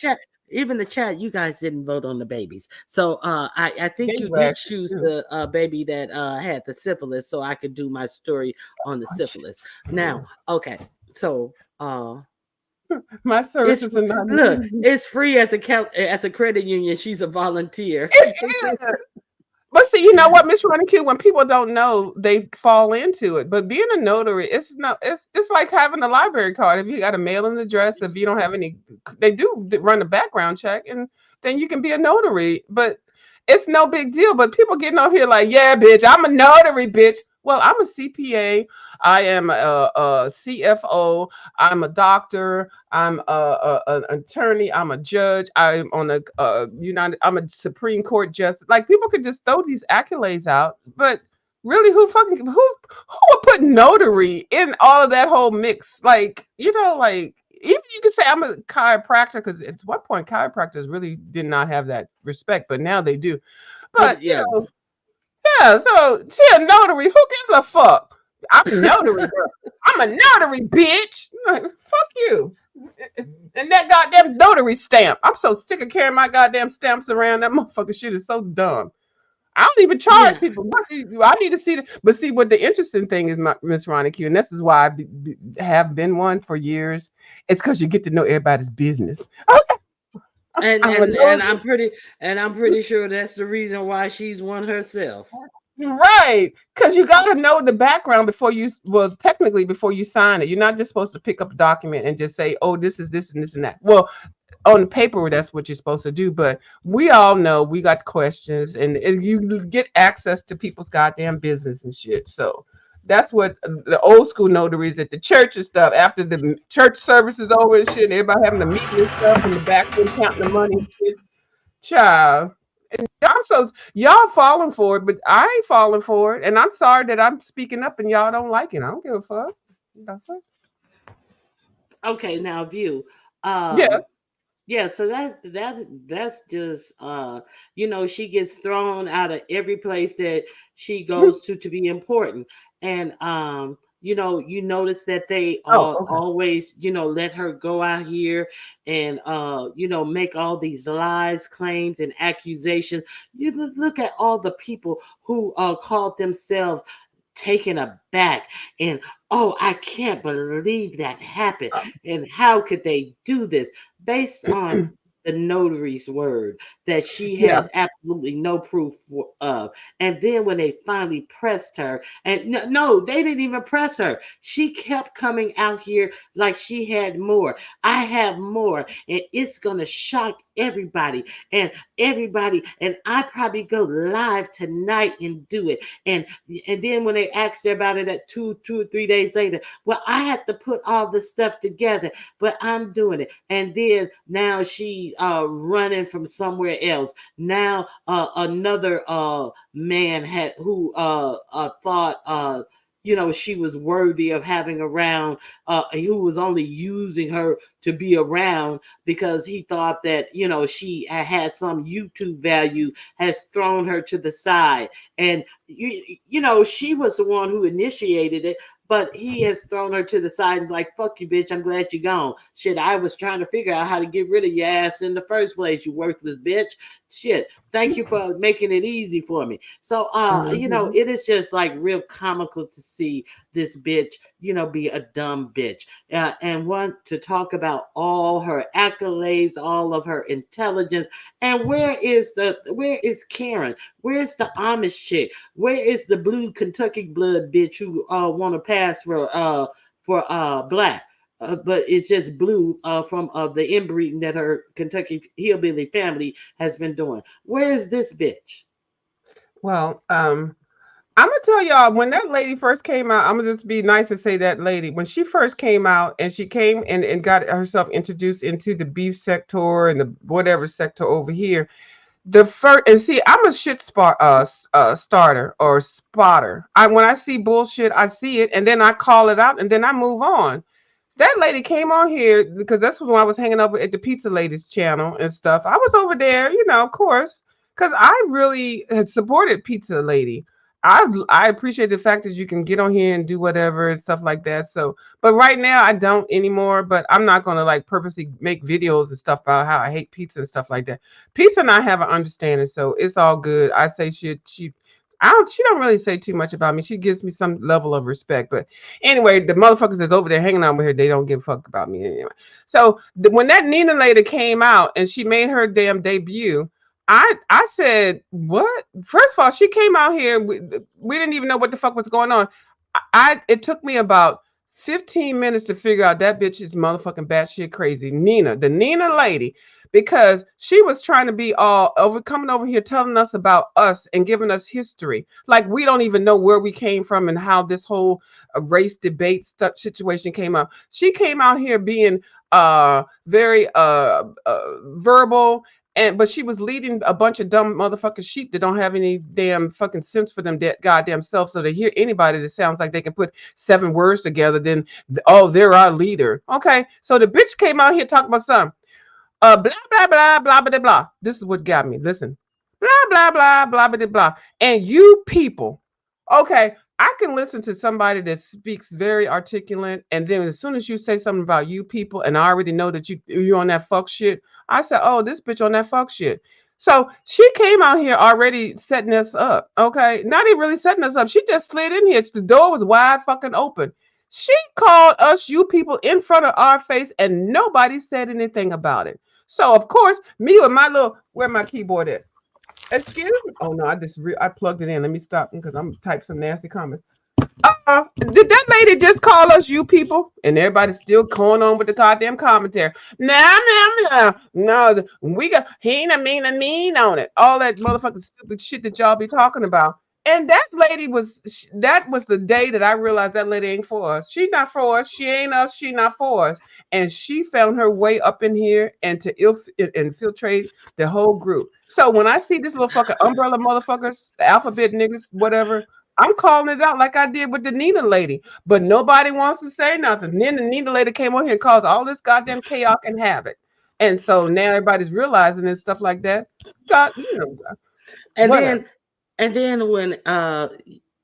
even the chat, you guys didn't vote on the babies. So I think They you did ratchet choose too. the baby that had the syphilis, so I could do my story on the syphilis. Now, okay, so My it's services are not look, needed. it's free at the at the credit union. She's a volunteer. It is. But see, you know what, Miss Running Q, when people don't know, they fall into it. But being a notary, it's not it's like having a library card. If you got a mailing address, if you don't have any, they do run a background check, and then you can be a notary. But it's no big deal. But people getting out here like, yeah, bitch, I'm a notary, bitch. Well, I'm a CPA. I am a CFO. I'm a doctor. I'm an attorney. I'm a judge. I'm on a United. I'm a Supreme Court justice. Like people could just throw these accolades out, but really, who would put notary in all of that whole mix? Like like even you could say I'm a chiropractor because at one point chiropractors really did not have that respect, but now they do. But But yeah, yeah. So she a notary. Who gives a fuck? I'm a notary girl. I'm a notary bitch. Like, fuck you. And that goddamn notary stamp. I'm so sick of carrying my goddamn stamps around. That motherfucker shit is so dumb. I don't even charge yeah. people. I need to see the, but see what the interesting thing is, Miss Ronnie Q, and this is why have been one for years. It's because you get to know everybody's business. Okay, And I'm a and and nosy. I'm pretty sure that's the reason why she's one herself. Right, because you got to know the background before you, well, technically before you sign it. You're not just supposed to pick up a document and just say, "Oh, this is this and this and that." Well, on the paper, that's what you're supposed to do. But we all know we got questions, and you get access to people's goddamn business and shit. So that's what the old school notaries at the church and stuff. After the church service is over and shit, and everybody having a meeting and stuff in the back room counting the money and shit. Child. I'm so y'all falling for it, but I ain't falling for it. And I'm sorry that I'm speaking up and y'all don't like it. I don't give a fuck. The fuck? Okay, now view. Yeah. Um, yeah, so that's just she gets thrown out of every place that she goes to be important. And you notice that they Oh, all okay. always, let her go out here and make all these lies, claims, and accusations. You look at all the people who called themselves taken aback and, oh, I can't believe that happened, and how could they do this, based on the notary's word that she Yeah. had absolutely no proof of. And then when they finally pressed her, and no, they didn't even press her. She kept coming out here like she had more. I have more, and it's gonna shock everybody and I probably go live tonight and do it. And then when they asked her about it at 2 or 3 days later, well, I had to put all the stuff together, but I'm doing it. And then now she running from somewhere else. Now another man had who thought she was worthy of having around, who was only using her to be around because he thought that she had some YouTube value, has thrown her to the side. And she was the one who initiated it, but he has thrown her to the side and like, fuck you, bitch, I'm glad you're gone. Shit, I was trying to figure out how to get rid of your ass in the first place, you worthless bitch. Shit, thank you for making it easy for me. So Mhm. it is just like real comical to see this bitch, be a dumb bitch, and want to talk about all her accolades, all of her intelligence. And where is Karen? Where's the Amish chick? Where is the blue Kentucky blood bitch who want to pass for black? But it's just blue from the inbreeding that her Kentucky hillbilly family has been doing. Where is this bitch? Well, I'm gonna tell y'all when that lady first came out. I'm gonna just be nice and say that lady when she first came out and she came and got herself introduced into the beef sector and the whatever sector over here. The first and see, I'm a starter or spotter. I when I see bullshit, I see it and then I call it out and then I move on. That lady came on here because that's when I was hanging over at the Pizza Ladies channel and stuff. I was over there, of course, because I really had supported Pizza Lady. I appreciate the fact that you can get on here and do whatever and stuff like that. So, but right now I don't anymore. But I'm not gonna like purposely make videos and stuff about how I hate pizza and stuff like that. Pizza and I have an understanding, so it's all good. I say she I don't she don't really say too much about me. She gives me some level of respect, but anyway, the motherfuckers that's over there hanging out with her, they don't give a fuck about me anyway. So when that Nina lady came out and she made her damn debut, I said, what? First of all, she came out here. We didn't even know what the fuck was going on. It took me about 15 minutes to figure out that bitch is motherfucking batshit crazy. Nina, the Nina lady, because she was trying to be all over coming over here telling us about us and giving us history. Like we don't even know where we came from and how this whole race debate situation came up. She came out here being very verbal and but she was leading a bunch of dumb motherfucking sheep that don't have any damn fucking sense for them goddamn self. So to hear anybody that sounds like they can put 7 words together, then oh, they're our leader. Okay, so the bitch came out here talking about something. Blah blah blah blah blah blah. This is what got me. Listen, blah blah blah blah blah blah. And you people, okay, I can listen to somebody that speaks very articulate, and then as soon as you say something about you people, and I already know that you're on that fuck shit, I said, oh, this bitch on that fuck shit. So she came out here already setting us up. Okay, not even really setting us up. She just slid in here. The door was wide fucking open. She called us you people in front of our face, and nobody said anything about it. So of course, me with my little where my keyboard at? Excuse me. Oh no, I plugged it in. Let me stop because I'm type some nasty comments. Did that lady just call us you people? And everybody's still going on with the goddamn commentary. Nah, nah, nah. No, we got he ain't a mean on it. All that motherfucking stupid shit that y'all be talking about. And that lady that was the day that I realized that lady ain't for us. She's not for us. She ain't us. She not for us. And she found her way up in here and to infiltrate the whole group. So when I see this little fucking umbrella motherfuckers, alphabet niggas, whatever, I'm calling it out like I did with the Nina lady, but nobody wants to say nothing. Then the Nina lady came on here and caused all this goddamn chaos and havoc. And so now everybody's realizing and stuff like that. God, And whatever. then and then when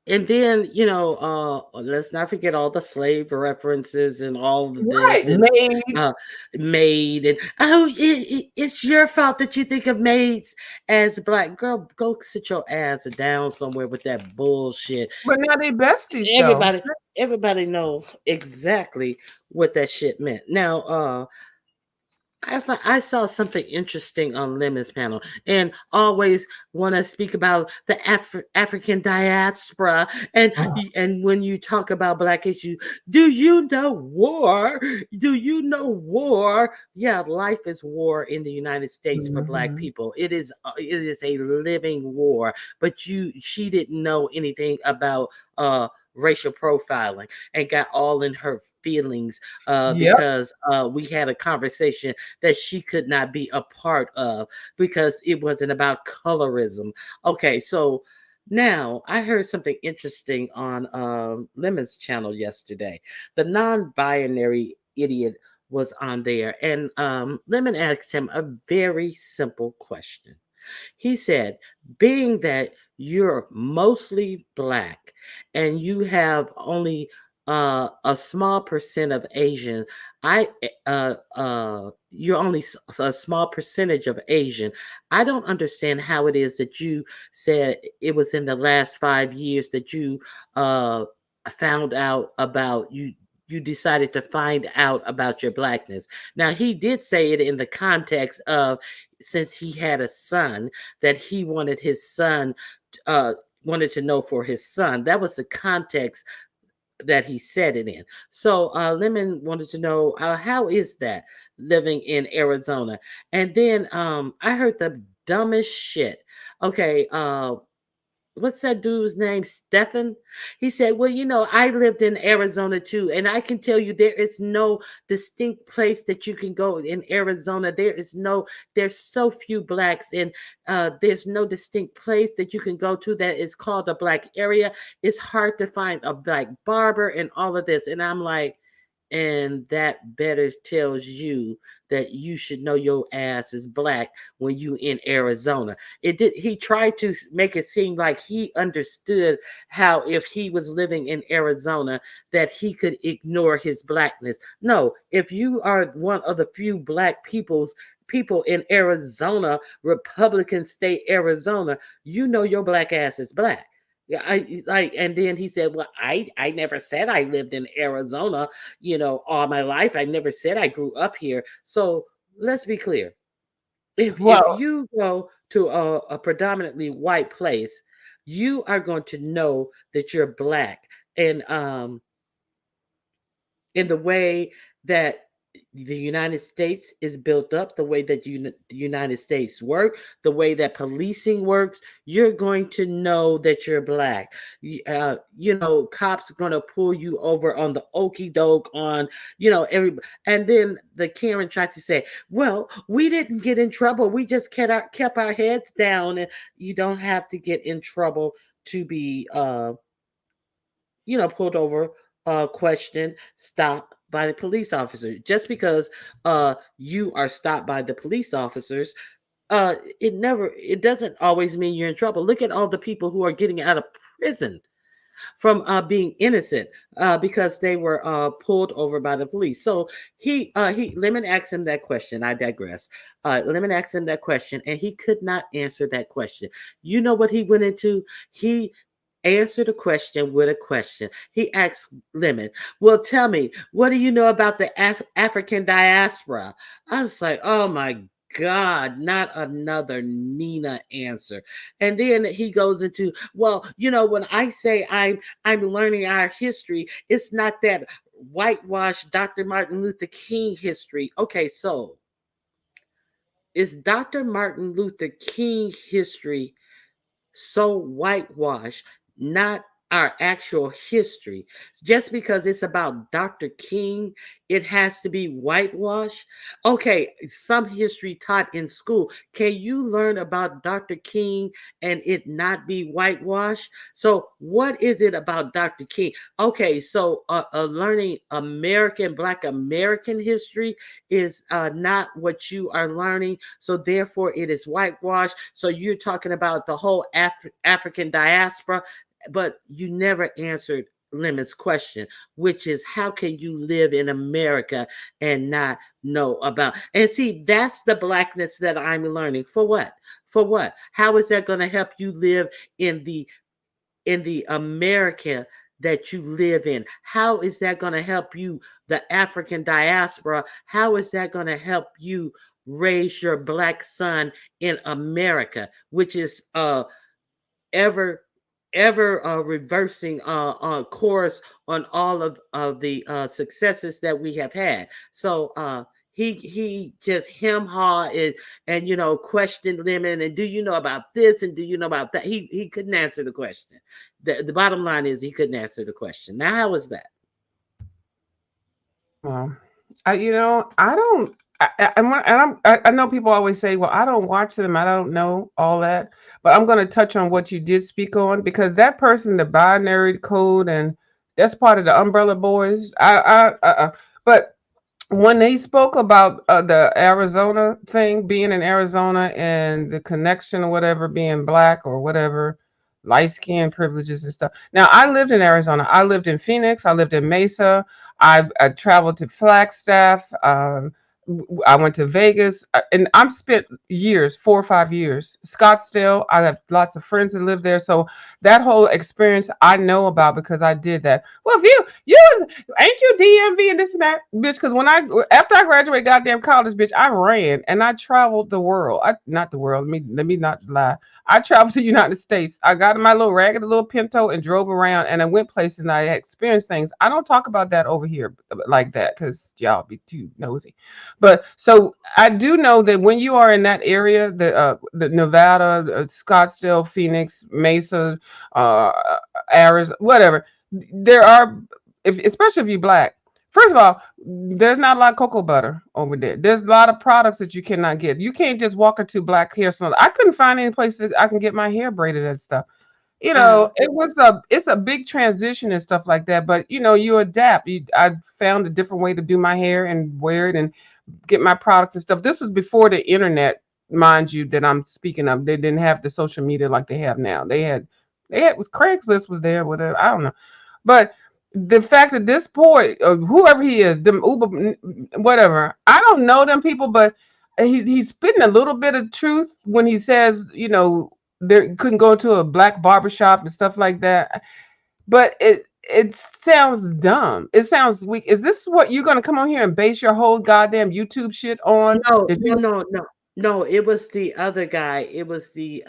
and then let's not forget all the slave references and all of Right, this, and made. uh maid, and it's your fault that you think of maids as black. Girl, go sit your ass down somewhere with that bullshit. But now they besties though. Everybody know exactly what that shit meant. Now I saw something interesting on Lemon's panel, and always want to speak about the African diaspora. And Oh, when you talk about Black issue, do you know war? Do you know war? Yeah, life is war in the United States for Black mhm. people. It is a living war. But she didn't know anything about racial profiling and got all in her feelings Yep. because we had a conversation that she could not be a part of because it wasn't about colorism. Okay, so now I heard something interesting on Lemon's channel yesterday. The non-binary idiot was on there, and Lemon asked him a very simple question. He said, being that you're mostly black and you have only a small percent of Asian, you're only a small percentage of Asian. I don't understand how it is that you said it was in the last 5 years that you uh found out about you decided to find out about your blackness. Now he did say it in the context of since he had a son that he wanted his son uh wanted to know for his son. That was the context that he said it in. So Lemon wanted to know how is that living in Arizona? And then I heard the dumbest shit. Okay, what's that dude's name? Stefan. He said, "Well, I lived in Arizona too, and I can tell you there is no distinct place that you can go in Arizona. There's so few blacks, and there's no distinct place that you can go to that is called a black area. It's hard to find a black barber and all of this." And I'm like, and that better tells you that you should know your ass is black when you in Arizona. He tried to make it seem like he understood how if he was living in Arizona that he could ignore his blackness. No, if you are one of the few black people in Arizona, Republican state Arizona, you know your black ass is black. Yeah, I like, and then he said, "Well, I never said I lived in Arizona, all my life. I never said I grew up here." So let's be clear. If Well, you go to a predominantly white place, you are going to know that you're black, and in the way that the United States is built up, the way that the United States work, the way that policing works, you're going to know that you're black. Cops going to pull you over on the okey doke on, every, and then the Karen tried to say, "Well, we didn't get in trouble. We just kept our heads down." And you don't have to get in trouble to be pulled over, questioned, stopped by the police officer. Just because you are stopped by the police officers, it doesn't always mean you're in trouble. Look at all the people who are getting out of prison from being innocent because they were pulled over by the police. So Lemon asked him that question. I digress. Lemon asked him that question, and he could not answer that question. You know what he went into? He answered a question with a question. He asked Lemon, "Well, tell me, what do you know about the African diaspora?" I was like, "Oh my God, not another Nina answer." And then he goes into, "Well, when I say I'm learning our history, it's not that whitewashed Dr. Martin Luther King history." Okay, so is Dr. Martin Luther King history so whitewashed, not our actual history? Just because it's about Dr. King, it has to be whitewashed. Okay, some history taught in school. Can you learn about Dr. King and it not be whitewashed? So, what is it about Dr. King? Okay, so learning Black American history is not what you are learning. So, therefore, it is whitewashed. So, you're talking about the whole African diaspora, but you never answered Lemon's question, which is how can you live in America and not know about? And see, that's the blackness that I'm learning. For what? For what? How is that going to help you live in the America that you live in? How is that going to help you, the African diaspora? How is that going to help you raise your black son in America, which is ever reversing course on all of the successes that we have had. So he just him haw and questioned Lemon, and do you know about this and do you know about that? He couldn't answer the question. The bottom line is he couldn't answer the question. Now how was that? well, I don't. I know people always say, "Well, I don't watch them. I don't know all that." But I'm going to touch on what you did speak on because that person, the binary code, and that's part of the Umbrella Boys. But when he spoke about the Arizona thing, being in Arizona and the connection or whatever, being black or whatever, light skin privileges and stuff. Now, I lived in Arizona. I lived in Phoenix. I lived in Mesa. I traveled to Flagstaff. I went to Vegas, and I've spent years, 4 or 5 years. Scottsdale. I have lots of friends that live there, so that whole experience I know about because I did that. Well, if you ain't you DMV and this and that, bitch. Because when after I graduated goddamn college, bitch, I ran and I traveled the world. Not the world. Let me not lie. I traveled to the United States. I got in my little ragged little Pinto and drove around, and I went places and I experienced things. I don't talk about that over here like that because y'all be too nosy. But so I do know that when you are in that area, the Nevada, Scottsdale, Phoenix, Mesa, uh, Arizona, whatever, there are, if especially if you're black. First of all, there's not a lot of cocoa butter over there. There's a lot of products that you cannot get. You can't just walk into black hair salon. I couldn't find any place that I can get my hair braided and stuff. Uh-huh. It's a big transition and stuff like that, but you adapt. I found a different way to do my hair and wear it and get my products and stuff. This was before the internet, mind you, that I'm speaking of. They didn't have the social media like they have now. They had was Craigslist was there, whatever. I don't know. But the fact that this boy, whoever he is, them Uber, whatever, I don't know them people, but he's spitting a little bit of truth when he says, there couldn't go to a black barbershop and stuff like that. But it sounds dumb. It sounds weak. Is this what you're gonna come on here and base your whole goddamn YouTube shit on? No, That no, you no, no. No, it was the other guy. It was the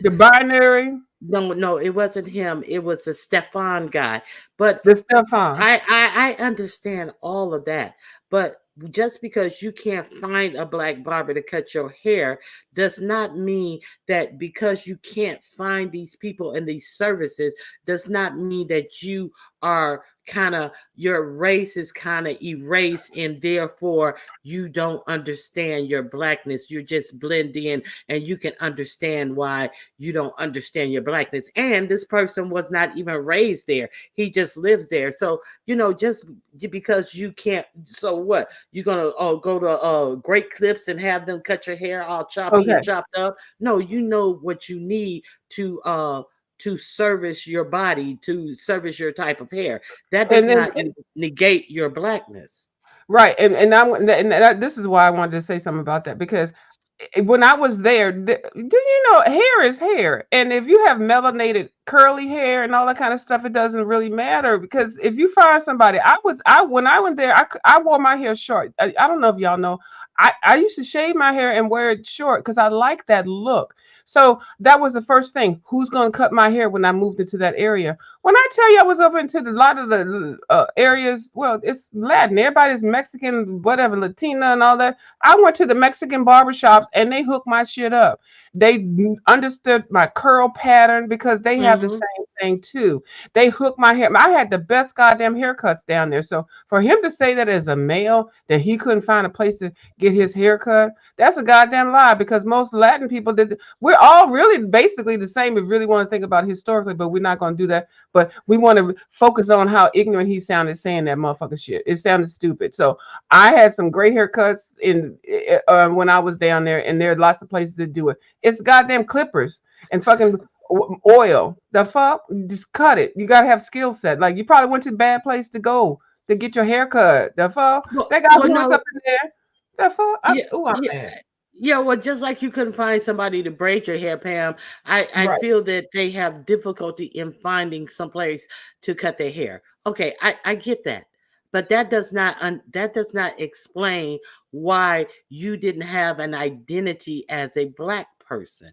the binary, no, no, it wasn't him. It was the Stefan guy. But the stuff on. I understand all of that. But just because you can't find a black barber to cut your hair does not mean that because you can't find these people and these services does not mean that you are kind of your race is kind of erased and therefore you don't understand your blackness. You're just blend in and you can understand why you don't understand your blackness. And this person was not even raised there. He just lives there. So, just because you can't, so what? You're gonna go to Great Clips and have them cut your hair all choppy and Okay. chopped up? No, you know what you need to service your body, to service your type of hair. That does And then not negate your blackness. right, this is why I wanted to say something about that because when I was there, do you know hair is hair, and if you have melanated curly hair and all that kind of stuff, it doesn't really matter because if you find somebody, I when I went there, I wore my hair short. I don't know if y'all know, I used to shave my hair and wear it short because I like that look. So that was the first thing. Who's gonna cut my hair when I moved into that area? When I tell you I was up into a lot of the areas, well, it's Latin. Everybody's Mexican, whatever, Latina and all that. I went to the Mexican barbershops and they hooked my shit up. They understood my curl pattern because they have the Hmm. same thing too. They hooked my hair. I had the best goddamn haircuts down there. So for him to say that as a male that he couldn't find a place to get his hair cut, that's a goddamn lie because most Latin people did. We're all really basically the same if you really want to think about it historically, but we're not going to do that. But we want to focus on how ignorant he sounded saying that motherfucker shit. It sounded stupid. So I had some great haircuts when I was down there, and there are lots of places to do it. It's goddamn clippers and fucking oil. The fuck, just cut it. You gotta have skill set. Like you probably went to a bad place to go to get your hair cut. The fuck, Well, they got well, blunts no, up in there. The fuck, yeah, I'm yeah, mad. yeah. Well, just like you couldn't find somebody to braid your hair, Pam, I Right, feel that they have difficulty in finding some place to cut their hair. Okay, I get that, but that does not explain why you didn't have an identity as a black person.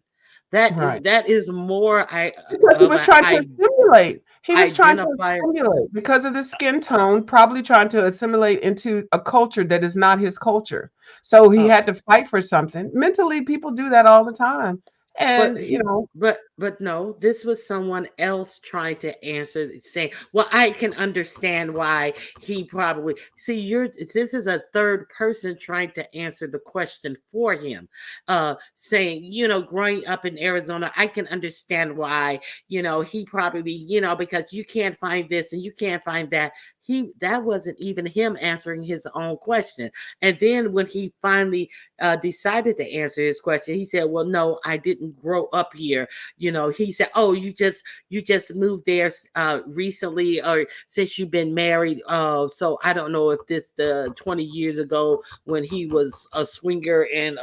right. That is more Because he of was an trying to assimilate. He was trying to identifier. assimilate because of the skin tone, probably trying to assimilate into a culture that is not his culture. So he Uh, had to fight for something. Mentally, people do that all the time. But And, he, but no, this was someone else trying to answer, saying, "Well, I can understand why he probably see you're. This is a third person trying to answer the question for him, saying, growing up in Arizona, I can understand why, he probably, because you can't find this and you can't find that. That wasn't even him answering his own question, and then when he finally decided to answer his question, he said, "Well, no, I didn't grow up here." He said, "Oh, you just moved there recently, or since you've been married." So I don't know if this the 20 years ago when he was a swinger and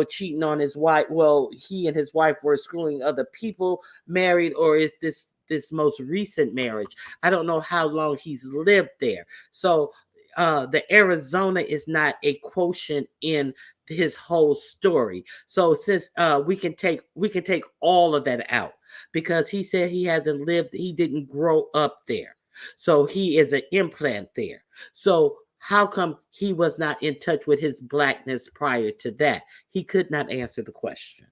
cheating on his wife. Well, he and his wife were screwing other people married, or is this most recent marriage? I don't know how long he's lived there. So the Arizona is not a quotient in his whole story. So since we can take all of that out because he said he didn't grow up there. So he is an implant there. So How come he was not in touch with his blackness prior to that? He could not answer the question.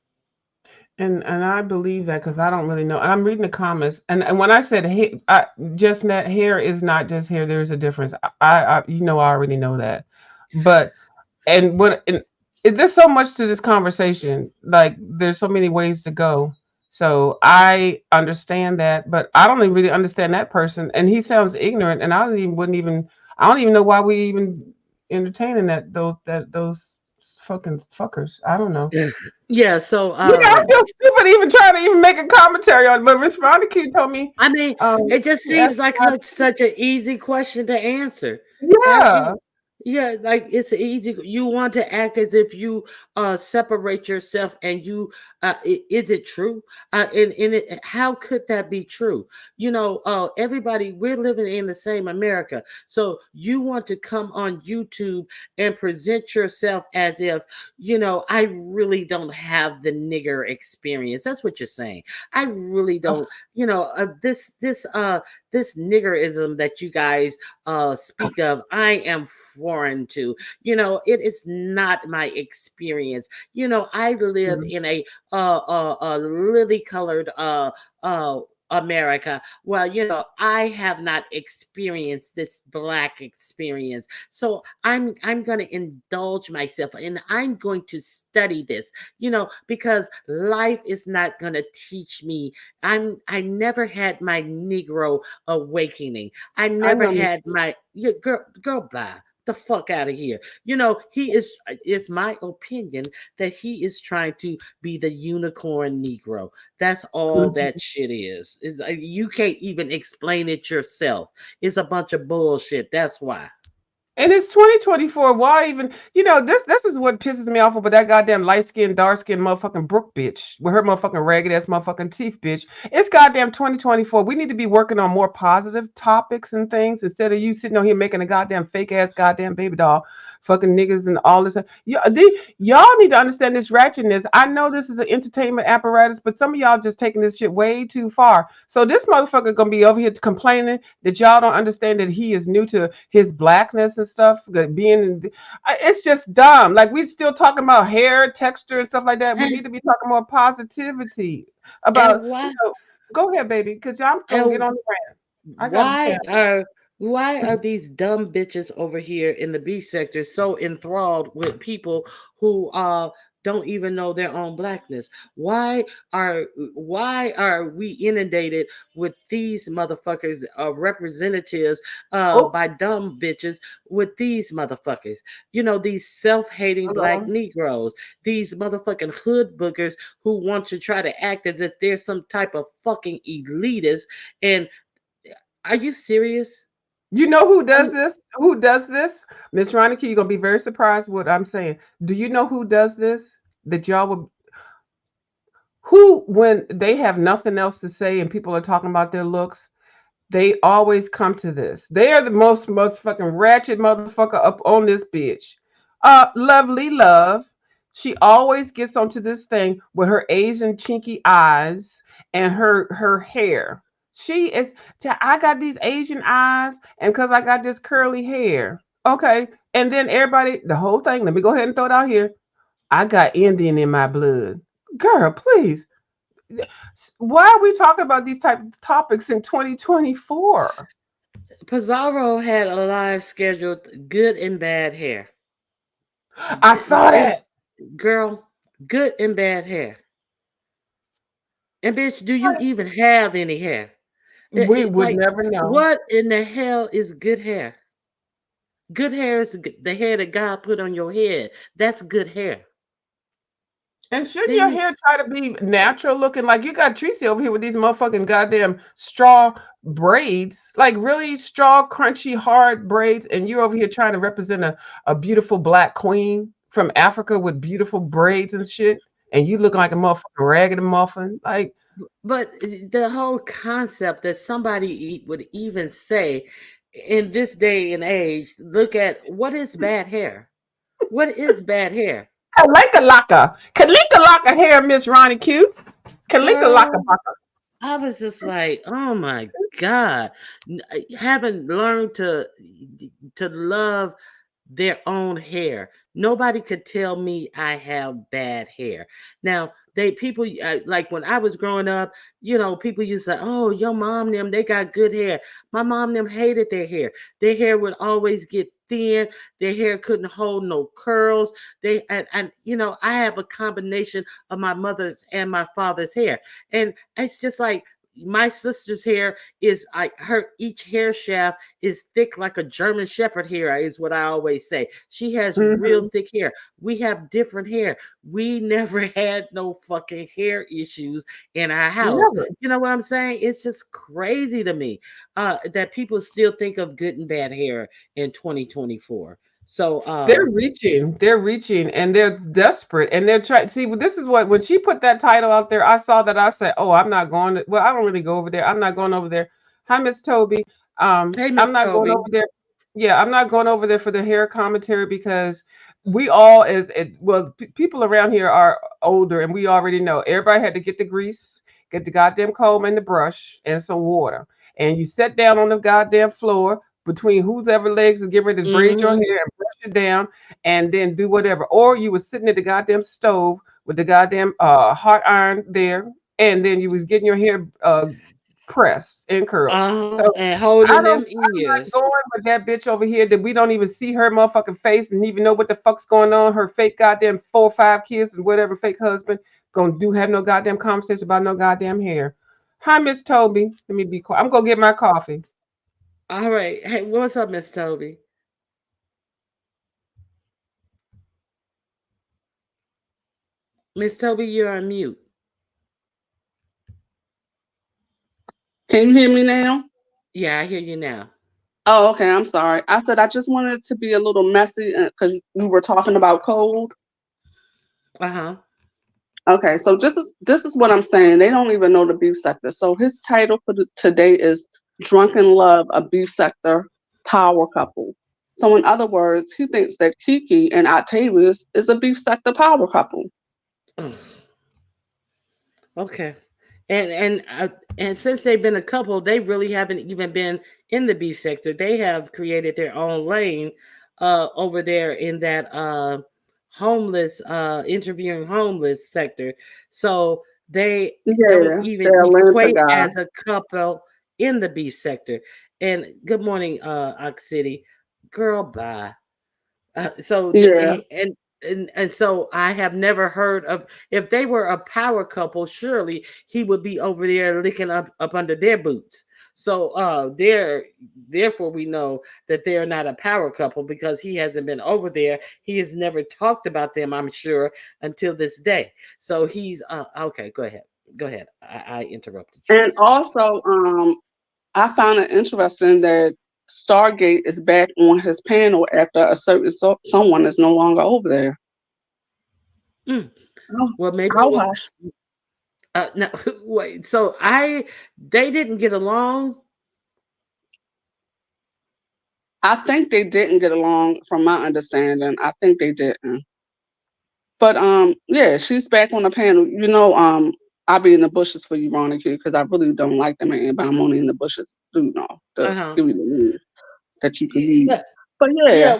And I believe that because I don't really know. And I'm reading the comments, and when I said just that hair is not just hair. There's a difference. I already know that, but there's so much to this conversation. Like there's so many ways to go. So I understand that, but I don't even really understand that person, and he sounds ignorant, and I don't even know why we even entertaining those fucking fuckers. I don't know. Yeah, so I feel stupid even trying to even make a commentary on it. But Miss Monica told me, I mean, it just she asked seems like about, such an easy question to answer. yeah. Yeah, like it's easy. You want to act as if you separate yourself, and you is it true? How could that be true? Everybody, we're living in the same America. So you want to come on YouTube and present yourself as if I really don't have the nigger experience. That's what you're saying. I really don't. This niggerism that you guys speak of, I am foreign to. It is not my experience. I live Mhm. in a lily colored uh America. Well, I have not experienced this black experience. So I'm going to indulge myself, and I'm going to study this, because life is not going to teach me. I never had my Negro awakening. I I never know, Miss. had my girl bye the fuck out of here. It's my opinion that he is trying to be the unicorn Negro. That's all that shit is. You can't even explain it yourself. It's a bunch of bullshit. That's why. And it's 2024. Why even? This is what pisses me off about that goddamn light skinned, dark skinned motherfucking Brooke bitch with her motherfucking ragged ass motherfucking teeth, bitch. It's goddamn 2024. We need to be working on more positive topics and things instead of you sitting on here making a goddamn fake ass goddamn baby doll, fucking niggas and all this. Y'all need to understand this ratchetness. I know this is an entertainment apparatus, but some of y'all just taking this shit way too far. So this motherfucker gonna be over here complaining that y'all don't understand that he is new to his blackness and stuff. It's just dumb. Like we still talking about hair texture and stuff like that. We And, need to be talking more positivity about. and why Go ahead, baby, because y'all gonna get and on the rant. I got a why chance. are why are these dumb bitches over here in the beef sector so enthralled with people who don't even know their own blackness? Are why are we inundated with these motherfuckers, representatives Oh, by dumb bitches with these motherfuckers? These self-hating black hello. Negroes, these motherfucking hood boogers who want to try to act as if they're some type of fucking elitist. And are you serious? You know who does Um, this? Who does this? Miss Ronicky, you're gonna be very surprised what I'm saying. Do you know who does this? That y'all would who when they have nothing else to say and people are talking about their looks, they always come to this. They are the most fucking ratchet motherfucker up on this bitch. Lovely love. She always gets onto this thing with her Asian chinky eyes and her hair. She is. I got these Asian eyes, and because I got this curly hair, okay. And then everybody, the whole thing. Let me go ahead and throw it out here. I got Indian in my blood, girl. Please, why are we talking about these type of topics in 2024? Pizarro had a live scheduled good and bad hair. I saw It, that. girl, good and bad hair. And bitch, do you even have any hair? We would Like, never know. what in the hell is good hair? Good hair is the hair that God put on your head. That's good hair. And shouldn't Then your you, hair try to be natural looking? Like you got Tracy over here with these motherfucking goddamn straw braids, like really straw, crunchy, hard braids, and you're over here trying to represent a beautiful black queen from Africa with beautiful braids and shit, and you look like a motherfucking ragged muffin. Like, but the whole concept that somebody would even say in this day and age, look at what is bad hair? What is bad hair? Kalika laka hair, Miss Ronnie Q. Kalika Girl, laka. I was just like, oh my God, haven't learned to love their own hair. Nobody could tell me I have bad hair. Now, they people like when I was growing up, people used to say, "Oh, your mom them they got good hair." My mom them hated their hair. Their hair would always get thin. Their hair couldn't hold no curls. I have a combination of my mother's and my father's hair, and it's just like my sister's hair is like her each hair shaft is thick like a German Shepherd hair, is what I always say. She has real Hmm. thick hair. We have different hair. We never had no fucking hair issues in our house. Never. You know what I'm saying? It's just crazy to me that people still think of good and bad hair in 2024. So, They're reaching, and they're desperate, and they're trying. See, this is what when she put that title out there, I saw that. I said, "Oh, I'm not going." Well, I don't really go over there. I'm not going over there. Hi, Miss Toby. hey, Miss I'm not going Toby. over there. Yeah, I'm not going over there for the hair commentary because we all, well, people around here are older, and we already know everybody had to get the grease, get the goddamn comb and the brush, and some water, and you sit down on the goddamn floor between whose ever legs and get ready to braid your Mm-hmm. hair and brush it down and then do whatever. Or you was sitting at the goddamn stove with the goddamn hot iron there, and then you was getting your hair pressed and curled. So And I holding don't. them I'm not ears. going with that bitch over here that we don't even see her motherfucking face and even know what the fuck's going on. Her fake goddamn 4 or 5 kids and whatever fake husband gonna do have no goddamn conversation about no goddamn hair. Hi, Miss Toby. Let me be quiet. I'm gonna get my coffee. All right. Hey, what's up, Miss Toby? Miss Toby, you're on mute. Can you hear me now? Yeah, I hear you now. Oh, okay. I'm sorry. I said I just wanted it to be a little messy because we were talking about cold. Uh-huh. Okay, so this is what I'm saying. They don't even know the beef sector. So his title for today is "Drunken Love: A Beef Sector Power Couple." So in other words, he thinks that Kiki and Octavius is a beef sector power couple. Okay. And since they've been a couple, they really haven't even been in the beef sector. They have created their own lane over there in that homeless interviewing homeless sector. So they don't Yeah, even the Atlanta equate guy. as a couple in the beef sector. And good morning, Ox City. Girl, bye. Yeah, And so I have never heard of, if they were a power couple, surely he would be over there licking up under their boots. So therefore we know that they're not a power couple because he hasn't been over there. He has never talked about them, I'm sure, until this day. So he's okay. Go ahead. Go ahead. I interrupted you. and also I found it interesting that Stargate is back on his panel after a certain someone is no longer over there. Mm. Oh, Well, maybe it how will. hush. No, wait. So they didn't get along. I think they didn't get along, from my understanding. I think they didn't. But yeah, she's back on the panel. I'll be in the bushes for you, Ronica, because I really don't like the man, but I'm only in the bushes, Uh to huh. give you the news that you can use. Yeah. But Yeah.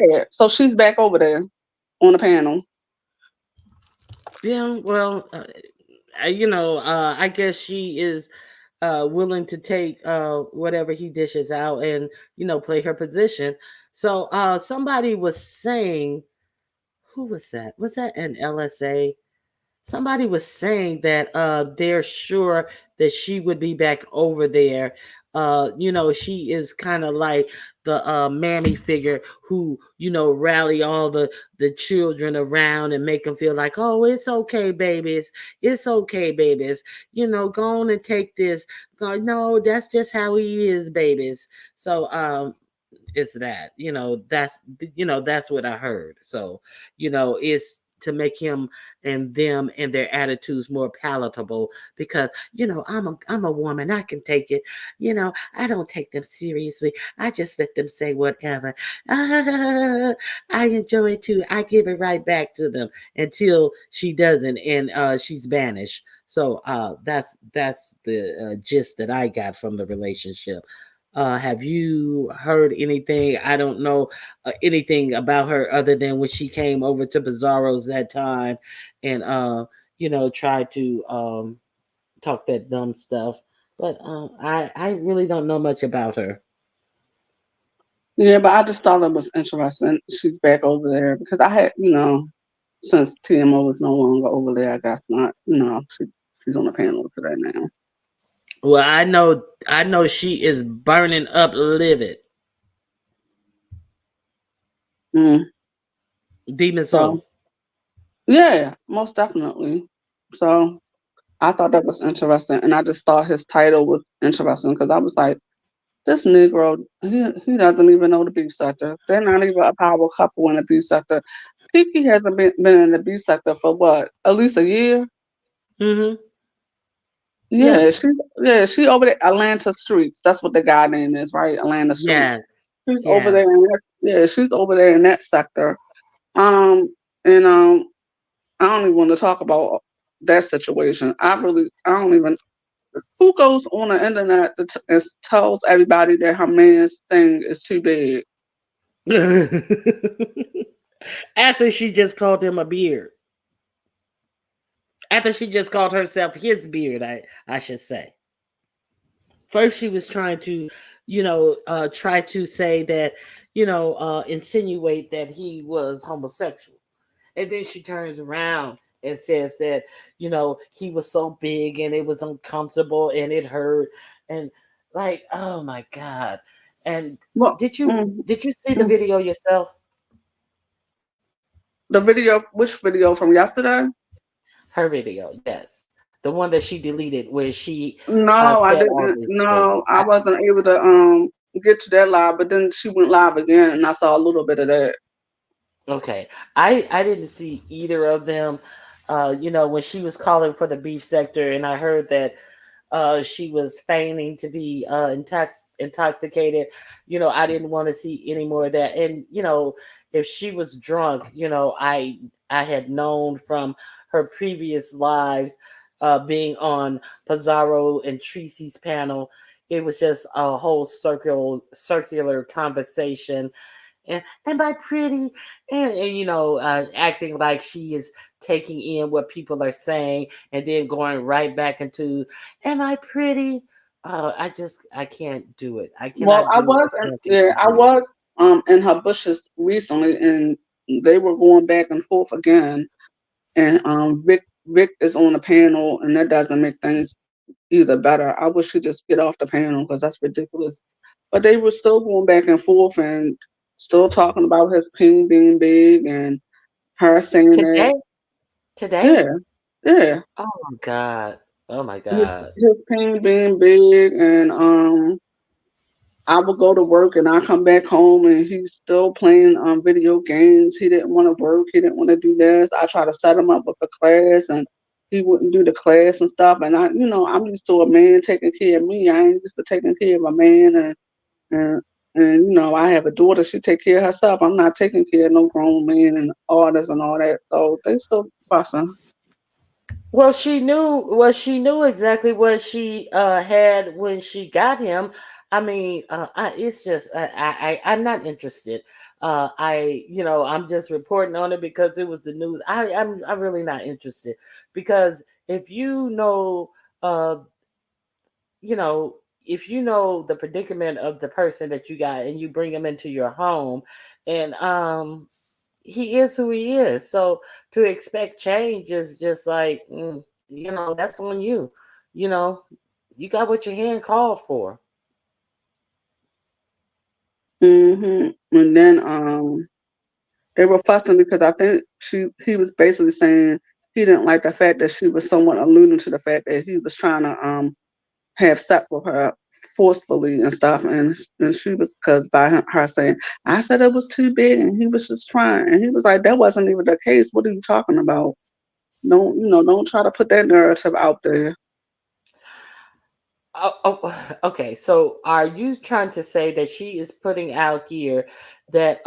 yeah, so she's back over there on the panel. Yeah, well, I guess she is willing to take whatever he dishes out and play her position. So somebody was saying, who was that? Was that an LSA? Somebody was saying that they're sure that she would be back over there. She is kind of like the mammy figure who rally all the children around and make them feel like, oh, it's okay, babies, it's okay, babies, go on and take this. No, that's just how he is, babies. So it's that, that's what I heard. So it's to make him and them and their attitudes more palatable, because I'm a woman, I can take it. I don't take them seriously, I just let them say whatever. I enjoy it too, I give it right back to them until she doesn't, and she's banished. So that's the gist that I got from the relationship. Have you heard anything? I don't know anything about her other than when she came over to Bizarro's that time, and tried to talk that dumb stuff. But I really don't know much about her. Yeah, but I just thought it was interesting. She's back over there because I had, since TMO was no longer over there, I guess not. She's on the panel today now. Well, I know she is burning up livid. Mm. Demon So Soul. yeah, most definitely. So I thought that was interesting, and I just thought his title was interesting because I was like, this Negro, he doesn't even know the B sector. They're not even a power couple in the B sector. Kiki hasn't been in the B sector for what, at least a year. Mm-hmm. Yeah. She over there Atlanta Streets. That's what the guy name is, right? Atlanta Streets. Yes. She's over there Yes. she's over there in that sector. Um and I don't even want to talk about that situation. I don't even who goes on the internet and tells everybody that her man's thing is too big. After she just called him a beard. After she just called herself his beard, I should say. First she was trying to, try to say that, insinuate that he was homosexual. And then she turns around and says that, he was so big and it was uncomfortable and it hurt. And like, oh my God. And Well, did you mm, did you see the mm. video yourself? The video, which video from yesterday? Her video, yes. The one that she deleted where she No, I said all didn't. this shit. No, I wasn't able to get to that live, but then she went live again, and I saw a little bit of that. Okay. I didn't see either of them. When she was calling for the beef sector, and I heard that she was feigning to be intoxicated. I didn't want to see any more of that. And if she was drunk, I had known from her previous lives, being on Pizarro and Tracy's panel. It was just a whole circular conversation, and by pretty, and acting like she is taking in what people are saying and then going right back into, am I pretty? I can't do it. I Well, cannot do authentic I video. was in her bushes recently, and they were going back and forth again. And Vic is on the panel, and that doesn't make things either better. I wish he'd just get off the panel because that's ridiculous. But they were still going back and forth and still talking about his peen being big and her saying that, Today, today. yeah, yeah, Oh my God. Oh my his, God. his peen being big, and I would go to work and I come back home and he's still playing video games. He didn't want to work. He didn't want to do this. I try to set him up with a class and he wouldn't do the class and stuff. And I'm used to a man taking care of me. I ain't used to taking care of a man, and I have a daughter. She take care of herself. I'm not taking care of no grown man and all this and all that. So they still fussing. Well, she knew exactly what she had when she got him. I mean, it's just I'm not interested. I'm just reporting on it because it was the news. I'm really not interested because if uh, you know, if you know the predicament of the person that you got and you bring him into your home, and he is who he is. So to expect change is just like, that's on you. You know, you got what your hand called for. And then they were fussing because I think he was basically saying he didn't like the fact that she was somewhat alluding to the fact that he was trying to have sex with her forcefully and stuff, and she was, because by her saying, I said it was too big and he was just trying, and he was like, that wasn't even the case. What are you talking about? Don't try to put that narrative out there. Okay. So, are you trying to say that she is putting out here that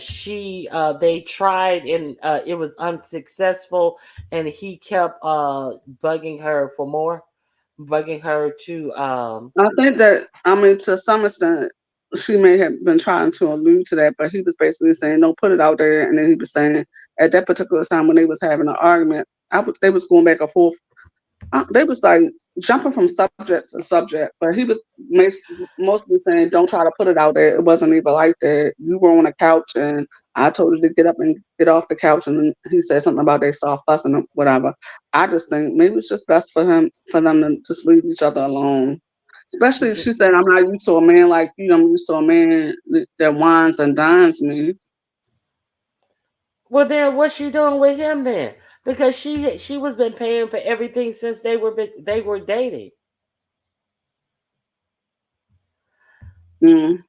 she they tried and it was unsuccessful, and he kept bugging her for more, bugging her to I think that, I mean, to some extent, she may have been trying to allude to that, but he was basically saying, "No, put it out there." And then he was saying, at that particular time when they was having an argument, they was going back and forth. They was like jumping from subject to subject, but he was mostly saying, "Don't try to put it out there. It wasn't even like that. You were on a couch, and I told you to get up and get off the couch." And then he said something about they start fussing or whatever. I just think maybe it's just best for them to just leave each other alone. Especially, she said, "I'm not used to a man like you. I'm used to a man that wines and dines me." well, then what's she doing with him then? Because she was been paying for everything since they were dating. Mm.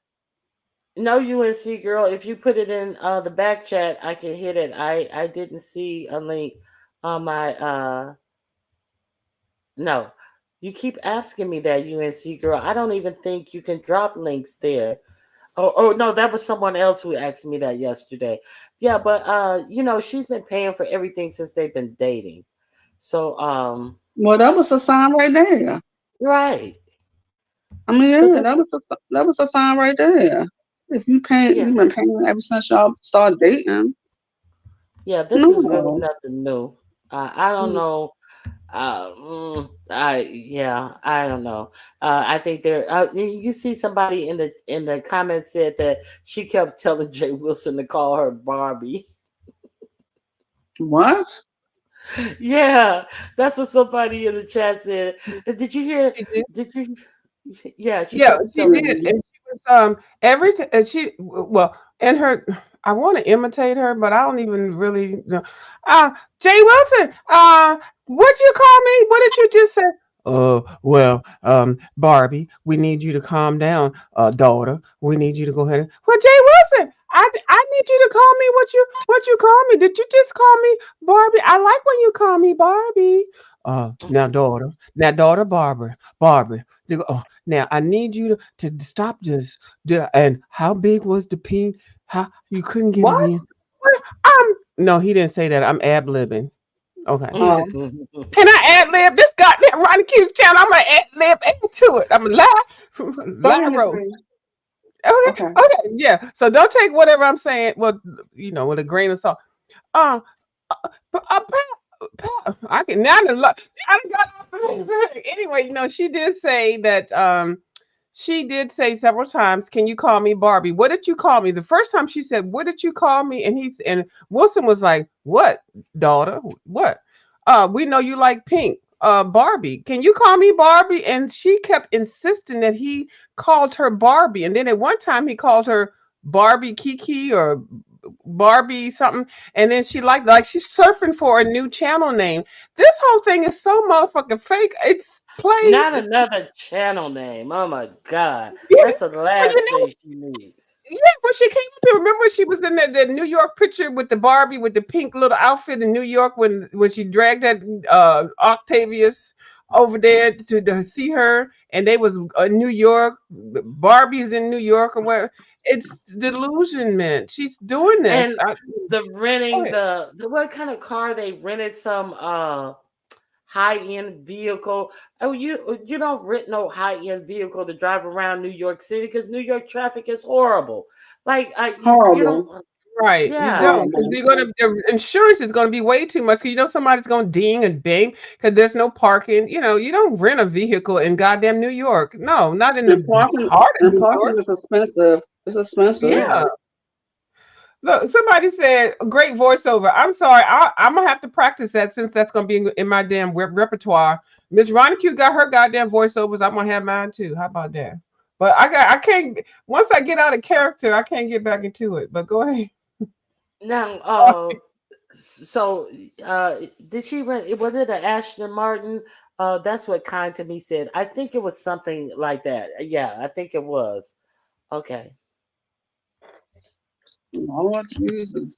No, UNC girl, if you put it in the back chat, I can hit it. I didn't see a link on my no. You keep asking me that, UNC girl. I don't even think you can drop links there. Oh no, that was someone else who asked me that yesterday. Yeah, but she's been paying for everything since they've been dating. So Well, that was a sign right there. right. I mean, So yeah, that that was a sign right there. If yeah. you've been paying ever since y'all started dating. Yeah, this is really No. nothing new. I don't Mm. know. I don't know. I think there. You see somebody in the comments said that she kept telling Jay Wilson to call her Barbie. What? Yeah, that's what somebody in the chat said. Did you hear? She did. Did you? Yeah, she Yeah, kept she telling. did, Mm. and she was and well, and her. I want to imitate her, but I don't even really know. Jay Wilson, what you call me? What did you just say? Well, Barbie, we need you to calm down, daughter. We need you to go ahead. Well, Jay Wilson, I need you to call me what you call me. Did you just call me Barbie? I like when you call me Barbie. Now daughter Barbie. Now I need you to stop this. And how big was the peen? How you couldn't get it What? in? Well, no, he didn't say that. I'm ad libbing. Okay. Oh, Can I ad lib this goddamn Ronnie Q's channel? I'm gonna ad lib into it. I'm a live, go live ahead, roast. please. Okay, Okay. okay, yeah. So don't take whatever I'm saying. Well, with a grain of salt. Uh, but I can now. I done got off the thing. Anyway, she did say that. She did say several times, "Can you call me Barbie? What did you call me?" The first time she said, "What did you call me?" And Wilson was like, "What, daughter? What? We know you like pink. Barbie. Can you call me Barbie?" And she kept insisting that he called her Barbie. And then at one time he called her Barbie Kiki or Barbie something. And then she like she's surfing for a new channel name. This whole thing is so motherfucking fake. It's plays. Not another channel name. Oh my god, Yeah, that's the well, last thing she needs. yeah, when she came up here, remember she was in that New York picture with the Barbie with the pink little outfit in New York when she dragged that Octavius over there to see her, and they was in New York. Barbie's in New York or where. It's delusionment. She's doing this. And the Go renting ahead. the what kind of car they rented some high end vehicle. Oh, you don't rent no high end vehicle to drive around New York City because New York traffic is horrible. Like you don't. Horrible. Right, you Yeah, don't, because Horrible. the insurance is gonna be way too much. Because somebody's gonna ding and bang because there's no parking. You don't rent a vehicle in goddamn New York. No, not in And the parking heart of and New parking York. is expensive. It's expensive. Yeah. yes. Look, somebody said great voiceover. I'm sorry, I'm gonna have to practice that since that's gonna be in my damn repertoire. Miss Q got her goddamn voiceovers. I'm gonna have mine too. How about that? But I can't. Once I get out of character, I can't get back into it. But go ahead. Now, so did she rent? Was it an Ashton Martin? That's what Kind to Me said. I think it was something like that. Yeah, I think it was. Okay. Lord Jesus.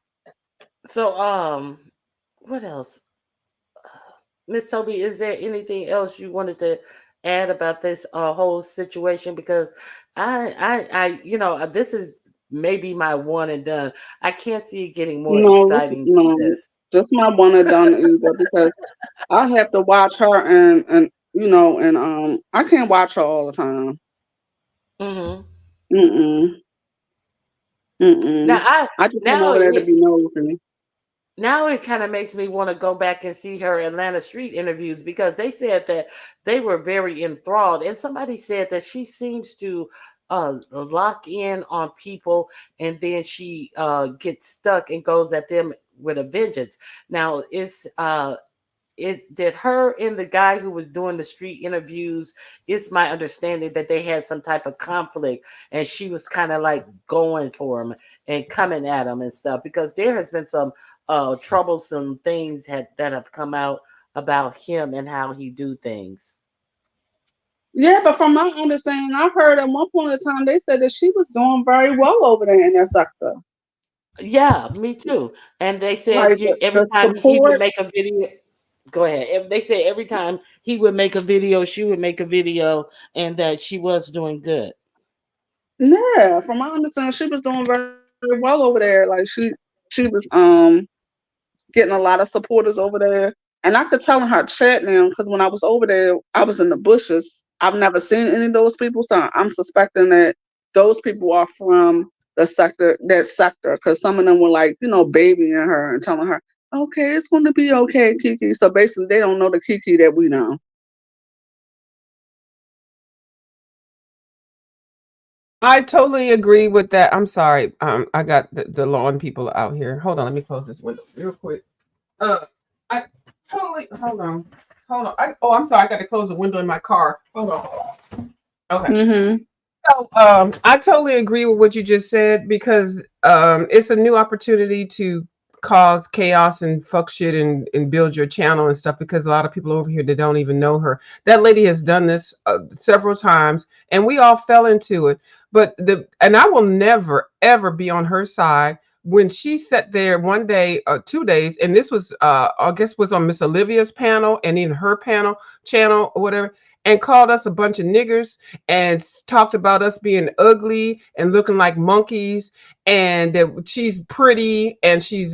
So what else? Miss Toby, is there anything else you wanted to add about this whole situation? Because this is maybe my one and done. I can't see it getting more No, exciting than no, this. this my one and done either because I have to watch her and I can't watch her all the time. Hmm. Mm-mm. Now Mm-mm. I I just went now over there to it be nosy. now it kind of makes me want to go back and see her Atlanta Street interviews because they said that they were very enthralled, and somebody said that she seems to lock in on people, and then she gets stuck and goes at them with a vengeance. Now it did her and the guy who was doing the street interviews, it's my understanding that they had some type of conflict, and she was kind of like going for him and coming at him and stuff, because there has been some troublesome things that have come out about him and how he do things. Yeah, but from my understanding, I heard at one point in time they said that she was doing very well over there in that sector. Yeah, me too. And they said Like every the time he would support. make a video. Go ahead. They said every time he would make a video, she would make a video, and that she was doing good. Yeah, from my understanding, she was doing very well over there. Like she was getting a lot of supporters over there. And I could tell in her chat now because when I was over there, I was in the bushes. I've never seen any of those people, so I'm suspecting that those people are from that sector, because some of them were like, babying her and telling her, "Okay, it's going to be okay, Kiki." So basically, they don't know the Kiki that we know. I totally agree with that. I'm sorry. I got the lawn people out here. Hold on, let me close this window real quick. Uh, I totally hold on. I'm sorry. I got to close the window in my car. Hold on. Okay. Mhm. So, I totally agree with what you just said because it's a new opportunity to cause chaos and fuck shit and build your channel and stuff because a lot of people over here that don't even know her. That lady has done this several times, and we all fell into it. But I will never ever be on her side when she sat there one day, 2 days, and this was I guess was on Miss Olivia's panel and in her panel channel or whatever, and called us a bunch of niggers and talked about us being ugly and looking like monkeys and that she's pretty and she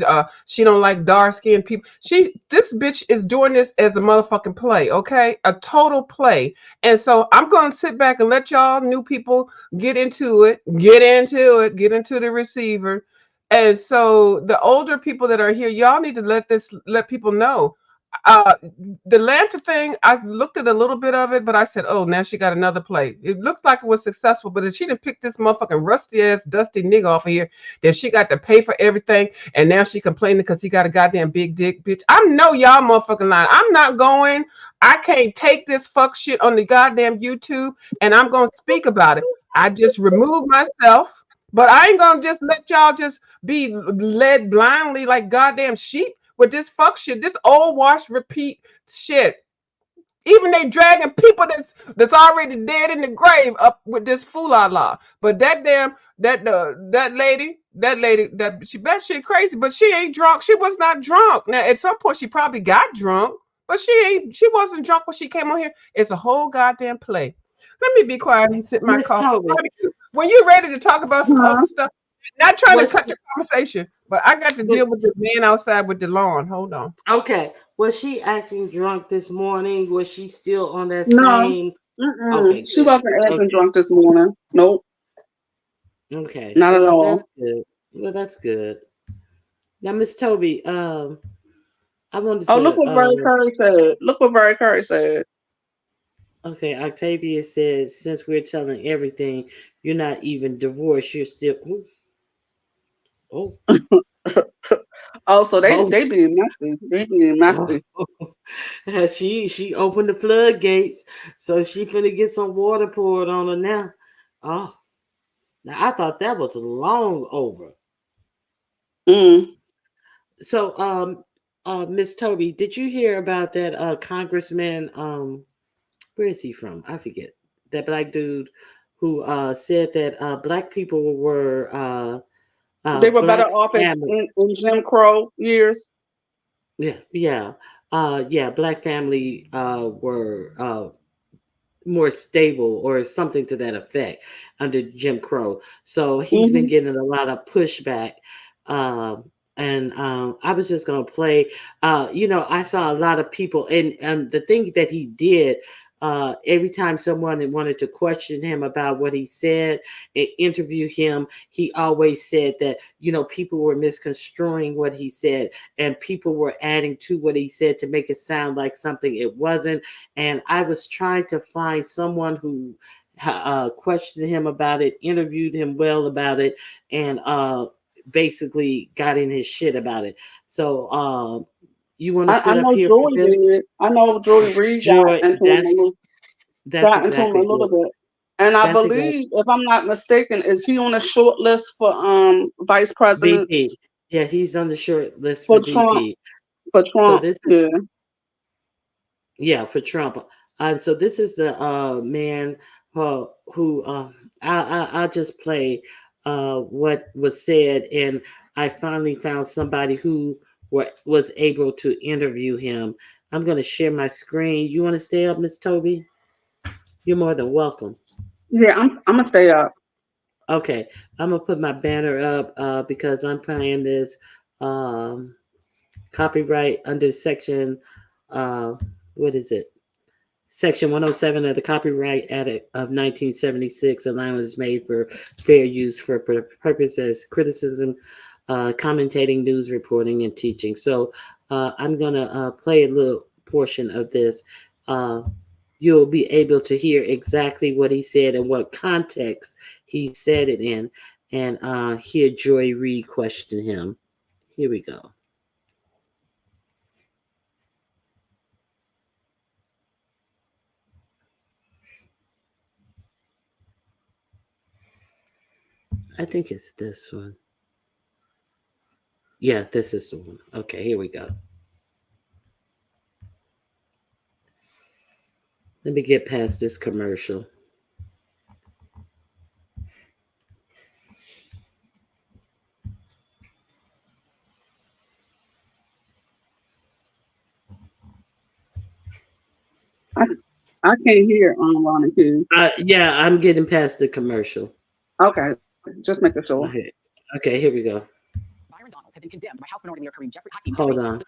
don't like dark skinned people. This bitch is doing this as a motherfucking play, okay? A total play. And so I'm gonna sit back and let y'all new people get into the receiver. And so the older people that are here, y'all need to let people know uh the Lanta thing, I looked at a little bit of it, but I said, oh, now she got another play. It looked like it was successful, but if she didn't pick this motherfucking rusty ass, dusty nigga off of here, that she got to pay for everything, and now she complaining because he got a goddamn big dick, bitch. I know y'all motherfucking lying. I'm not going. I can't take this fuck shit on the goddamn YouTube, and I'm gonna speak about it. I just removed myself, but I ain't gonna just let y'all just be led blindly like goddamn sheep with this fuck shit, this old wash repeat shit. Even they dragging people that's already dead in the grave up with this fool-la-la. But that damn that lady that she bet shit crazy, but she ain't drunk. She was not drunk. Now at some point she probably got drunk, but she wasn't drunk when she came on here. It's a whole goddamn play. Let me be quiet and sip my Miss coffee. Toby, When you're ready to talk about some other Huh? stuff, not trying to was cut your conversation, but I got to was deal with the man outside with the lawn. Hold on. okay. Was she acting drunk this morning? Was she still on that No. same? Mm-mm. Okay, She good. wasn't acting Okay, drunk this morning. Nope, okay. not at Well, that's all. good. Well, that's good. Now, Miss Toby, I wanted Oh, look to. what Very Curry said. Look what Very Curry said. Okay, Octavia says since we're telling everything, you're not even divorced. You're still. Ooh, oh, Oh, so they oh, they being messy. They being oh. messy. She opened the floodgates, so she finna get some water poured on her now. Oh, now I thought that was long over. Mm. So, Miss Toby, did you hear about that congressman? Where is he from? I forget. That black dude who said that black people were They were better black off family. in Jim Crow years. Yeah, yeah, yeah. Black family were more stable or something to that effect under Jim Crow. So he's been Hmm. getting a lot of pushback. Um, and I was just gonna play. I saw a lot of people, and the thing that he did. Every time someone wanted to question him about what he said and interview him, he always said that people were misconstruing what he said, and people were adding to what he said to make it sound like something it wasn't. And I was trying to find someone who questioned him about it, interviewed him well about it, and basically got in his shit about it. So you want to I sit up know here for Joey this? did. I know Joey Reed Joy, that's got into him a exactly little who. bit. And I That's exactly believe, if I'm not mistaken, is he on a short list for vice president VP. Yeah, he's on the short list for for Trump? VP. For So Trump, this is yeah. Yeah, for Trump. And so this is the man who I'll just play what was said, and I finally found somebody who was able to interview him. I'm going to share my screen. You want to stay up, Miss Toby? You're more than welcome. Yeah, I'm gonna stay up. Okay, I'm gonna put my banner up because I'm playing this um, copyright under section. Uh, what is it? Section 107 of the Copyright Act of 1976, allowance is made for fair use for purposes criticism, commentating, news reporting, and teaching. So I'm going to play a little portion of this. Uh, you'll be able to hear exactly what he said and what context he said it in, and hear Joy Reid question him. Here we go. I think it's this one. Yeah, this is the one. Okay, here we go. Let me get past this commercial. I I can't hear Ronnie Q. Yeah, I'm getting past the commercial. Okay, just making sure. Okay, okay, here we go. Byron Donalds have been condemned by House Minority Leader Kareem Jeffrey. Hold on,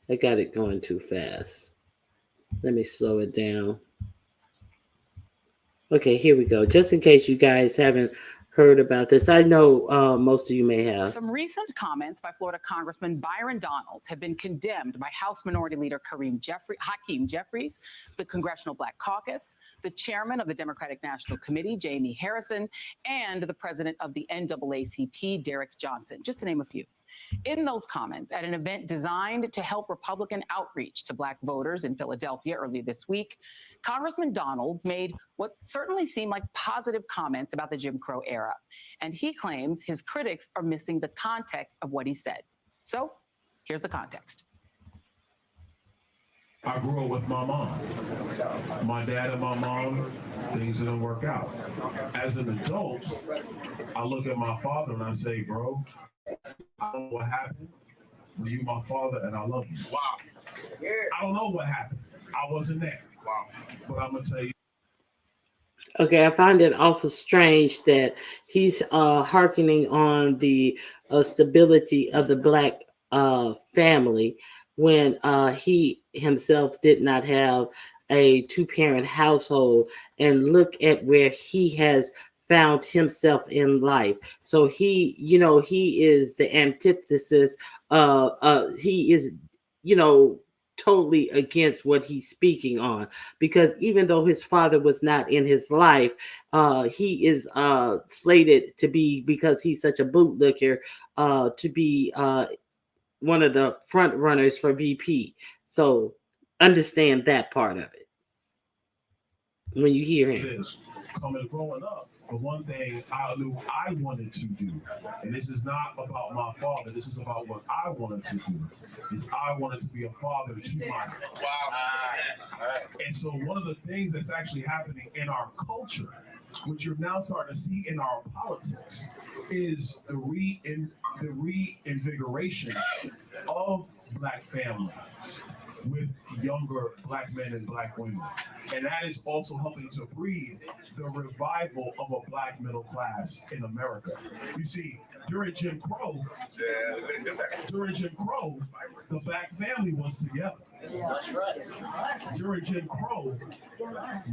I got it going too fast. Let me slow it down. Okay, here we go. Just in case you guys haven't heard about this, I know most of you may have. Some recent comments by Florida Congressman Byron Donalds have been condemned by House Minority Leader Hakeem Jeffries, the Congressional Black Caucus, the chairman of the Democratic National Committee, Jamie Harrison, and the president of the NAACP, Derek Johnson, just to name a few. In those comments at an event designed to help Republican outreach to Black voters in Philadelphia earlier this week, Congressman Donalds made what certainly seemed like positive comments about the Jim Crow era. And he claims his critics are missing the context of what he said. So here's the context. I grew up with my mom. My dad and my mom, things didn't work out. As an adult, I look at my father and I say, bro, I don't know what happened, but you my father and I love you. Wow. I don't know what happened. I wasn't there. Wow. But I'm going to tell you. Okay, I find it awful strange that he's hearkening on the stability of the Black family when he himself did not have a two-parent household, and look at where he has found himself in life. So he is the antithesis. He is, you know, totally against what he's speaking on, because even though his father was not in his life, he is slated to be, because he's such a bootlicker, to be one of the front runners for VP. So understand that part of it when you hear him. It is. Coming growing up, the one thing I knew I wanted to do, and this is not about my father, this is about what I wanted to do, is I wanted to be a father to myself. Wow. And so one of the things that's actually happening in our culture, which you're now starting to see in our politics, is the reinvigoration of Black families with younger Black men and Black women. And that is also helping to breed the revival of a black middle class in America. You see, during Jim Crow, during Jim Crow, the black family was together. During Jim Crow,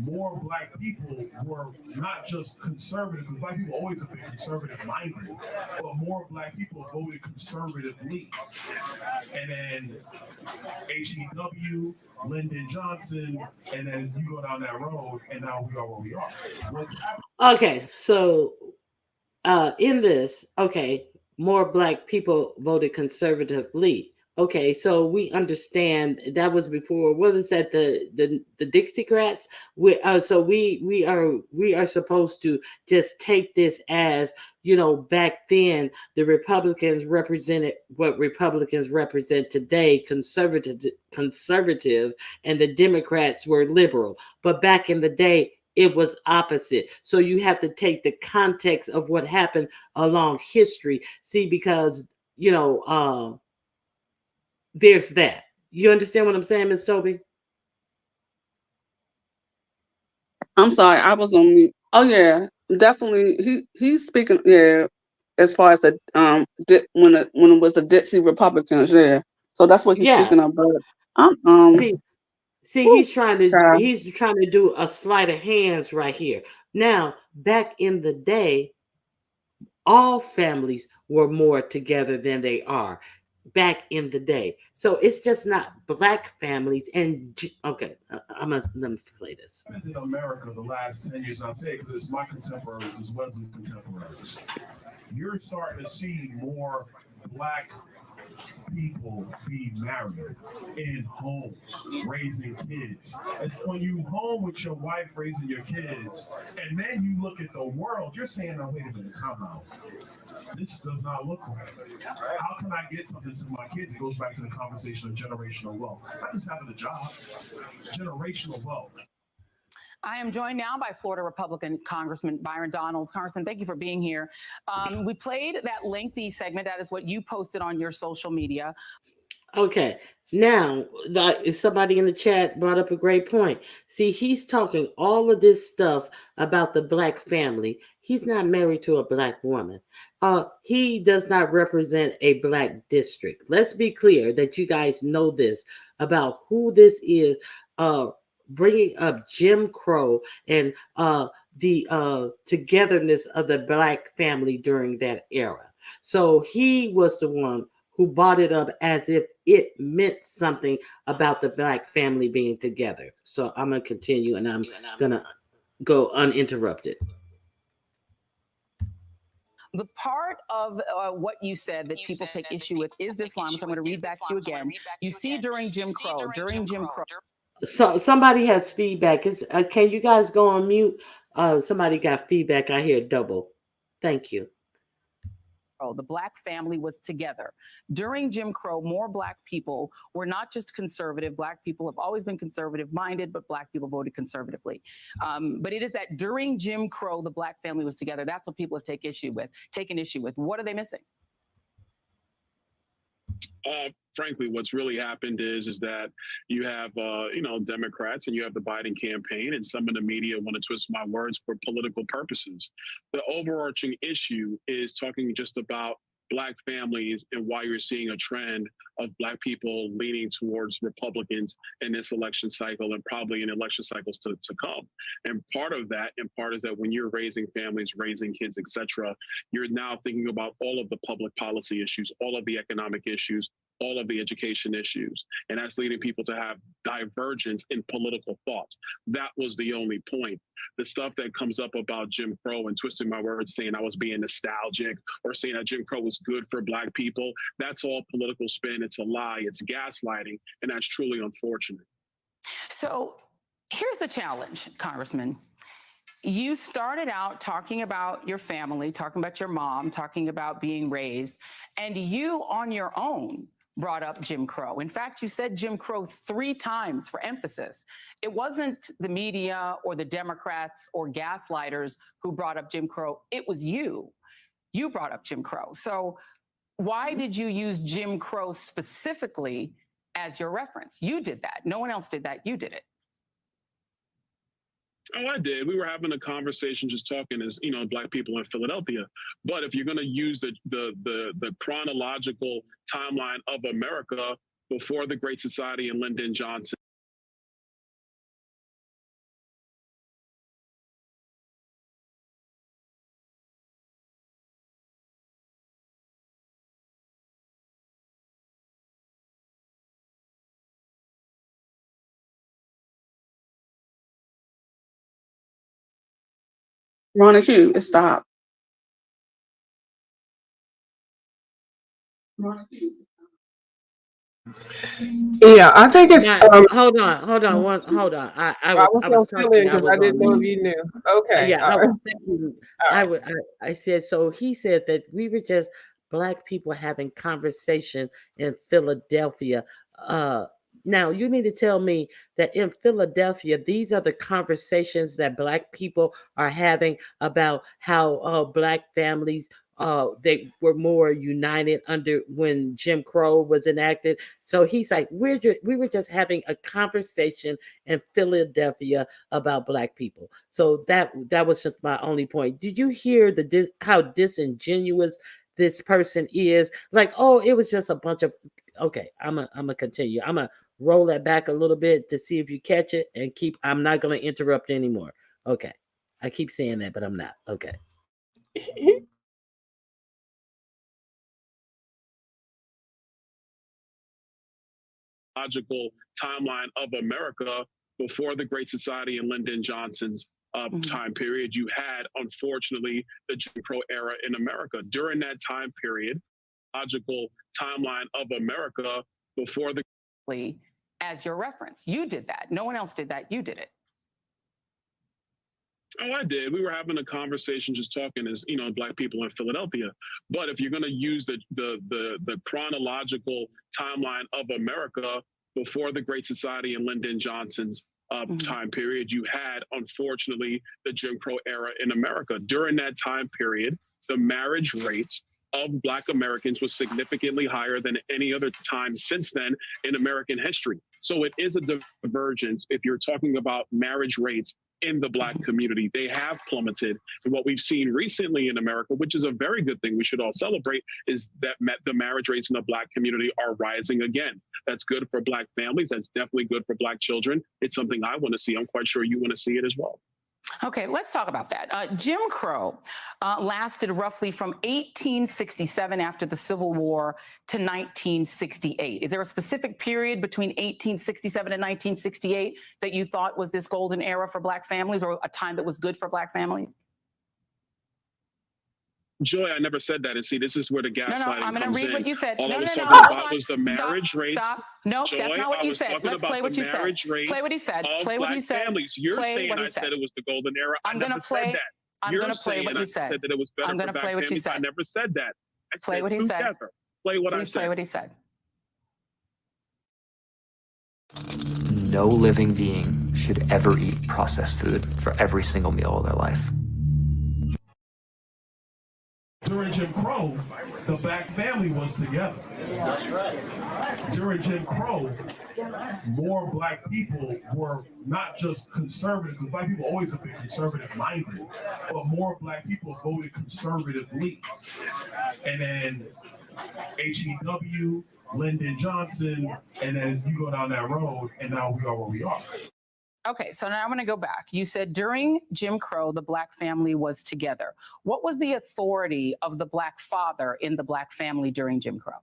more black people were not just conservative, because black people always have been conservative minded, but more black people voted conservatively. And then HEW, Lyndon Johnson, and then you go down that road, and now we are where we are. What's happening? Okay, so in this, okay, more black people voted conservatively. Okay, so we understand that was before. What is that? The Dixiecrats. So we are supposed to just take this as, back then the Republicans represented what Republicans represent today, conservative, and the Democrats were liberal. But back in the day, it was opposite. So you have to take the context of what happened along history. See, because there's that. You understand what I'm saying, Miss Toby? I'm sorry, I was on mute. Oh yeah, definitely. He's speaking. Yeah, as far as the when it was the Dixie Republicans. Yeah, so that's what he's Yeah. speaking of. But I'm See, see, whew, child. he's trying to do a sleight of hands right here. Now, back in the day, all families were more together than they are back in the day. So it's just not black families. And okay, I'm gonna let me play this. In America the last 10 years, and I say it because it's my contemporaries as well as his contemporaries, you're starting to see more black people be married in homes, raising kids. It's when you home with your wife raising your kids, and then you look at the world, you're saying, "Oh, wait a minute, time out. This does not look right. How can I get something to my kids?" It goes back to the conversation of generational wealth. Not just having a job, generational wealth. I am joined now by Florida Republican Congressman Byron Donalds. Congressman, thank you for being here. We played that lengthy segment. That is what you posted on your social media. Okay. Now, somebody in the chat brought up a great point. See, he's talking all of this stuff about the black family. He's not married to a black woman. He does not represent a black district. Let's be clear that you guys know this about who this is. Bringing up Jim Crow and the togetherness of the black family during that era. So he was the one who brought it up as if it meant something about the black family being together. So I'm going to continue and I'm going to go uninterrupted. The part of what you said that people take issue with is Islam. So I'm going to read back to you again. You see, during Jim Crow. So somebody has feedback. Can you guys go on mute? Somebody got feedback. I hear double. Thank you. The black family was together. During Jim Crow, more black people were not just conservative. Black people have always been conservative minded, but black people voted conservatively. But it is that during Jim Crow, the black family was together. That's what people have taken issue with. What are they missing? Frankly, what's really happened is that you have, Democrats and you have the Biden campaign, and some of the media want to twist my words for political purposes. The overarching issue is talking just about Black families and why you're seeing a trend of Black people leaning towards Republicans in this election cycle and probably in election cycles to come. And part of that, and part is that when you're raising families, raising kids, etc., you're now thinking about all of the public policy issues, all of the economic issues, all of the education issues. And that's leading people to have divergence in political thoughts. That was the only point. The stuff that comes up about Jim Crow and twisting my words, saying I was being nostalgic or saying that Jim Crow was good for Black people, that's all political spin. It's a lie. It's gaslighting. And that's truly unfortunate. So here's the challenge, Congressman. You started out talking about your family, talking about your mom, talking about being raised, and you on your own brought up Jim Crow. In fact, you said Jim Crow 3 times for emphasis. It wasn't the media or the Democrats or gaslighters who brought up Jim Crow. It was you. You brought up Jim Crow. So why did you use Jim Crow specifically as your reference? You did that. No one else did that. You did it. Oh, I did. We were having a conversation, just talking as Black people in Philadelphia. But if you're going to use the chronological timeline of America before the Great Society and Lyndon Johnson. Ronnie Q, it stopped. Ronnie Q. Yeah, I think it's. Now, hold on. I was I was gonna fill in talking. I because was I on didn't know if mute. you knew. Okay, Yeah, all right, thank you. all right. I said, so he said that we were just black people having conversation in Philadelphia. Uh, Now you need to tell me that in Philadelphia, these are the conversations that black people are having about how black families they were more united under when Jim Crow was enacted. So he's like, we were just having a conversation in Philadelphia about black people. So that was just my only point. Did you hear how disingenuous this person is? Like, oh, it was just a bunch of. Okay, I'm gonna continue. I'm gonna roll that back a little bit to see if you catch it and keep. I'm not gonna interrupt anymore. Okay, I keep saying that, but I'm not. Okay. Logical timeline of America before the Great Society and Lyndon Johnson's time period, you had, unfortunately, the Jim Crow era in America. During that time period, logical timeline of America before the as your reference. You did that. No one else did that. You did it. Oh, I did. We were having a conversation, just talking as Black people in Philadelphia. But if you're going to use the chronological timeline of America before the Great Society and Lyndon Johnson's time period, you had, unfortunately, the Jim Crow era in America. During that time period, the marriage rates of Black Americans was significantly higher than any other time since then in American history. So it is a divergence if you're talking about marriage rates in the Black community. They have plummeted. And what we've seen recently in America, which is a very good thing we should all celebrate, is that the marriage rates in the Black community are rising again. That's good for Black families. That's definitely good for Black children. It's something I want to see. I'm quite sure you want to see it as well. Okay, let's talk about that. Jim Crow lasted roughly from 1867 after the Civil War to 1968. Is there a specific period between 1867 and 1968 that you thought was this golden era for Black families, or a time that was good for Black families? Joy, I never said that. And see, this is where the gaslighting comes in. I'm going to read what you said. All I was talking about was the marriage rates. Stop. No, Joy, that's not what you said. Let's play what you said. Play what he said. Play what he said. Families. You're saying I said it was the golden era. I never said that. I'm going to play what you said. I said that it was better for Black families. I never said that. Play what he said. Play what I said. Play what he said. No living being should ever eat processed food for every single meal of their life. During Jim Crow, the Black family was together. That's right. During Jim Crow, more Black people were not just conservative, because Black people always have been conservative-minded, but more Black people voted conservatively. And then HEW, Lyndon Johnson, and then you go down that road, and now we are where we are. Okay, so now I'm going to go back. You said during Jim Crow, the Black family was together. What was the authority of the Black father in the Black family during Jim Crow?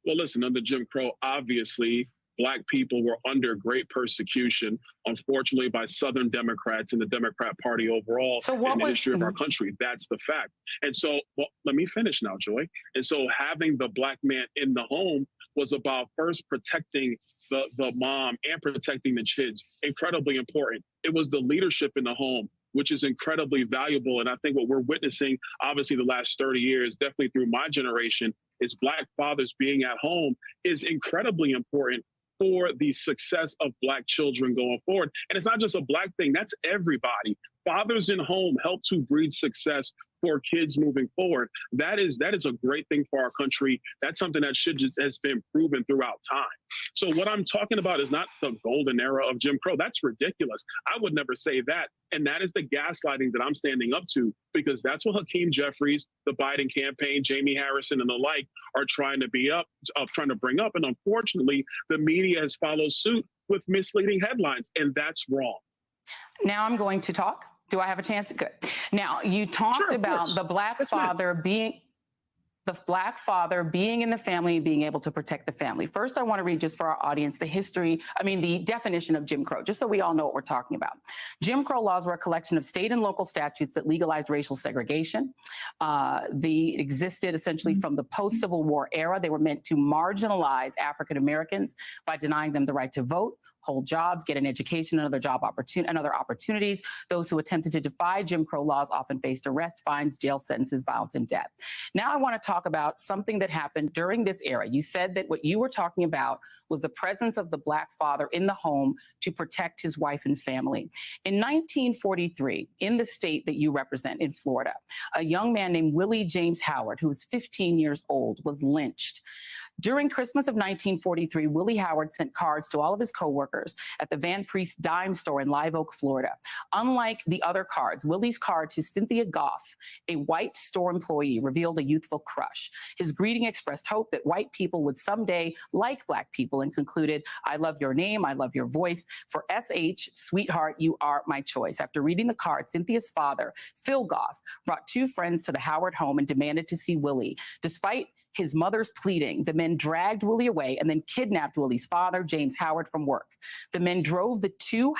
Well, listen, under Jim Crow, obviously, Black people were under great persecution, unfortunately, by Southern Democrats and the Democrat Party overall in the history of our country. That's the fact. And so, well, let me finish now, Joy. And so having the Black man in the home was about first protecting the mom and protecting the kids. Incredibly important. It was the leadership in the home, which is incredibly valuable. And I think what we're witnessing, obviously, the last 30 years, definitely through my generation, is Black fathers being at home is incredibly important for the success of Black children going forward. And it's not just a Black thing, that's everybody. Fathers in home help to breed success for kids moving forward. That is a great thing for our country. That's something that has been proven throughout time. So what I'm talking about is not the golden era of Jim Crow. That's ridiculous. I would never say that. And that is the gaslighting that I'm standing up to, because that's what Hakeem Jeffries, the Biden campaign, Jamie Harrison, and the like are trying to trying to bring up. And unfortunately, the media has followed suit with misleading headlines, and that's wrong. Now I'm going to talk. Do I have a chance? Good. Now, you talked about the black father being in the family, being able to protect the family. First, I want to read, just for our audience, the definition of Jim Crow, just so we all know what we're talking about. Jim Crow laws were a collection of state and local statutes that legalized racial segregation. They existed essentially from the post-Civil War era. They were meant to marginalize African Americans by denying them the right to vote, hold jobs, get an education, and other opportunities. Those who attempted to defy Jim Crow laws often faced arrest, fines, jail sentences, violence, and death. Now I want to talk about something that happened during this era. You said that what you were talking about was the presence of the black father in the home to protect his wife and family. In 1943, in the state that you represent, in Florida, a young man named Willie James Howard, who was 15 years old, was lynched. During Christmas of 1943, Willie Howard sent cards to all of his coworkers at the Van Priest Dime Store in Live Oak, Florida. Unlike the other cards, Willie's card to Cynthia Goff, a white store employee, revealed a youthful crush. His greeting expressed hope that white people would someday like black people, and concluded, "I love your name, I love your voice. For SH, sweetheart, you are my choice." After reading the card, Cynthia's father, Phil Goff, brought two friends to the Howard home and demanded to see Willie. Despite his mother's pleading, the men dragged Willie away and then kidnapped Willie's father, James Howard, from work. The men drove the two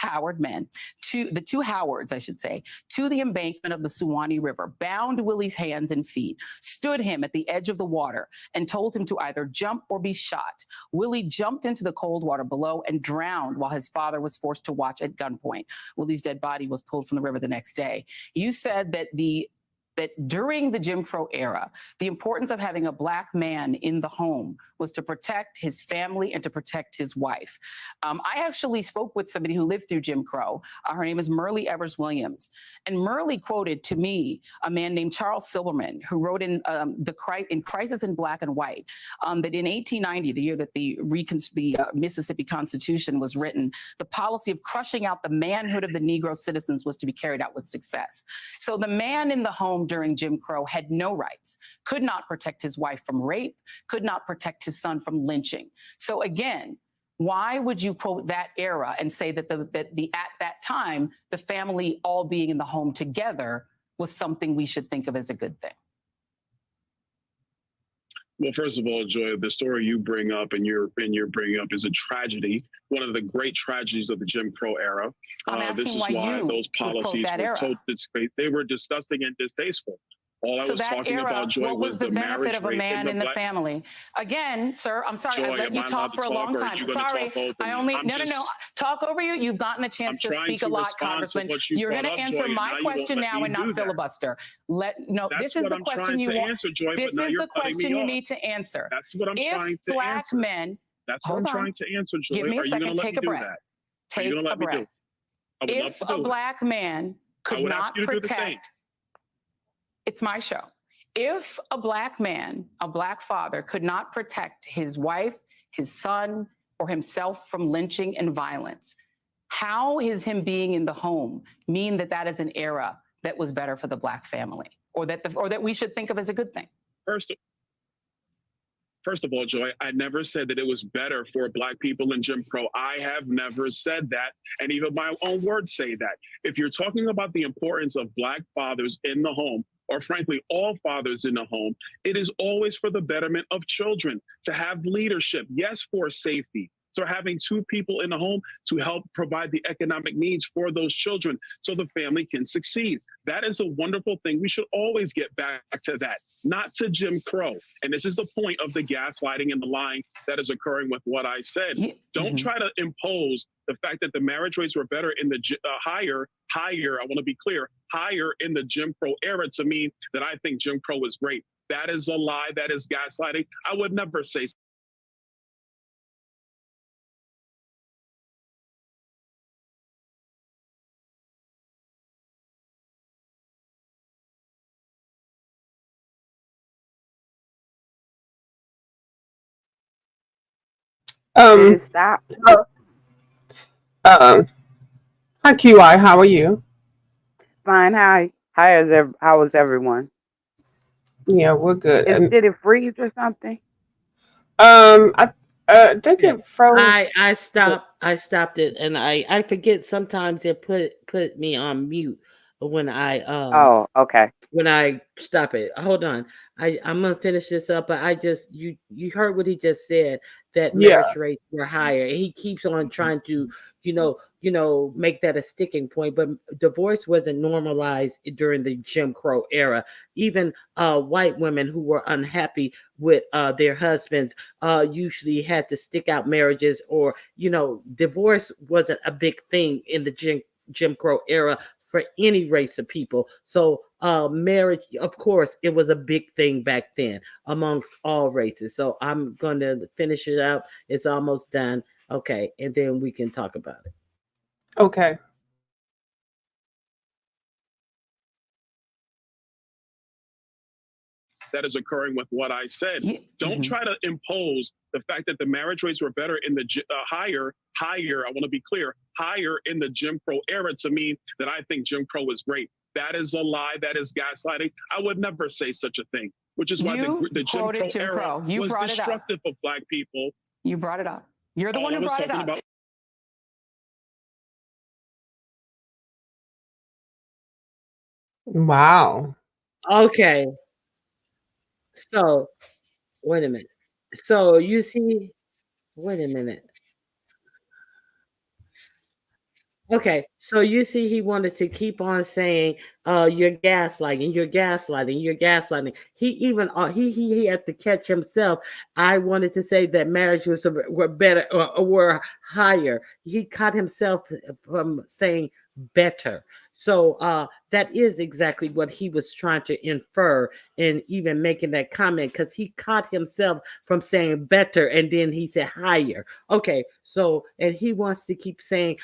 Howards, I should say, to the embankment of the Suwannee River, bound Willie's hands and feet, stood him at the edge of the water, and told him to either jump or be shot. Willie jumped into the cold water below and drowned while his father was forced to watch at gunpoint. Willie's dead body was pulled from the river the next day. You said that during the Jim Crow era, the importance of having a black man in the home was to protect his family and to protect his wife. I actually spoke with somebody who lived through Jim Crow. Her name is Myrlie Evers Williams. And Myrlie quoted to me a man named Charles Silverman, who wrote in Crisis in Black and White, that in 1890, the year that the Mississippi Constitution was written, the policy of crushing out the manhood of the Negro citizens was to be carried out with success. So the man in the home during Jim Crow had no rights, could not protect his wife from rape, could not protect his son from lynching. So again, why would you quote that era and say that at that time, the family all being in the home together was something we should think of as a good thing? Well, first of all, Joy, the story you bring up and you're bringing up is a tragedy, one of the great tragedies of the Jim Crow era. This is why those policies were they were disgusting and distasteful. All I was talking about, Joy, was the benefit of a man in the family. Again, sir, I'm sorry, I let you talk for a long time. Sorry, talk over you. You've gotten a chance to speak a lot, Congressman. You're going to answer my question now and not filibuster. This is the question you want. This is the question you need to answer. That's what I'm trying to answer. That's what I'm trying to answer, Joy. Give me a second. Take a breath. Take a breath. If a black man could not protect, it's my show. If a black man, a black father, could not protect his wife, his son, or himself from lynching and violence, how is him being in the home mean that that is an era that was better for the black family, or that we should think of as a good thing? First of all, Joy, I never said that it was better for black people in Jim Crow. I have never said that. And even my own words say that. If you're talking about the importance of black fathers in the home, or frankly, all fathers in the home, it is always for the betterment of children, to have leadership, yes, for safety. So having two people in the home to help provide the economic needs for those children so the family can succeed. That is a wonderful thing. We should always get back to that, not to Jim Crow. And this is the point of the gaslighting and the lying that is occurring with what I said. Don't try to impose the fact that the marriage rates were better in the higher, I want to be clear, higher in the Jim Crow era to mean that I think Jim Crow is great. That is a lie. That is gaslighting. I would never say Um, Did it stop? uh, um, Hi QI, how are you? Fine. Hi. How is everyone? Yeah, we're good. And Did it freeze or something? I think Yeah. it froze. I stopped it, and I forget sometimes it put me on mute when Oh, okay. when I stop it. Hold on. I'm gonna finish this up, but I just you heard what he just said, that Yeah. marriage rates were higher. And he keeps on trying to, make that a sticking point. But divorce wasn't normalized during the Jim Crow era. Even white women who were unhappy with their husbands usually had to stick out marriages, or divorce wasn't a big thing in the Jim Crow era for any race of people. So, marriage, of course, it was a big thing back then amongst all races. So, I'm going to finish it up. It's almost done. Okay. And then we can talk about it. Okay. That is occurring with what I said. Don't Mhm. try to impose the fact that the marriage rates were better in the higher. I want to be clear, higher in the Jim Crow era to mean that I think Jim Crow is great. That is a lie. That is gaslighting. I would never say such a thing. Which is why You the Jim quoted Crow Jim era Crow. You was brought it up. destructive of Black people. You brought it up. You're the All one I who was brought it talking up. about. Wow. Okay. So, wait a minute. So, you see, wait a minute. Okay, so you see, he wanted to keep on saying, "You're gaslighting, you're gaslighting, you're gaslighting." He even he had to catch himself. I wanted to say that marriage was were better, or were higher. He caught himself from saying better. So that is exactly what he was trying to infer, and even making that comment, because he caught himself from saying better, and then he said higher. Okay, so, and he wants to keep saying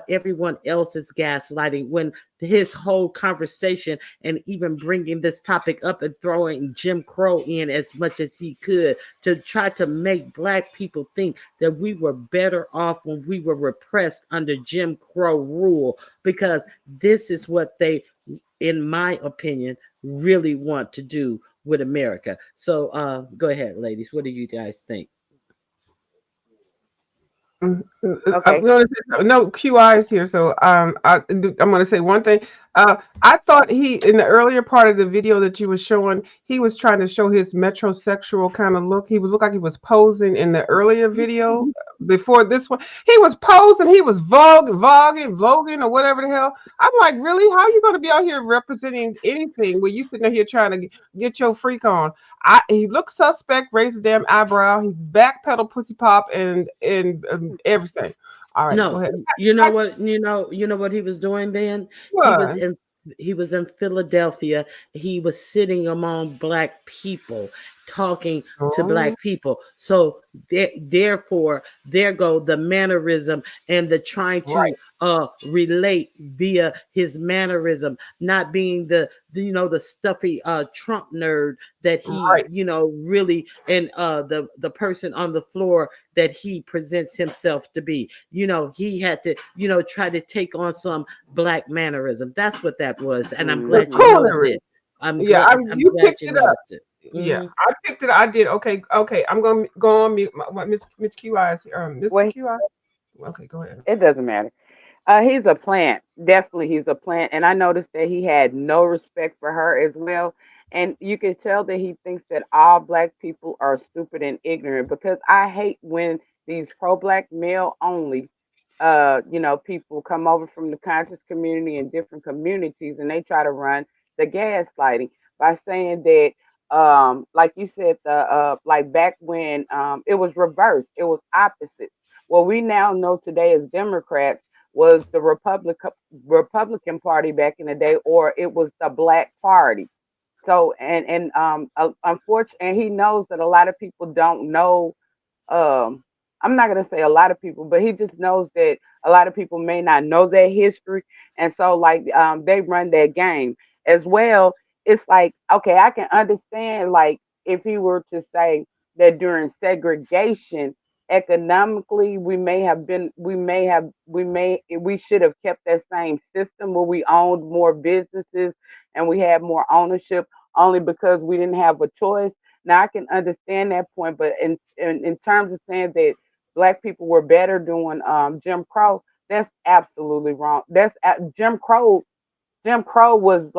everyone else is gaslighting, when his whole conversation, and even bringing this topic up and throwing Jim Crow in as much as he could, to try to make Black people think that we were better off when we were repressed under Jim Crow rule, because this is what they, in my opinion, really want to do with America. So go ahead, ladies. What do you guys think? I'm Okay. going to say no QI is here, so I'm going to say one thing. I thought he in the earlier part of the video that you were showing, he was trying to show his metrosexual kind of look. He would look like he was posing in the earlier video before this one. He was posing. He was voguing, or whatever the hell. I'm like, really? How are you going to be out here representing anything when you sitting here trying to get your freak on? He looked suspect, raised a damn eyebrow, he backpedal pussy pop and everything. All right, go No, ahead. you know I, what, what he was doing then? He was what? in he was in Philadelphia. He was sitting among Black people, talking to Oh, Black people. So therefore, there go the mannerism, and the trying right, to relate via his mannerism, not being the stuffy Trump nerd that he, right. really, and the person on the floor that he presents himself to be. He had to, try to take on some Black mannerism. That's what that was, and I'm The glad you Mhm. noticed coonery. it. I'm Yeah, glad. I'm you glad picked you it up. noticed it. Yeah, Hmm. I picked it. I did. Okay, okay. I'm gonna go on mute. Miss QI is here. Mr. Well, QI. Okay, go ahead. it doesn't matter. He's a plant. Definitely, he's a plant. And I noticed that he had no respect for her as well. And you can tell that he thinks that all Black people are stupid and ignorant, because I hate when these pro-Black male only, people come over from the conscious community and different communities, and they try to run the gaslighting by saying that, like you said, like back when it was reversed, it was opposite. What we now know today as Democrats was the Republican Party back in the day, or it was the Black Party. So, unfortunately, and he knows that a lot of people don't know. um I'm not going to say a lot of people, but he just knows that a lot of people may not know their history, and so like they run their game as well. It's like, okay, I can understand, like, if he were to say that during segregation, economically we should have kept that same system where we owned more businesses and we had more ownership only because we didn't have a choice. Now I can understand that point, but in terms of saying that black people were better doing Jim Crow, that's absolutely wrong. Jim Crow was,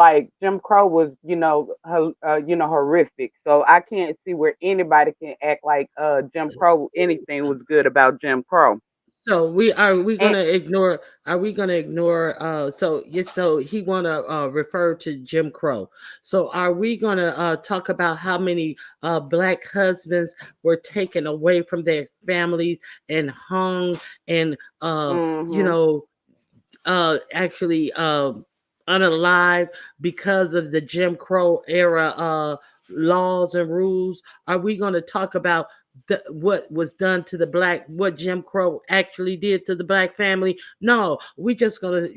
horrific. So I can't see where anybody can act like Jim Crow anything was good about Jim Crow. So we And gonna ignore, are we gonna ignore so yes, so he wanna refer to Jim Crow. So are we gonna talk about how many black husbands were taken away from their families and hung and you mhm. know actually unalive because of the Jim Crow era laws and rules? Are we going to talk about what was done to the black, what Jim Crow actually did to the black family? No, we just gonna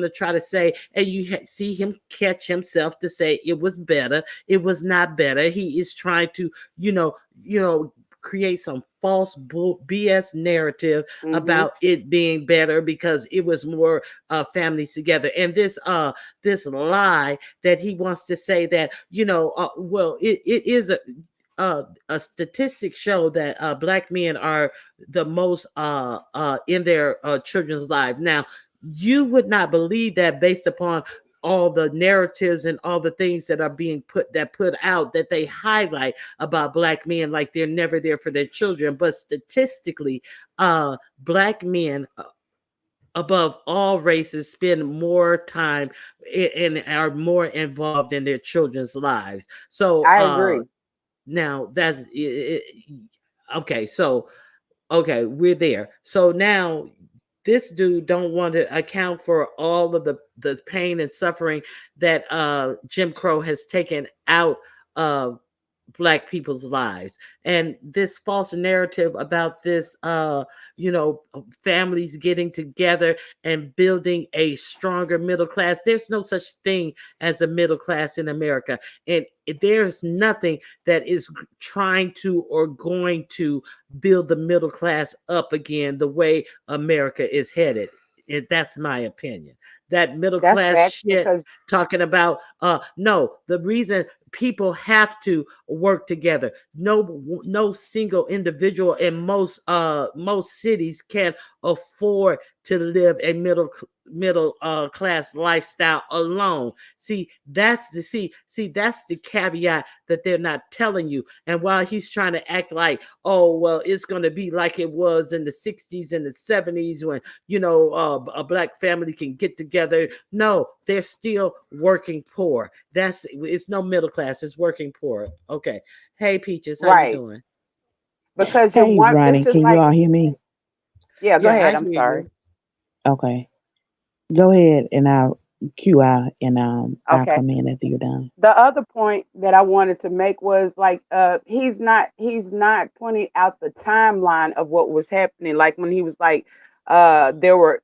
try to say, and you see him catch himself to say it was better. It was not better. He is trying to, you know, you know, create some false BS narrative Mhm. about it being better because it was more families together. And this lie that he wants to say that, well, it is a statistic show that black men are the most in their children's lives. Now, you would not believe that based upon all the narratives and all the things that are being put out that they highlight about black men like they're never there for their children. But statistically, black men above all races spend more time and are more involved in their children's lives. So I agree. now that's okay. So okay, we're there. So now this dude don't want to account for all of the pain and suffering that Jim Crow has taken out of black people's lives, and this false narrative about this families getting together and building a stronger middle class. There's no such thing as a middle class in America, and there's nothing that is trying to or going to build the middle class up again the way America is headed. That's my opinion. That middle That's class facts shit because talking about no, the reason people have to work together. No single individual in most cities can afford to live a middle class lifestyle alone. See, that's the caveat that they're not telling you. And while he's trying to act like, oh well, it's going to be like it was in the 60s and the 70s when a black family can get together. No, they're still working poor. It's no middle class, it's working poor. Okay. Hey Peaches, how you right. doing? Because you Hey, want it's Ronnie, just can you like all hear me? yeah, go Yeah, I ahead. I'm hear sorry. you. Okay. Go ahead and I'll cue out and I'll Okay. come in after you're done. The other point that I wanted to make was like he's not pointing out the timeline of what was happening. Like when he was like there were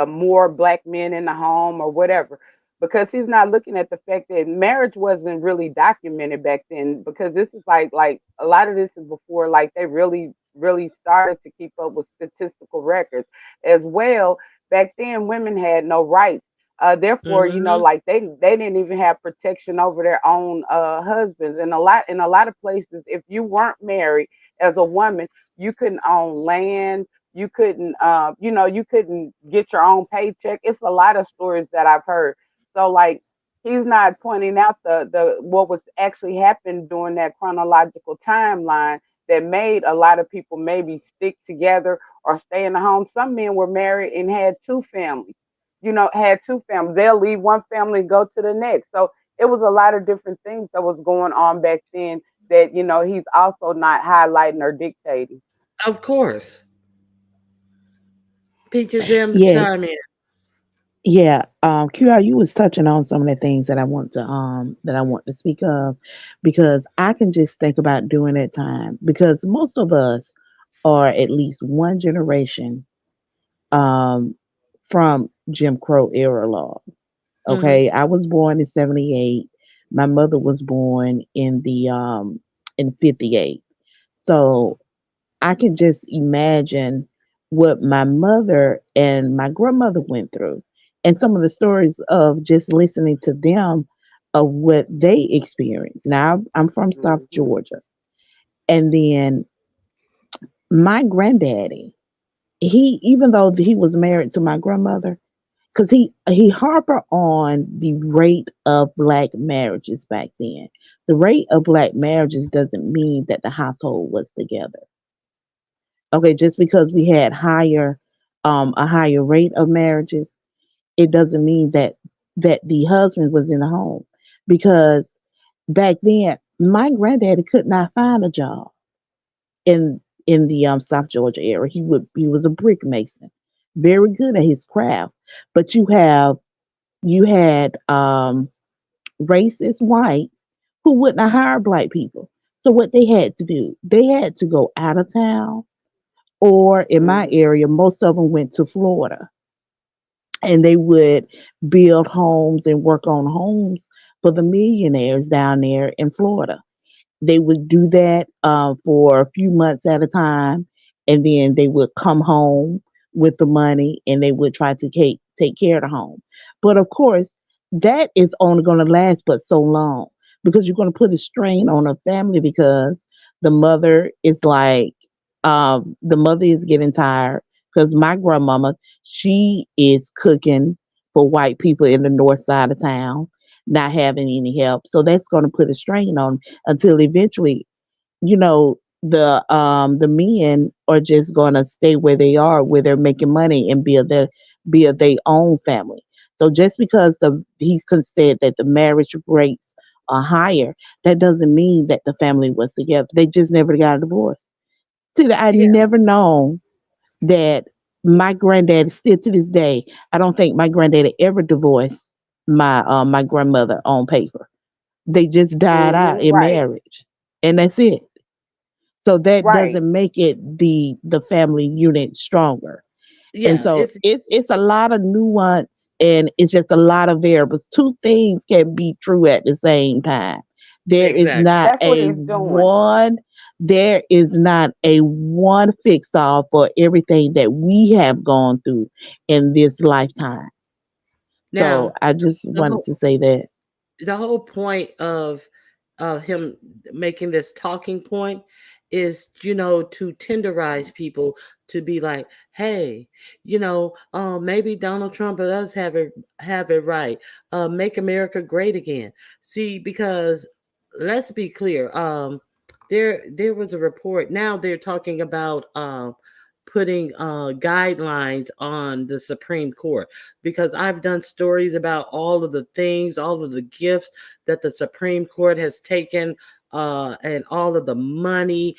more black men in the home or whatever. Because he's not looking at the fact that marriage wasn't really documented back then. Because this is like a lot of this is before like they really started to keep up with statistical records as well. Back then, women had no rights, therefore, Mm-hmm. like they didn't even have protection over their own husbands. And a lot of places, if you weren't married as a woman, you couldn't own land. You couldn't, you couldn't get your own paycheck. It's a lot of stories that I've heard. So like he's not pointing out the what was actually happened during that chronological timeline that made a lot of people maybe stick together or stay in the home. Some men were married and had two families, had two families. They'll leave one family and go to the next. So it was a lot of different things that was going on back then that, he's also not highlighting or dictating. Of course. Peaches M Yeah, chime in. yeah. QR, you was touching on some of the things that I want to speak of because I can just think about during that time because most of us are at least one generation um from Jim Crow era laws. Mm-hmm. Okay, I was born in 78. My mother was born in 58. So I can just imagine what my mother and my grandmother went through, and some of the stories of just listening to them of what they experienced. Now, I'm from South Mm-hmm. Georgia, and then my granddaddy, he, even though he was married to my grandmother, because he harper on the rate of black marriages back then. The rate of black marriages doesn't mean that the household was together. Okay, just because we had a higher rate of marriages, it doesn't mean that the husband was in the home. Because back then my granddaddy could not find a job in the South Georgia area. He was a brick mason, very good at his craft. But you had racist whites who would not hire black people. So what they had to do, they had to go out of town, or in my Mm-hmm. area, most of them went to Florida, and they would build homes and work on homes for the millionaires down there in Florida. They would do that for a few months at a time, and then they would come home with the money, and they would try to take care of the home. But of course, that is only going to last but so long, because you're going to put a strain on a family, because the mother is like, the mother is getting tired, because my grandmama, she is cooking for white people in the north side of town, not having any help. So that's going to put a strain on, until eventually, the men are just gonna stay where they are, where they're making money, and build their own family. So just because he's said that the marriage rates are higher, that doesn't mean that the family was together. They just never got a divorce. See, I Yeah, never known that my granddad, still to this day, I don't think my granddaddy ever divorced my grandmother on paper. They just died out Mm-hmm. in Right. marriage, and that's it. So that Right. doesn't make it the family unit stronger. And yeah, so it's it's a lot of nuance, and it's just a lot of variables. Two things can be true at the same time. There is exactly. not That's what a he's doing. one there is not a one fix all for everything that we have gone through in this lifetime. So Now, I just the wanted whole to say that. the whole point of him making this talking point is, to tenderize people, to be like, hey, maybe Donald Trump does have it right. Make America great again. See, because let's be clear, there was a report. Now they're talking about putting guidelines on the Supreme Court, because I've done stories about all of the things, all of the gifts that the Supreme Court has taken, and all of the money.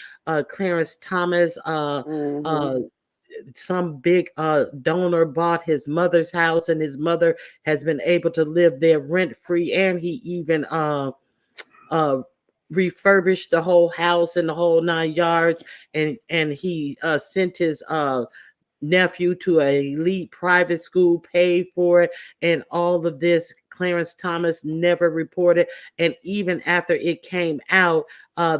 Clarence Thomas, Mm-hmm. uh, some big donor bought his mother's house, and his mother has been able to live there rent free, and he even uh, refurbished the whole house and the whole 9 yards, and he sent his nephew to a elite private school, paid for it, and all of this. Clarence Thomas never reported, and even after it came out,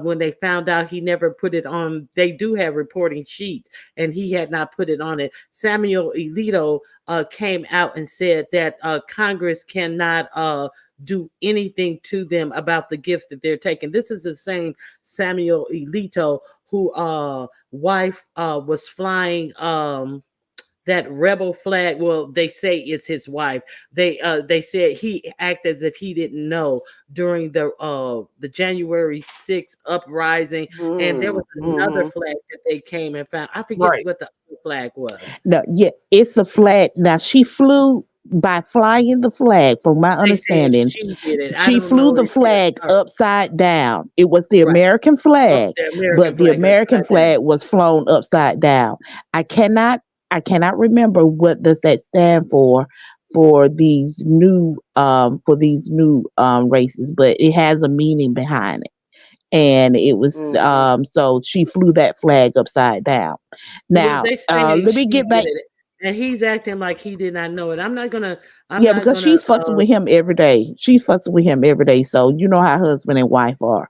when they found out he never put it on, they do have reporting sheets, and he had not put it on it. Samuel Alito came out and said that Congress cannot do anything to them about the gifts that they're taking. This is the same Samuel Alito who wife was flying that rebel flag. Well, they say it's his wife. They said he acted as if he didn't know during the January 6th uprising, and there was another Mm-hmm. flag that they came and found. I forget Right. what the other flag was. No, yeah, it's a flag. Now she flew by flying the flag, from my They said understanding. she did it. I She don't flew know. the It says flag her. upside down. It was the Right. American Oh, flag, the American but the flag American upside down. flag was flown upside down. I cannot I cannot remember what does that stand for these new races, but it has a meaning behind it. And it was Mm-hmm. so she flew that flag upside down. Well, Now, they saying let me she get did back. it, and he's acting like he did not know it. I'm not gonna. I'm Yeah, not because gonna. she's fussing with him every day. She's fussing with him every day. So you know how husband and wife are.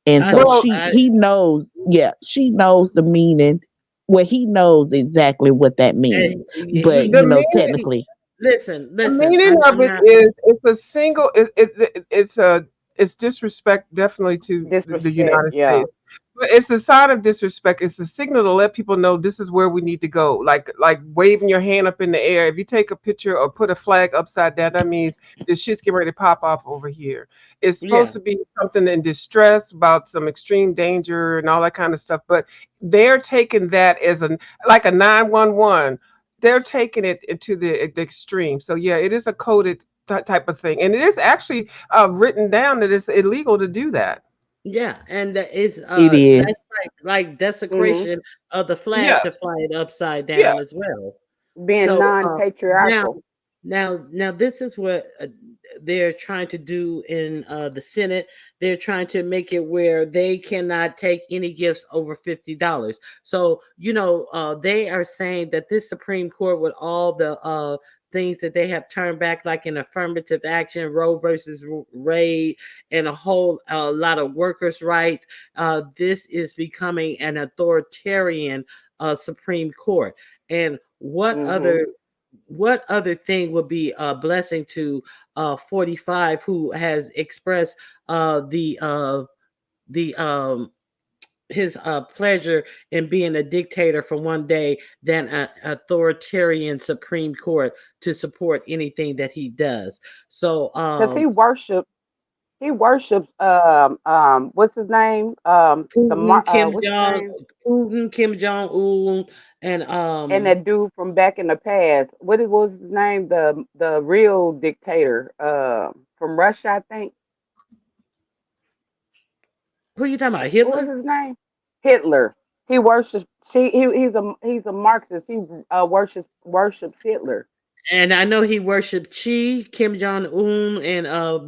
And I so know. Well, he knows Yeah, she knows the meaning. Well, he knows exactly what that means, but He The meaning technically, listen, The listen. meaning of I'm it not. is it's a single it's a it's disrespect definitely to the Disrespect. United Yeah. States. But it's a sign of disrespect. It's a signal to let people know this is where we need to go. Like waving your hand up in the air. If you take a picture or put a flag upside down, that means this shit's getting ready to pop off over here. It's supposed Yeah, to be something in distress about some extreme danger and all that kind of stuff. But they're taking that as like a 911. They're taking it into the extreme. So yeah, it is a coded type of thing, and it is actually written down that it's illegal to do that. yeah, and that is it is. that's like Hmm. desecration of the flag to Yes, fly it upside yeah. down as well. Being So now non-patriarchal. now this is what they're trying to do in the Senate. They're trying to make it where they cannot take any gifts over $50. So they are saying that this Supreme Court, with all the things that they have turned back, like in affirmative action, Roe versus Wade, and a whole lot of workers' rights, this is becoming an authoritarian Supreme Court. And Hmm. what other thing would be a blessing to 45, who has expressed the his pleasure in being a dictator for one day, than an authoritarian Supreme Court to support anything that he does. So Because he worships what's his name? Putin, What's his name? Kim Jong Un, and And that dude from back in the past. What was his name? The real dictator from Russia, I think. who you talking about, What was Hitler? his name? Hitler. He worships. He's a Marxist. He worships Hitler. And I know he worshipped Kim Jong Un, and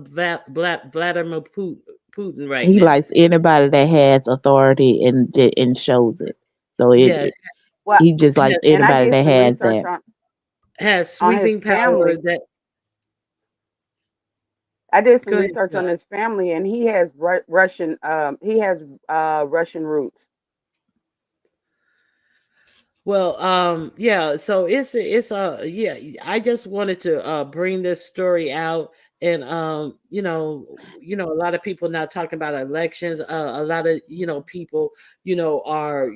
Vladimir Putin right He now. likes anybody that has authority and shows it. So Yeah, Well, he just likes has and I anybody did that some has research that. has on his sweeping power family. that. I did some Go ahead, research on Scott. his family, and he has Russian. He has Russian roots. Well, yeah, so yeah, I just wanted to bring this story out. And a lot of people not talking about elections. A lot of people are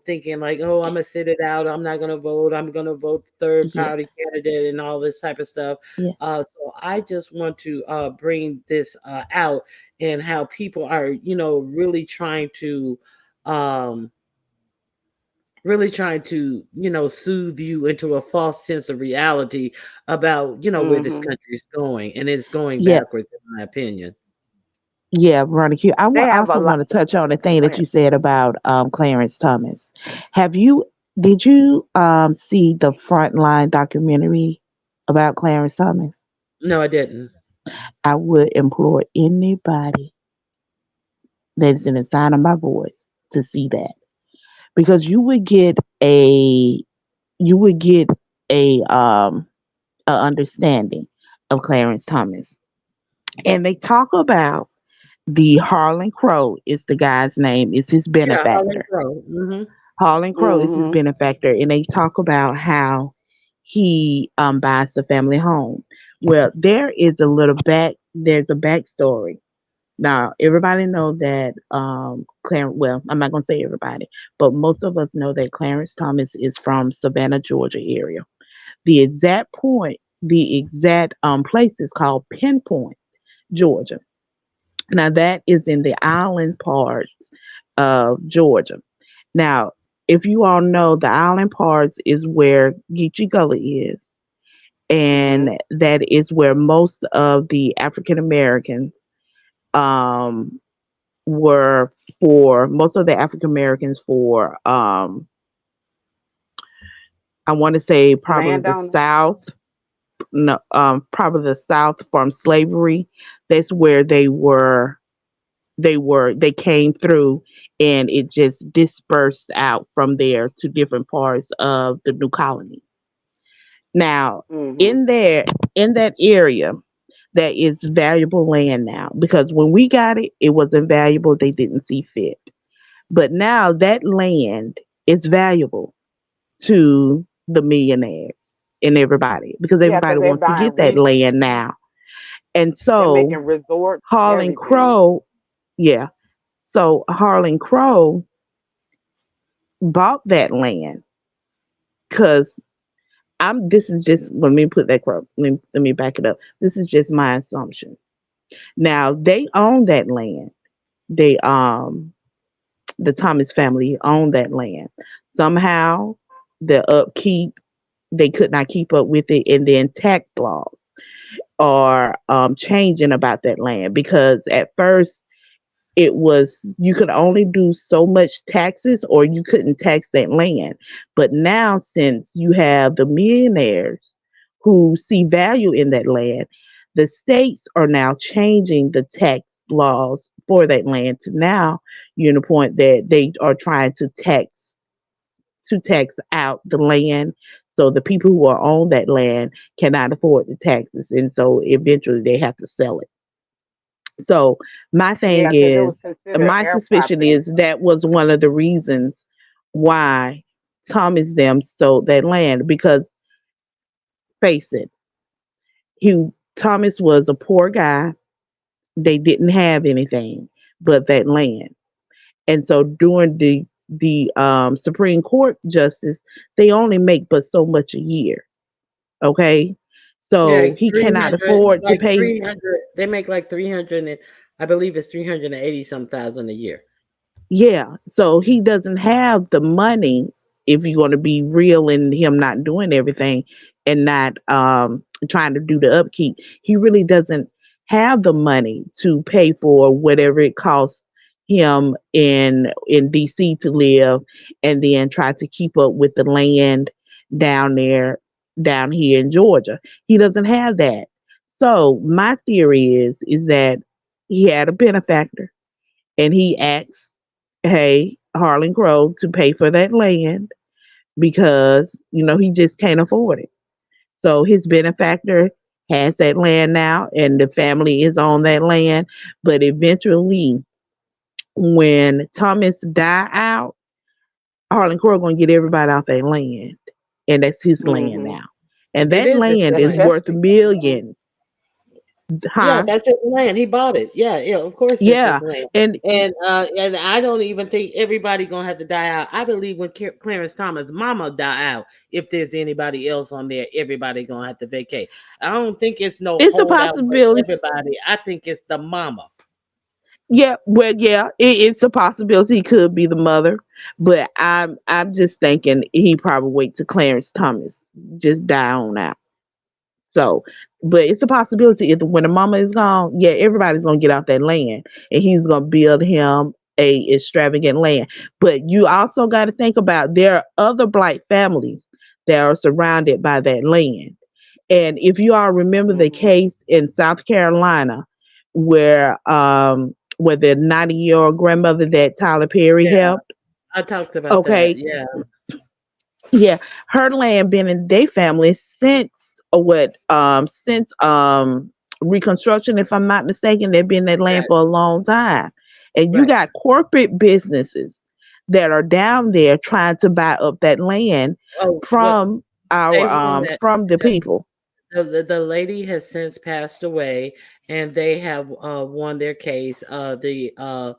thinking like, oh, I'm gonna sit it out, I'm not gonna vote, I'm gonna vote third Yeah, party candidate, and all this type of stuff. yeah, So I just want to bring this out, and how people are really trying to um soothe you into a false sense of reality about where this Hmm. country is going, and it's going yeah, backwards, in my opinion. yeah, Veronica. They have a also lot. want to touch on the thing Go that ahead. you said about Clarence Thomas. Have you did you see the Frontline documentary about Clarence Thomas? No, I didn't. I would implore anybody that is in the sound of my voice to see that, because you would get a understanding of Clarence Thomas. And they talk about the Harlan Crow is the guy's name, is his Yeah, Harlan benefactor. Crow. Harlan Crow is his Hmm. benefactor, and they talk about how he buys the family home. Well, there's a backstory. Now, everybody know that Clarence. Well, I'm not gonna say everybody, but most of us know that Clarence Thomas is from Savannah, Georgia area. The exact place is called Pinpoint, Georgia. Now that is in the island parts of Georgia. Now, if you all know, the island parts is where Geechee Gully is, Hmm. and that is where most of the African Americans um, were for most of the African Americans for I want to say probably the Landowners. South, no, probably the South from slavery. That's where they came through, and it just dispersed out from there to different parts of the new colonies. Now, Hmm. in there, in that area, that is valuable land now, because when we got it, it wasn't valuable. They didn't see fit. But now that land is valuable to the millionaires and everybody because Yeah, everybody because they're wants to buying get that land ranches. now. And They're making so resorts and Harlan everything. Crow, yeah. So Harlan Crow bought that land because I'm. This is just let me put that quote. Let me back it up. This is just my assumption. Now they own that land. They the Thomas family owned that land. Somehow the upkeep they could not keep up with it, and then tax laws are changing about that land because at first it was you could only do so much taxes or you couldn't tax that land. But now, since you have the millionaires who see value in that land, the states are now changing the tax laws for that land to now you're in a point that they are trying to tax out the land so the people who are on that land cannot afford the taxes and so eventually they have to sell it. So my thing Yeah, because it was is, considered my air suspicion property. is that was one of the reasons why Thomas them sold that land because face it, he Thomas was a poor guy. They didn't have anything but that land, and so during the Supreme Court justice, they only make but so much a year. Okay, Yeah, so he cannot 300, afford to like pay. 300. They make like 300, and I believe it's 380 some thousand a year. Yeah, so he doesn't have the money if you're going to be real in him not doing everything and not trying to do the upkeep. He really doesn't have the money to pay for whatever it costs him in DC to live and then try to keep up with the land down there down here in Georgia. He doesn't have that. So my theory is that he had a benefactor and he asked, hey, Harlan Crow to pay for that land because, he just can't afford it. So his benefactor has that land now and the family is on that land. But eventually, when Thomas die out, Harlan Crow gonna get everybody off that land. And that's his land Hmm. now. And It that is his land is land. worth Especially, mhm. millions. Yeah, Huh? that's his land. He bought it. Yeah, yeah, of course it's Yeah. his land. And And I don't even think everybody gonna have to die out. I believe when Clarence Thomas' mama die out, if there's anybody else on there, everybody gonna have to vacate. I don't think it's no it's a holdout for possibility. everybody. I think it's the mama. Yeah, well, yeah, it's a possibility he could be the mother, but I'm just thinking he probably wait to Clarence Thomas just die on out. So, but it's a possibility if when the mama is gone, yeah, everybody's gonna get off that land, and he's gonna build him a extravagant land. But you also got to think about there are other black families that are surrounded by that land. And if you all remember the Hmm. case in South Carolina where the 90-year-old grandmother that Tyler Perry Yeah, helped, I talked about that. okay, Yeah. yeah, her land been in their family since since Reconstruction, if I'm not mistaken. They've been in that land Right. for a long time. And you Right. got corporate businesses that are down there trying to buy up that land Oh, what from they our won that. from the people. The lady has since passed away, and they have won their case. The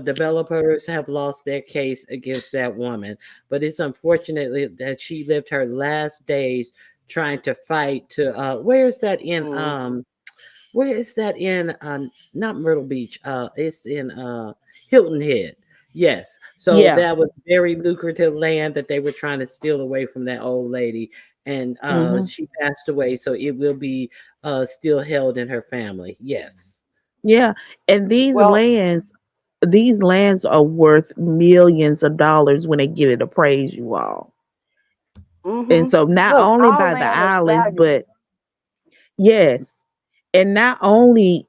developers have lost their case against that woman, but it's unfortunately that she lived her last days trying to fight to. Where is that in? Hmm. Where is that in? Not Myrtle Beach. It's in Hilton Head. Yes. So Yeah. that was very lucrative land that they were trying to steal away from that old lady, and Hmm. she passed away. So it will be still held in her family. Yes. Yeah. And Well, these lands are worth millions of dollars when they get it appraised, you all. And hmm, so not look, only all by the land is islands, valuable. but yes, and not only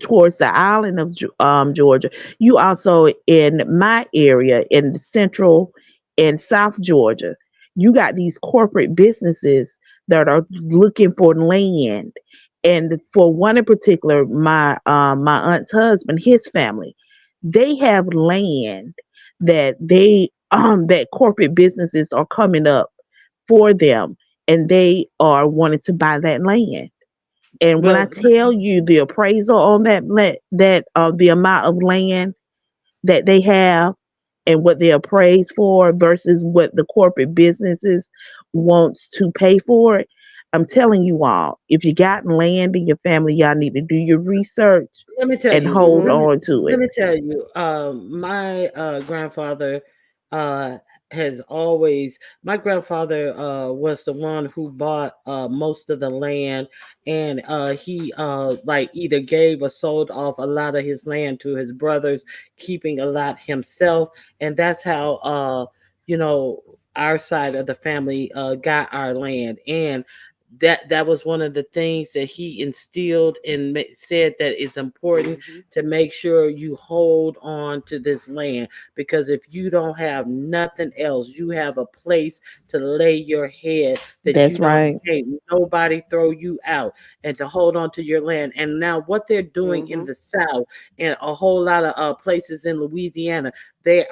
towards the island of Georgia, you also in my area in the central and South Georgia, you got these corporate businesses that are looking for land, and for one in particular, my aunt's husband, his family. they have land that that corporate businesses are coming up for them, and they are wanting to buy that land. And when I Well, tell you the appraisal on the amount of land that they have and what they appraise for versus what the corporate businesses wants to pay for it, I'm telling you all, if you got land in your family, y'all need to do your research let me tell and you. hold Mhm. on to Let it. me tell you. My grandfather uh has always. My grandfather was the one who bought most of the land, and he like either gave or sold off a lot of his land to his brothers, keeping a lot himself, and that's how you know our side of the family got our land. And that was one of the things that he instilled and said that is important Mhm. to make sure you hold on to this land, because if you don't have nothing else, you have a place to lay your head, that you That's don't right. can't nobody throw you out, and to hold on to your land. And now what they're doing in Mhm. the South and a whole lot of places in Louisiana, they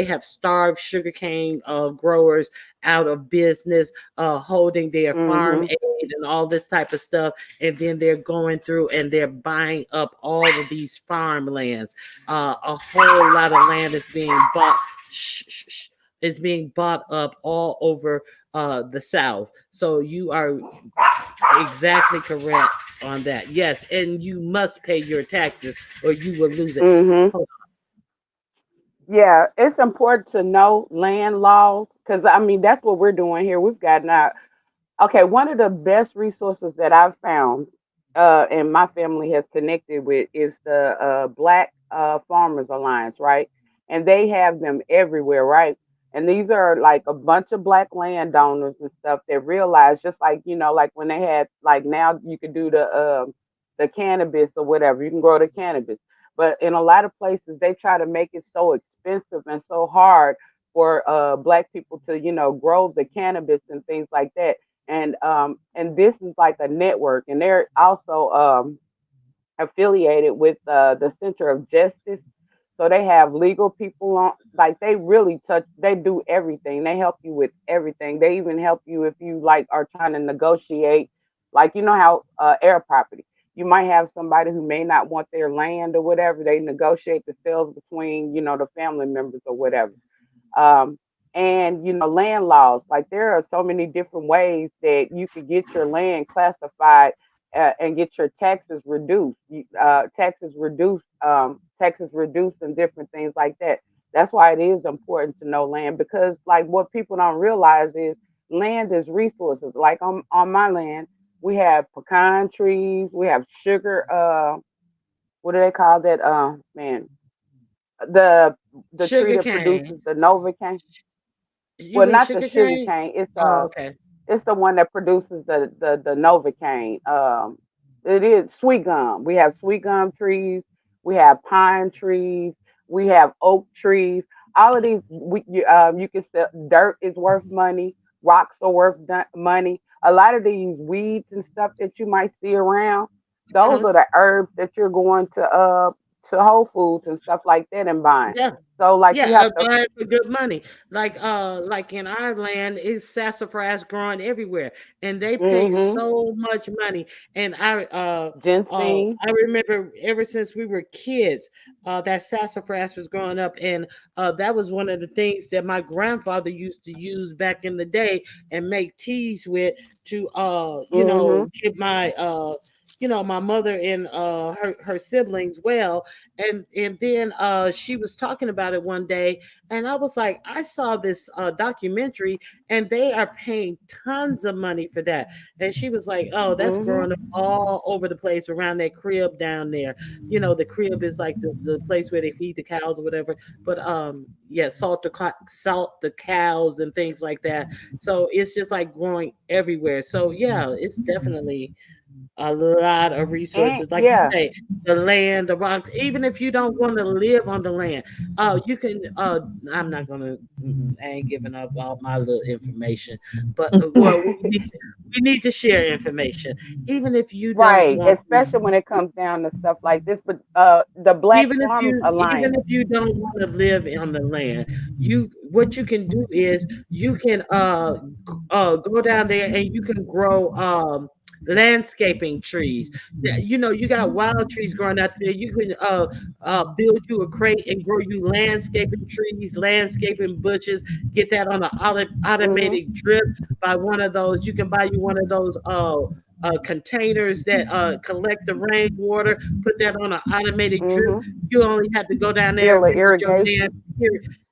have starved sugarcane growers out of business, holding their farm Mhm. aid and all this type of stuff, and then they're going through and they're buying up all of these farmlands. A whole lot of land is being bought. Is being bought up all over the South. So you are exactly correct on that. Yes, and you must pay your taxes or you will lose it. Mhm. Hold Yeah, it's important to know land laws because I mean that's what we're doing here. We've got now. Okay, one of the best resources that I've found, and my family has connected with, is the Black Farmers Alliance, right? And they have them everywhere, right? And these are like a bunch of black landowners and stuff that realize, just like like when they had, like now you could do the cannabis or whatever, you can grow the cannabis. But in a lot of places, they try to make it so expensive and so hard for black people to grow the cannabis and things like that. And this is like a network, and they're also affiliated with the Center of Justice. So they have legal people on, like they really touch, they do everything. They help you with everything. They even help you if you like are trying to negotiate, like how air property. You might have somebody who may not want their land or whatever. They negotiate the sales between the family members or whatever. um, and land laws, like there are so many different ways that you could get your land classified and get your taxes reduced. Taxes reduced and different things like that. That's why it is important to know land, because like what people don't realize is land is resources. Like on my land, we have pecan trees, we have sugar, what do they call that, man, the tree sugar that cane. produces the Novocaine. You Well, mean not the sugar sugar cane? cane. Oh, okay. It's the one that produces the Novocaine. It is sweet gum. We have sweet gum trees. We have pine trees. We have oak trees. All of these, you can sell. Dirt is worth money. Rocks are worth money. A lot of these weeds and stuff that you might see around, those Uh-huh. are the herbs that you're going to Whole Foods and stuff like that and buying. Yeah. So like Yeah, you have to. buying for good money. Like in our land, is sassafras growing everywhere, and they pay Hmm. so much money. And Ginseng. I remember ever since we were kids, that sassafras was growing up, and that was one of the things that my grandfather used to use back in the day and make teas with to Hmm. give my my mother and her siblings well. And then she was talking about it one day, and I was like, I saw this documentary, and they are paying tons of money for that. And she was like, oh, that's Hmm. growing up all over the place around that crib down there. The crib is like the place where they feed the cows or whatever. But yeah, salt the cows and things like that. So it's just like growing everywhere. So yeah, it's definitely a lot of And resources, like you yeah. say, the land, the rocks. Even if you don't want to live on the land, you can. I'm not gonna. I ain't giving up all my little information, but well, we need to share information, even if you don't Right, want to. especially when it comes down to stuff like this. But the Black Farmers Even Alliance. if you don't want to live on the land, you what you can do is you can go down there and you can grow landscaping trees. Yeah, you know, you got wild trees growing out there. You can build you a crate and grow you landscaping trees, landscaping bushes. Get that on an Mhm. automated drip by one of those. You can buy you one of those containers that collect the rainwater. Put that on an automated drip. Mhm. You only have to go down there Build and the visit your land. irrigation.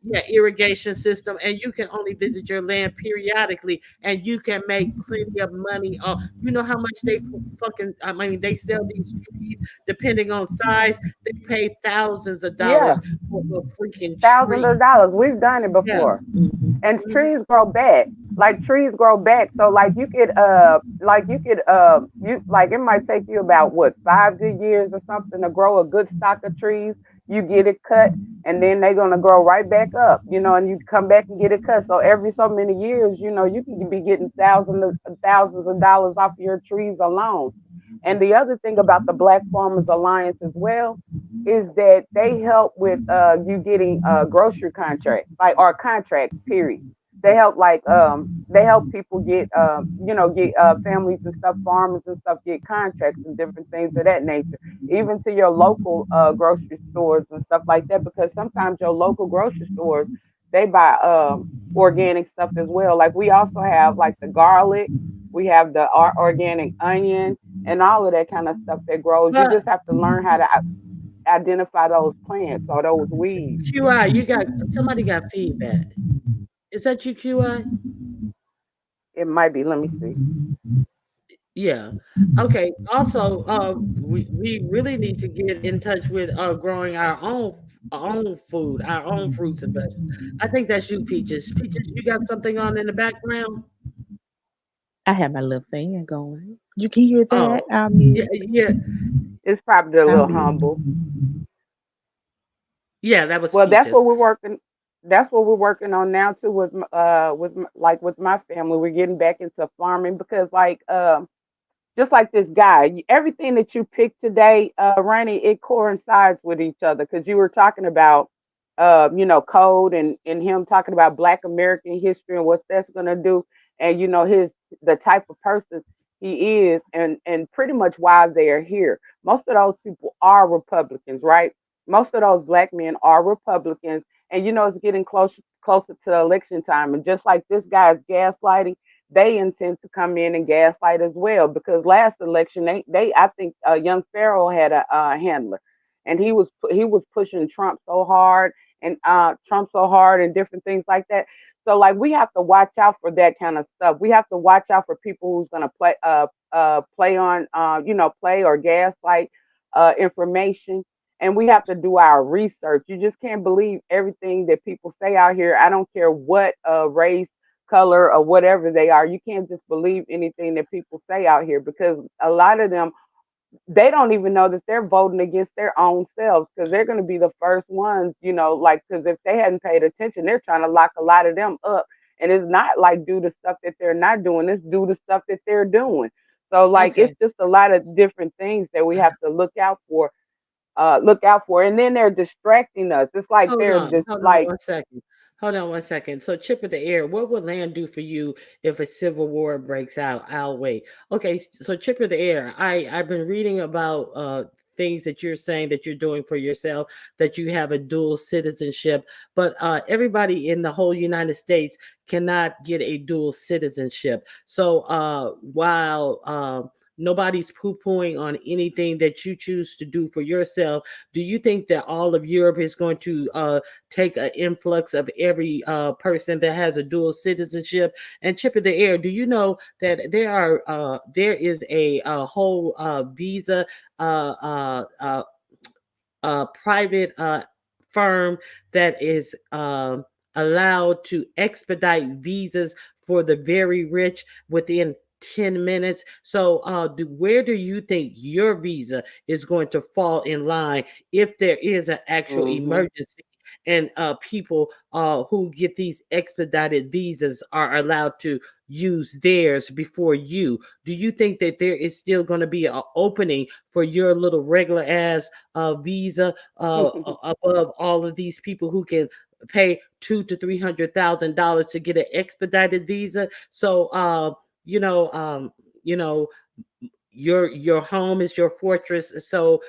Yeah, irrigation system, and you can only visit your land periodically, and you can make plenty of money. You know how much they fucking. I mean, they sell these trees depending on size. They pay thousands of Yeah, dollars for a freaking thousands tree. of dollars. We've done it Yeah. before. And Mhm. trees grow back. Like trees grow back. So you like it might take you about what 5 good years or something to grow a good stock of trees. You get it cut and then they're gonna grow right back up, and you come back and get it cut. So every so many years, you can be getting thousands of dollars off of your trees alone. And the other thing about the Black Farmers Alliance as well is that they help with you getting grocery contracts, like or contracts, period. They help people get families and stuff, farmers and stuff get contracts and different things of that nature, even to your local grocery stores and stuff like that, because sometimes your local grocery stores they buy organic stuff as well. Like we also have like the garlic, we have the organic onion and all of that kind of stuff that grows. You But just have to learn how to identify those plants or those weeds. QI, you got somebody got feedback. Is that you, QI? It might be. Let me see. Yeah. Okay. Also, we really need to get in touch with growing our own food, our own fruits and vegetables. I think that's you, Peaches. Peaches, you got something on in the background? I have my little fan going. You can hear that? Oh, I'll yeah, mute. yeah, It's probably a I'll little mute. humble. yeah. That was Well, that's what Peaches. we're working. That's what we're working on now too. With my family, we're getting back into farming because just like this guy, everything that you picked today, Ronnie, it coincides with each other because you were talking about, code and him talking about Black American history and what that's gonna do, and the type of person he is, and pretty much why they are here. Most of those people are Republicans, right? Most of those Black men are Republicans, and it's getting closer to the election time, and just like this guy's gaslighting, they intend to come in and gaslight as well because last election they I think young Pharaoh had a handler and he was pushing Trump so hard and different things like that. So like we have to watch out for that kind of stuff. We have to watch out for people who's gonna play or gaslight information, and we have to do our research. You just can't believe everything that people say out here. I don't care what race, color, or whatever they are. You can't just believe anything that people say out here because a lot of them they don't even know that they're voting against their own selves because they're going to be the first ones, like because if they hadn't paid attention, they're trying to lock a lot of them up. And it's not like due to stuff that they're not doing, it's due to stuff that they're doing. So like it's Okay. just a lot of different things that we have to look out for, and then they're distracting us. It's like they're just Hold on like one second. Hold on one second. So, Chip of the Air, what would land do for you if a civil war breaks out? I'll wait. Okay, so Chip of the Air, I've been reading about things that you're saying that you're doing for yourself, that you have a dual citizenship, but everybody in the whole United States cannot get a dual citizenship. So, while nobody's poo-pooing on anything that you choose to do for yourself, do you think that all of Europe is going to take an influx of every person that has a dual citizenship? And Chip of the Air, do you know that there is a whole visa uh, uh, uh, private firm that is allowed to expedite visas for the very rich within 10 minutes. So, where do you think your visa is going to fall in line if there is an actual mm-hmm, emergency and people who get these expedited visas are allowed to use theirs before you. Do you think that there is still going to be an opening for your little regular ass visa above all of these people who can pay $200,000 to $300,000 to get an expedited visa? So, you know, um, you know, your home is your fortress. So,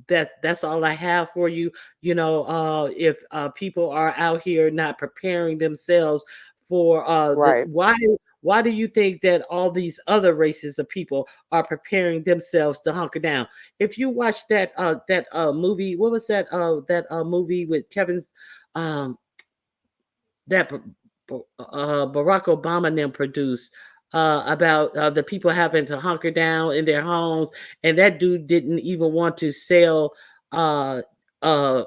that's all I have for you. If people are out here not preparing themselves for the Right. why do you think that all these other races of people are preparing themselves to hunker down? If you watch that movie, what was that movie with Kevin's um that Barack Obama and them produced about the people having to hunker down in their homes, and that dude didn't even want to sell. Uh, uh,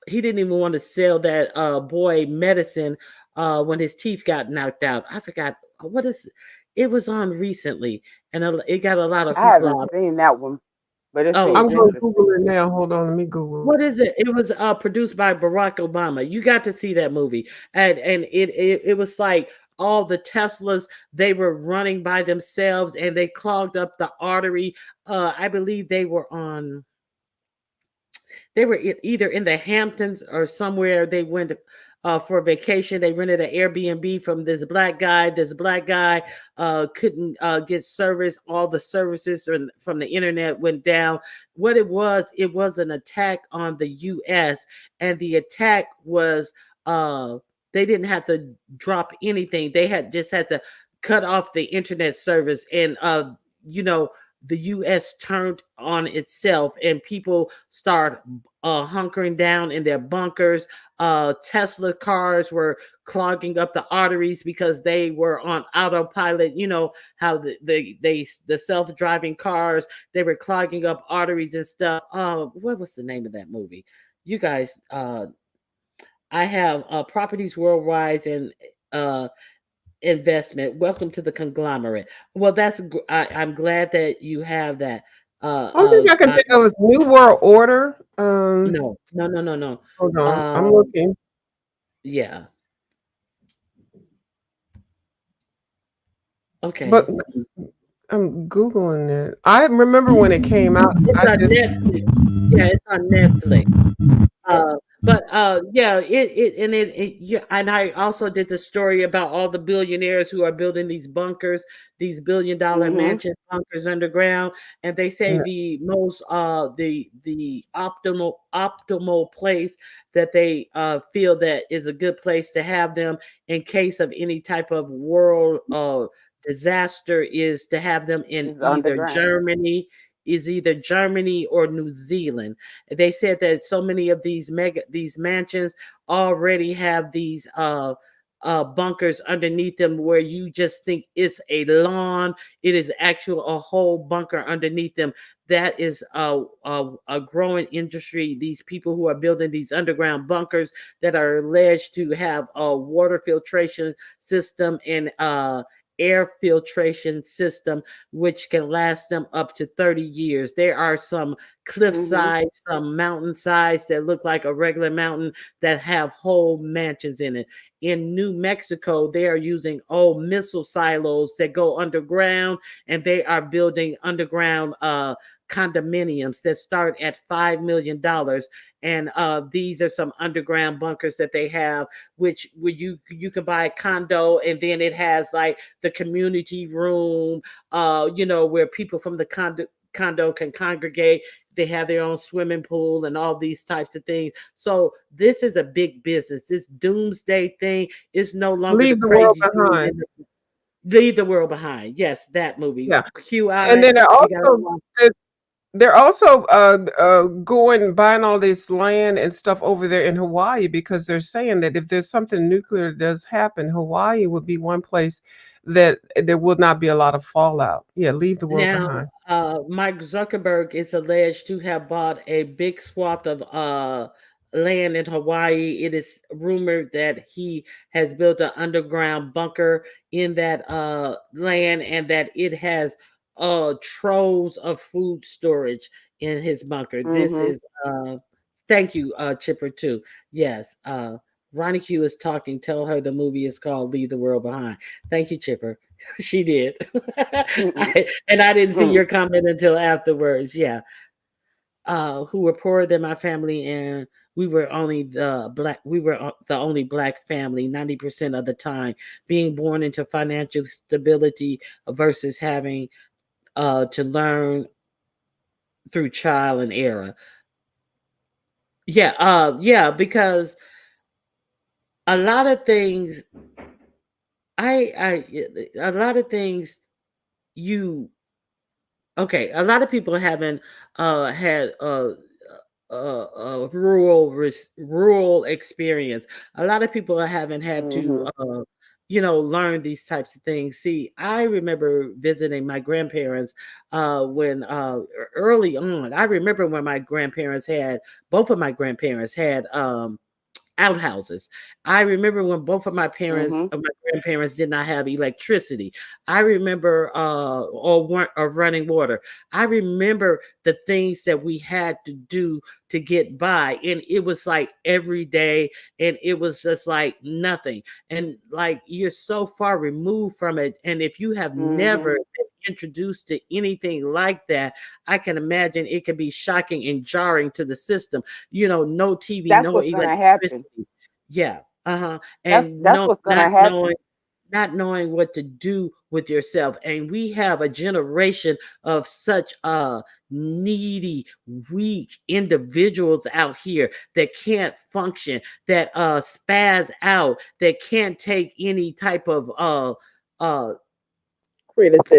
he didn't even want to sell that boy medicine when his teeth got knocked out. I forgot what is. It was on recently, and it got a lot of I haven't hoopla. seen that one, but it Oh, seems I'm going to interesting. Google it now. Hold on, let me Google what it. is it? It was produced by Barack Obama. You got to see that movie, and it was like all the Teslas, they were running by themselves, and they clogged up the artery. I believe they were either in the Hamptons or somewhere. They went for vacation. They rented an Airbnb from this black guy. This black guy couldn't get service. All the services from the internet went down. What it was an attack on the U.S. And the attack was they didn't have to drop anything. They had just had to cut off the internet service, and you know the US turned on itself, and people start hunkering down in their bunkers. Tesla cars were clogging up the arteries because they were on autopilot. You know how the self-driving cars, they were clogging up arteries and stuff. What was the name of that movie? You guys, I have Properties Worldwide and uh investment. Welcome to the conglomerate. Well, I'm glad that you have that. Only thing I can I think of is New World Order. No, no, no, no, no. Hold on, I'm Um, looking, yeah. but Okay. I'm Googling it. I remember when it came out. It's I on just Netflix. Yeah, it's on Netflix. But yeah, yeah, and I also did the story about all the billionaires who are building these bunkers, these billion-dollar Mhm. mansion bunkers underground, and they say yeah, the most the optimal place that they feel that is a good place to have them in case of any type of world disaster is to have them in It's underground. either Germany or New Zealand. They said that so many of these mansions already have these bunkers underneath them where you just think it's a lawn. It is actual a whole bunker underneath them. That is a growing industry. These people who are building these underground bunkers that are alleged to have a water filtration system and air filtration system which can last them up to 30 years. There are some cliff Mhm. sides, some mountain sides that look like a regular mountain that have whole mansions in it. In New Mexico, they are using old missile silos that go underground, and they are building underground condominiums that start at $5 million. And these are some underground bunkers that they have, which where you can buy a condo, and then it has like the community room, where people from the condo can congregate. They have their own swimming pool and all these types of things. So this is a big business. This doomsday thing is no longer the Leave the World crazy dude Behind. in Leave the World Behind. Yes, that movie. Yeah, and QI. then You gotta watch. they're also going buying all this land and stuff over there in Hawaii because they're saying that if there's something nuclear does happen, Hawaii would be one place that there will not be a lot of fallout. Yeah, leave the world Now, behind. Mike Zuckerberg is alleged to have bought a big swath of land in Hawaii. It is rumored that he has built an underground bunker in that land, and that it has troves of food storage in his bunker. This Mhm. is Thank you, Chipper, too. Yes, Ronnie Q is talking. Tell her the movie is called Leave the World Behind. Thank you, Chipper. She did. Mm-mm, And I didn't see mm, your comment until afterwards. Yeah. Who were poorer than my family, and we were the only black family 90% of the time, being born into financial stability versus having to learn through trial and error. Yeah, yeah, because a lot of things a lot of things you okay, a lot of people haven't had rural experience. A lot of people haven't had to mhm, learn these types of things. See, I remember visiting my grandparents when early on. I remember when my grandparents had both of my grandparents had outhouses. I remember when both mhm. of my grandparents did not have electricity. I remember or running water. I remember the things that we had to do to get by, and it was like every day, and it was just like nothing. And like you're so far removed from it, and if you have never Mhm. been introduced to anything like that, I can imagine it can be shocking and jarring to the system. No TV, That's no what's gonna happen. electricity. Yeah, uh-huh. That's And that's no, what's gonna happen. not knowing what to do with yourself. And we have a generation of such needy, weak individuals out here that can't function, that spaz out, that can't take any type of uh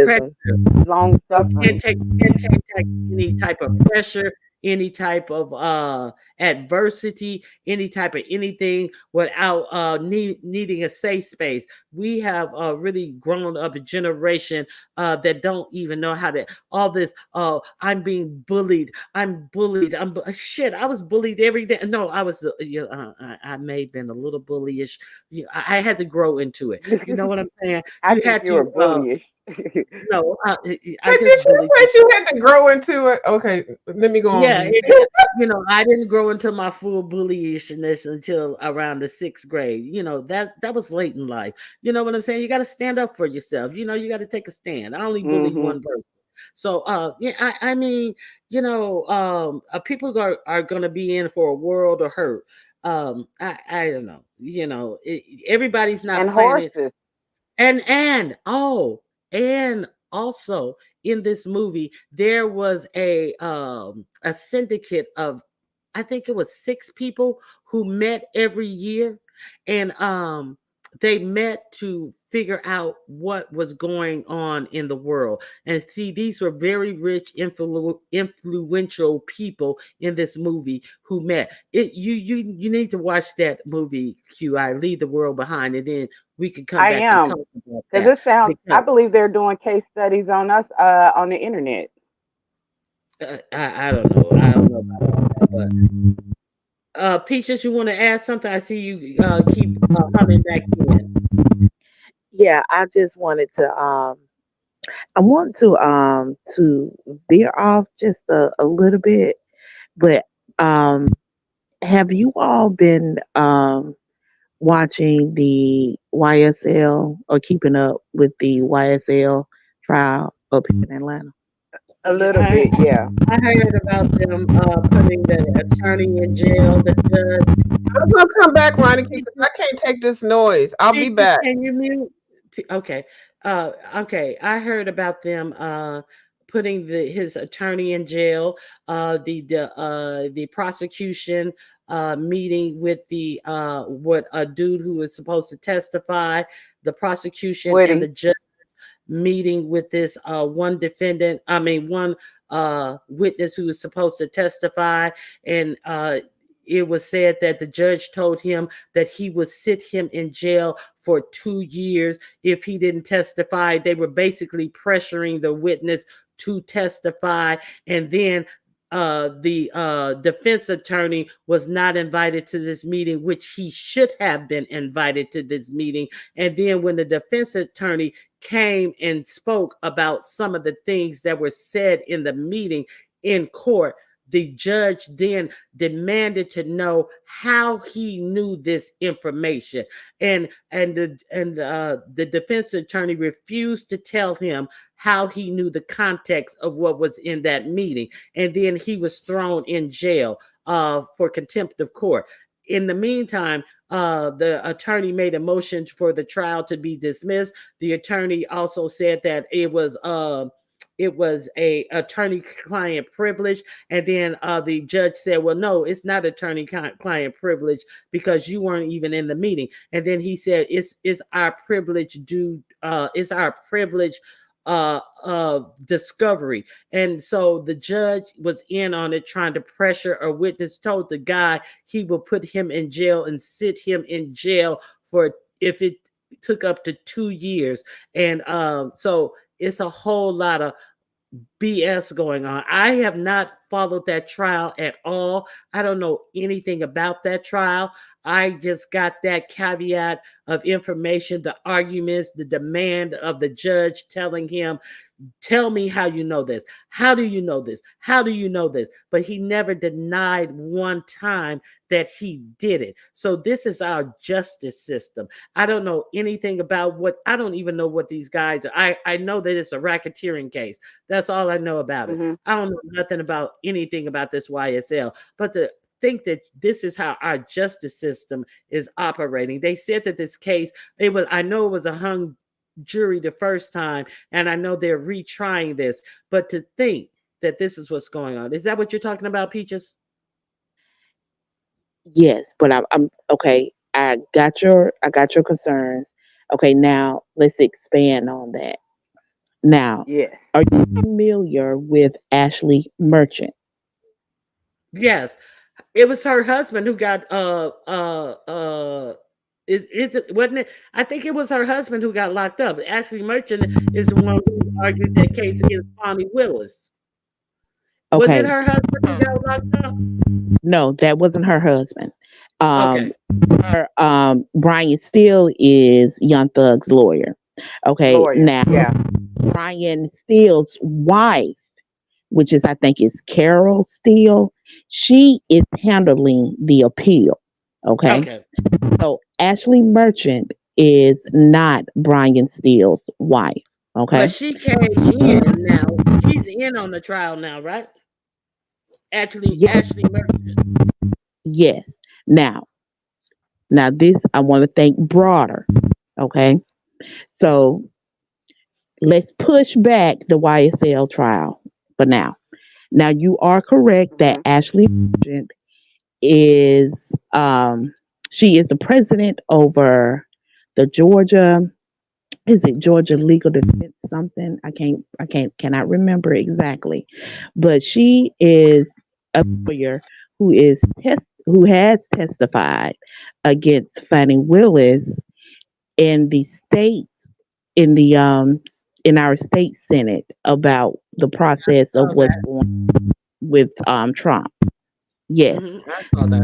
pressure, Criticism. Long can't suffering. take any type of pressure, any type of adversity, any type of anything without needing a safe space. We have really grown up a generation that don't even know how to all this. I'm being bullied. I'm bullied. Shit. I was bullied every day. No, I was. I may have been a little bullyish. I had to grow into it. You know what I'm saying? I You think had you were to. bullyish. No, I But did just she bullied say people. she had to grow into it? Okay, let me go on Yeah, mute. I didn't grow into my full bullyishness until around the sixth grade. That was late in life. You know what I'm saying? You got to stand up for yourself. You got to take a stand. I only bullied Mhm. one person. So, yeah, I mean, people are gonna be in for a world of hurt. I don't know. Everybody's not And planning. horses. And also in this movie there was a syndicate of, I think it was 6 people who met every year, and they met to figure out what was going on in the world. And see, these were very rich, influential people in this movie who met. You need to watch that movie, QI, Leave the World Behind, and then we can come I back and am. talk about Because that. it sounds, I Because believe they're doing case studies on us on the internet. I don't know. I don't know about all that, but Peaches, you want to add something? I see you keep coming back in. Yeah, I just wanted to I want to veer off just a little bit, but um have you all been watching the YSL or keeping up with the YSL trial up in Atlanta? A Yeah, little bit, yeah. I heard about them putting the attorney in jail, the judge. I'm gonna come back, Ronnie, because I Peaches, can't take this noise. I'll be Peaches, back. can you mute? Okay. Okay. I heard about them putting his attorney in jail. The prosecution meeting with the what a dude who was supposed to testify. The prosecution and the Woody. judge meeting with this one witness who was supposed to testify, and it was said that the judge told him that he would sit him in jail for 2 years if he didn't testify. They were basically pressuring the witness to testify, and then the defense attorney was not invited to this meeting, which he should have been invited to this meeting. And then when the defense attorney came and spoke about some of the things that were said in the meeting in court, the judge then demanded to know how he knew this information, and the defense attorney refused to tell him how he knew the context of what was in that meeting, and then he was thrown in jail for contempt of court. In the meantime, the attorney made a motion for the trial to be dismissed. The attorney also said that it was a attorney client privilege, and then the judge said, well, no, it's not attorney client privilege because you weren't even in the meeting. And then he said, it's our privilege due it's our privilege discovery. And so the judge was in on it, trying to pressure a witness, told the guy he will put him in jail and sit him in jail for, if it took up to 2 years. And so it's a whole lot of BS going on. I have not followed that trial at all. I don't know anything about that trial. I just got that caveat of information, the arguments, the demand of the judge telling him, tell me how you know this. How do you know this? How do you know this? But he never denied one time that he did it. So this is our justice system. I don't know anything about what, I don't even know what these guys are. I know that it's a racketeering case. That's all I know about it. Hmm. I don't know nothing about anything about this YSL. But to think that this is how our justice system is operating. They said that this case, it was, I know it was a hung jury the first time, and I know they're retrying this, but to think that this is what's going on. Is that what you're talking about, Peaches? Yes, but I'm okay. I got your concerns. Okay, now let's expand on that. Now, Yes. are you familiar with Ashley Merchant? Yes. It was her husband who got is it, wasn't it? I think it was her husband who got locked up. Ashley Merchant is the one who argued that case against Bonnie Willis. Was it Okay, her husband who got locked up? no, that wasn't her husband. Um, Okay. Brian Steele is Young Thug's lawyer. Okay, Lawyer. now Yeah. Brian Steele's wife, which is I think is Carol Steele, she is handling the appeal. Okay, Okay. so Ashley Merchant is not Brian Steele's wife. But Okay, she came in now. She's in on the trial now, right? Actually, yes, Ashley Merchant. yes. Now, this I want to think broader. Okay, so let's push back the YSL trial for now. Now, you are correct that Hmm. Ashley Merchant is she is the president over the Georgia, is it Georgia Legal Defense something? I cannot remember exactly. But she is a lawyer who is who has testified against Fannie Willis in the state, in the in our state senate about the process of Saw what's that. going with Trump. Yes, I saw that.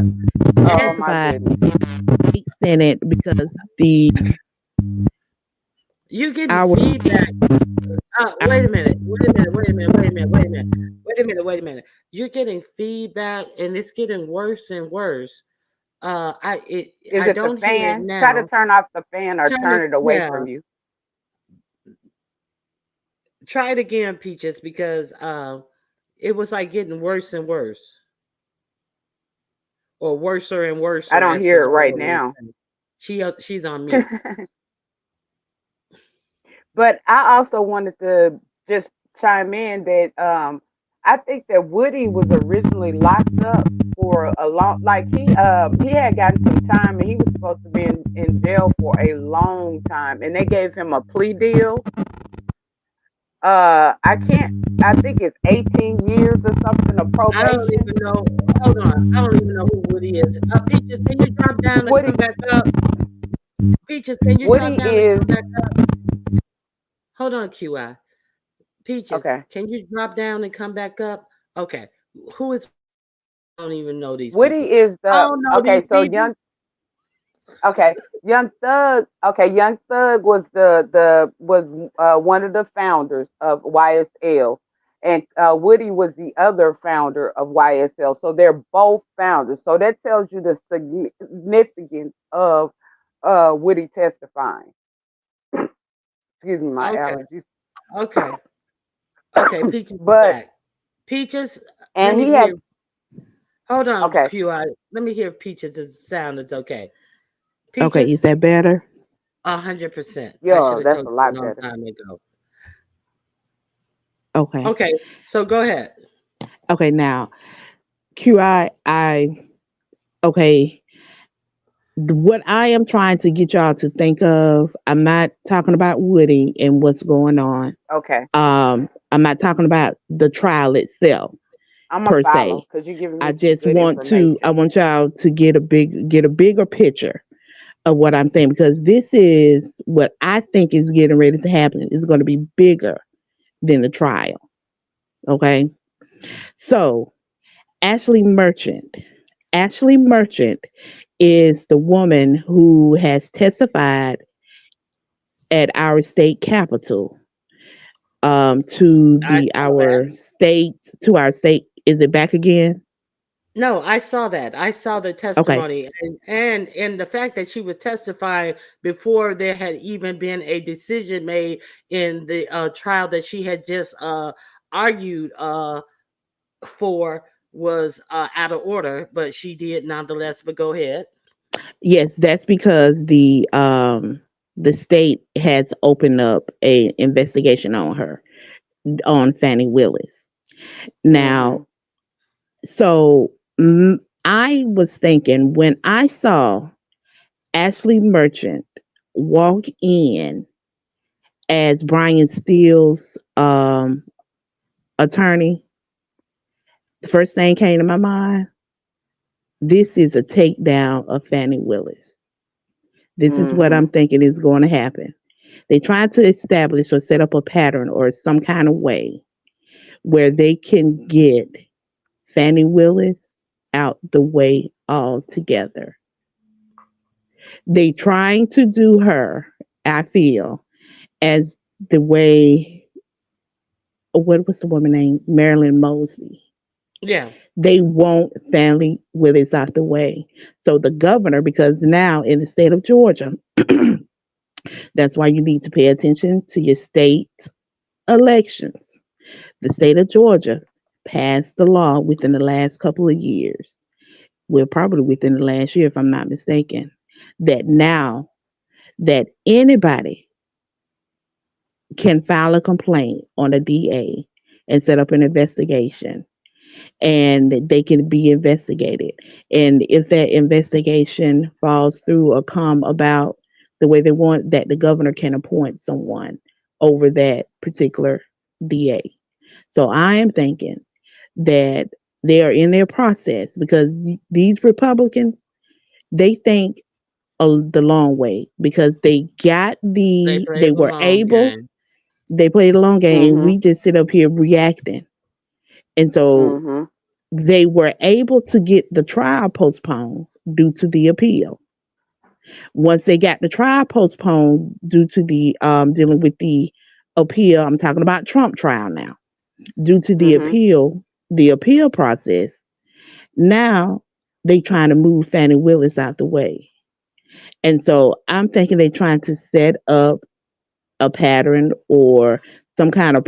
Oh And my testified goodness. in the state senate because the you're getting our feedback. Wait a minute. Wait a minute. Wait a minute. Wait a minute. Wait a minute. Wait a minute. Wait a minute. You're getting feedback, and it's getting worse and worse. Is I it the don't hear it fan? Try to now. turn off the fan or Turn it. turn it away Yeah. from you. Try it again, Peaches, because it was like getting worse and worse, or worser and I worser, don't as hear it right Pasquale would now. say. She's on mute. But I also wanted to just chime in that I think that Woody was originally locked up for a long, like he had gotten some time and he was supposed to be in jail for a long time and they gave him a plea deal. I can't, I think it's 18 years or something of I don't probation. even know. Hold on. I don't even know who Woody is. Peaches, can you drop down and Woody come back up? Peaches, can you Woody drop down and is come back up? Hold on, QI. Peaches, okay. can you drop down and come back up? Okay. Who is, I don't even know these Woody people. is I the don't know these okay, so people. young okay, Young Thug was the was one of the founders of YSL, and Woody was the other founder of YSL. So they're both founders. So that tells you the significance of Woody testifying. Excuse me, my Okay. allergies. Okay. Okay. Peaches is But back. Peaches, let and me he had hear. Hold on, okay, QI. Let me hear if Peaches' sound is okay. Okay, is Peaches, that better? 100%. I should yo, have that's told a you a lot long better. time ago. Okay. Okay. So go ahead. Okay, now QI, okay, what I am trying to get y'all to think of, I'm not talking about Woody and what's going on. Okay, I'm not talking about the trial itself I'm gonna per follow se. because you're giving I me some just good I information. want y'all to get a bigger picture of what I'm saying, because this is what I think is getting ready to happen. It's going to be bigger than the trial. Okay. So Ashley Merchant. Ashley Merchant is the woman who has testified at our state capitol, to I the saw that. our state to our state. Is it back again? No, I saw that. I saw the Okay. testimony, and the fact that she was testifying before there had even been a decision made in the trial that she had just argued for was out of order, but she did nonetheless. But go ahead. Yes, that's because the state has opened up a investigation on her, on Fannie Willis. Now, Mhm. so I was thinking when I saw Ashley Merchant walk in as Brian Steele's attorney, the first thing came to my mind: this is a takedown of Fannie Willis. This is what I'm Mhm. thinking is going to happen. They try to establish or set up a pattern or some kind of way where they can get Fannie Willis out the way altogether. They trying to do her, I feel, as the way, what was the woman name? Marilyn Mosby. Yeah. They want Fannie Willis out the way. So the governor, because now in the state of Georgia, that's why you need to pay attention to your state elections. The state of Georgia passed the law within the last couple of years, well, probably within the last year, if I'm not mistaken, that now that anybody can file a complaint on a DA and set up an investigation, and they can be investigated. And if that investigation falls through or come about the way they want, that the governor can appoint someone over that particular DA. So I am thinking that they are in their process, because these Republicans, they think the long way, because They play they the were long able, game. they played a long game, and we Mhm. just sit up here reacting. And so Mhm. they were able to get the trial postponed due to the appeal. Once they got the trial postponed due to the dealing with the appeal, I'm talking about Trump trial now. Due to Mhm. the appeal process, now they trying to move Fannie Willis out the way. And so I'm thinking they trying to set up a pattern or some kind of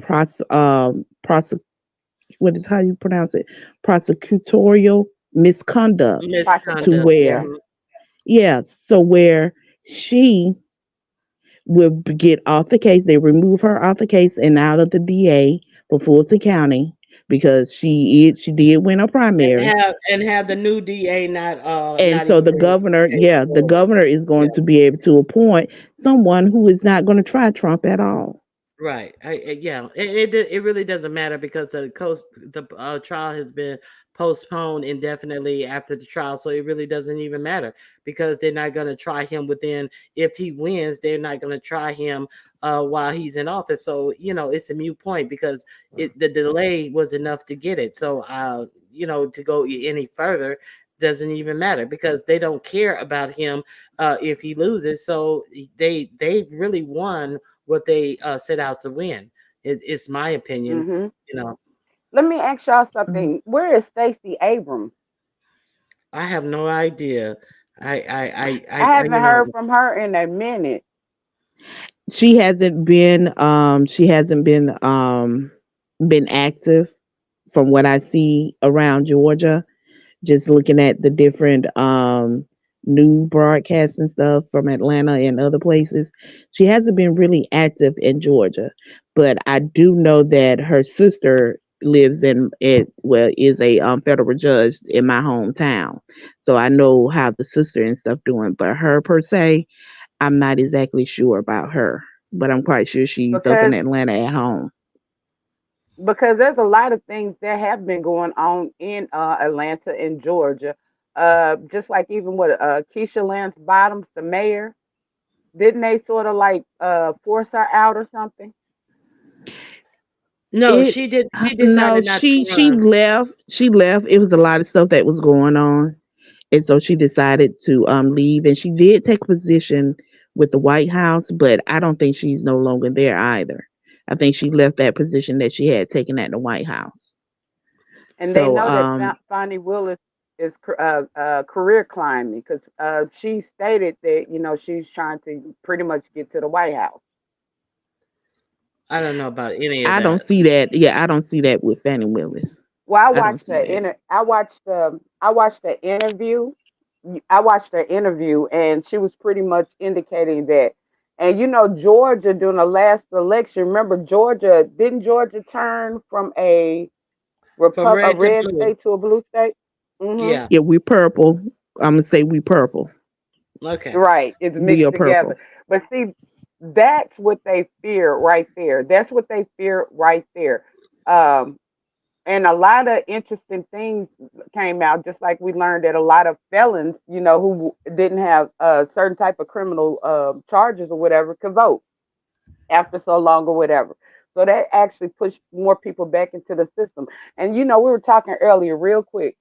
what is, how you pronounce it, prosecutorial misconduct, to Misconduct. where, Yeah. Hmm. yeah, so where she will get off the case. They remove her off the case and out of the DA for Fulton County, because she did win a primary. And have the new DA And not so even the governor, yeah, the forward. governor is Yeah. going to be able to appoint someone who is not going to try Trump at all. Right. Yeah. It really doesn't matter because the trial has been postponed indefinitely after the trial, so it really doesn't even matter because they're not going to try him within. If he wins, they're not going to try him while he's in office. So it's a mute point because the delay was enough to get it. So to go any further doesn't even matter because they don't care about him if he loses. So they really won what they set out to win. It's my opinion, Mhm. you know. Let me ask y'all Mm. something. Where is Stacey Abrams? I have no idea. I haven't you know, heard from her in a minute. She hasn't been active from what I see around Georgia. Just looking at the different news broadcasts and stuff from Atlanta and other places. She hasn't been really active in Georgia, but I do know that her sister lives in it. Well, is a federal judge in my hometown, so I know how the sister and stuff doing. But her per se, I'm not exactly sure about her, but I'm quite sure she's up in because Atlanta at home. because there's a lot of things that have been going on in Atlanta and Georgia. Just like even with Keisha Lance Bottoms, the mayor, didn't they sort of like force her out or something? no, It she did. She no, decided not to she run. left. She left. It was a lot of stuff that was going on, and so she decided to leave. And she did take a position with the White House, but I don't think she's no longer there either. I think she left that position that she had taken at the White House. And they So know that Fonnie Willis is career climbing because she stated that she's trying to pretty much get to the White House. I don't know about any of I don't that. see that. Yeah, I don't see that with Fannie Willis. Well, I don't see that. I watched the interview. I watched the interview, and she was pretty much indicating that. And Georgia during the last election. Remember, Georgia turn from From a red to red blue. state to a blue state? Hmm. Yeah. Yeah, we purple. I'm gonna say we purple. Okay. Right. It's We mixed are together. purple. But see, that's what they fear right there. That's what they fear right there. Um, and a lot of interesting things came out, just like we learned that a lot of felons, who didn't have a certain type of criminal charges or whatever, could vote after so long or whatever. So that actually pushed more people back into the system. And we were talking earlier, real quick.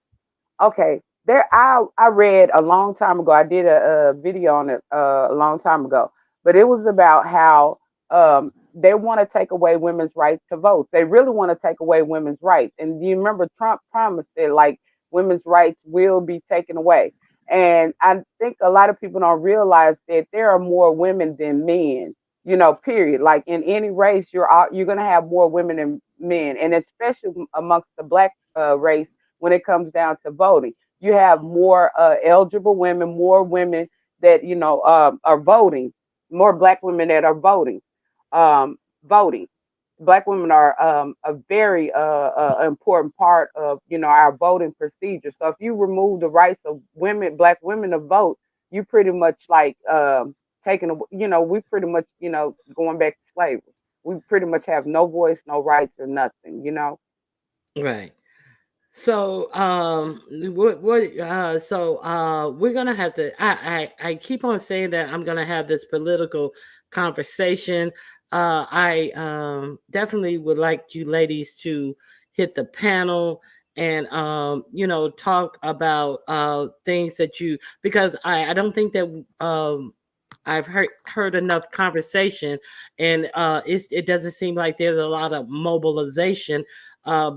Okay, I read a long time ago. I did a video on it a long time ago, but it was about how they want to take away women's right to vote. They really want to take away women's rights. And do you remember Trump promised that like women's rights will be taken away? And I think a lot of people don't realize that there are more women than men. Period. Like in any race, you're gonna have more women than men, and especially amongst the black race when it comes down to voting. You have more eligible women, more women that are voting, more black women that are voting. Black women are a very important part of our voting procedure. So if you remove the rights of women, black women to vote, you pretty much like taking we pretty much going back to slavery. We pretty much have no voice, no rights, or nothing. Right. So we're gonna have to I keep on saying that I'm gonna have this political conversation. I definitely would like you ladies to hit the panel and talk about things that you, because I don't think that I've heard enough conversation, and it doesn't seem like there's a lot of mobilization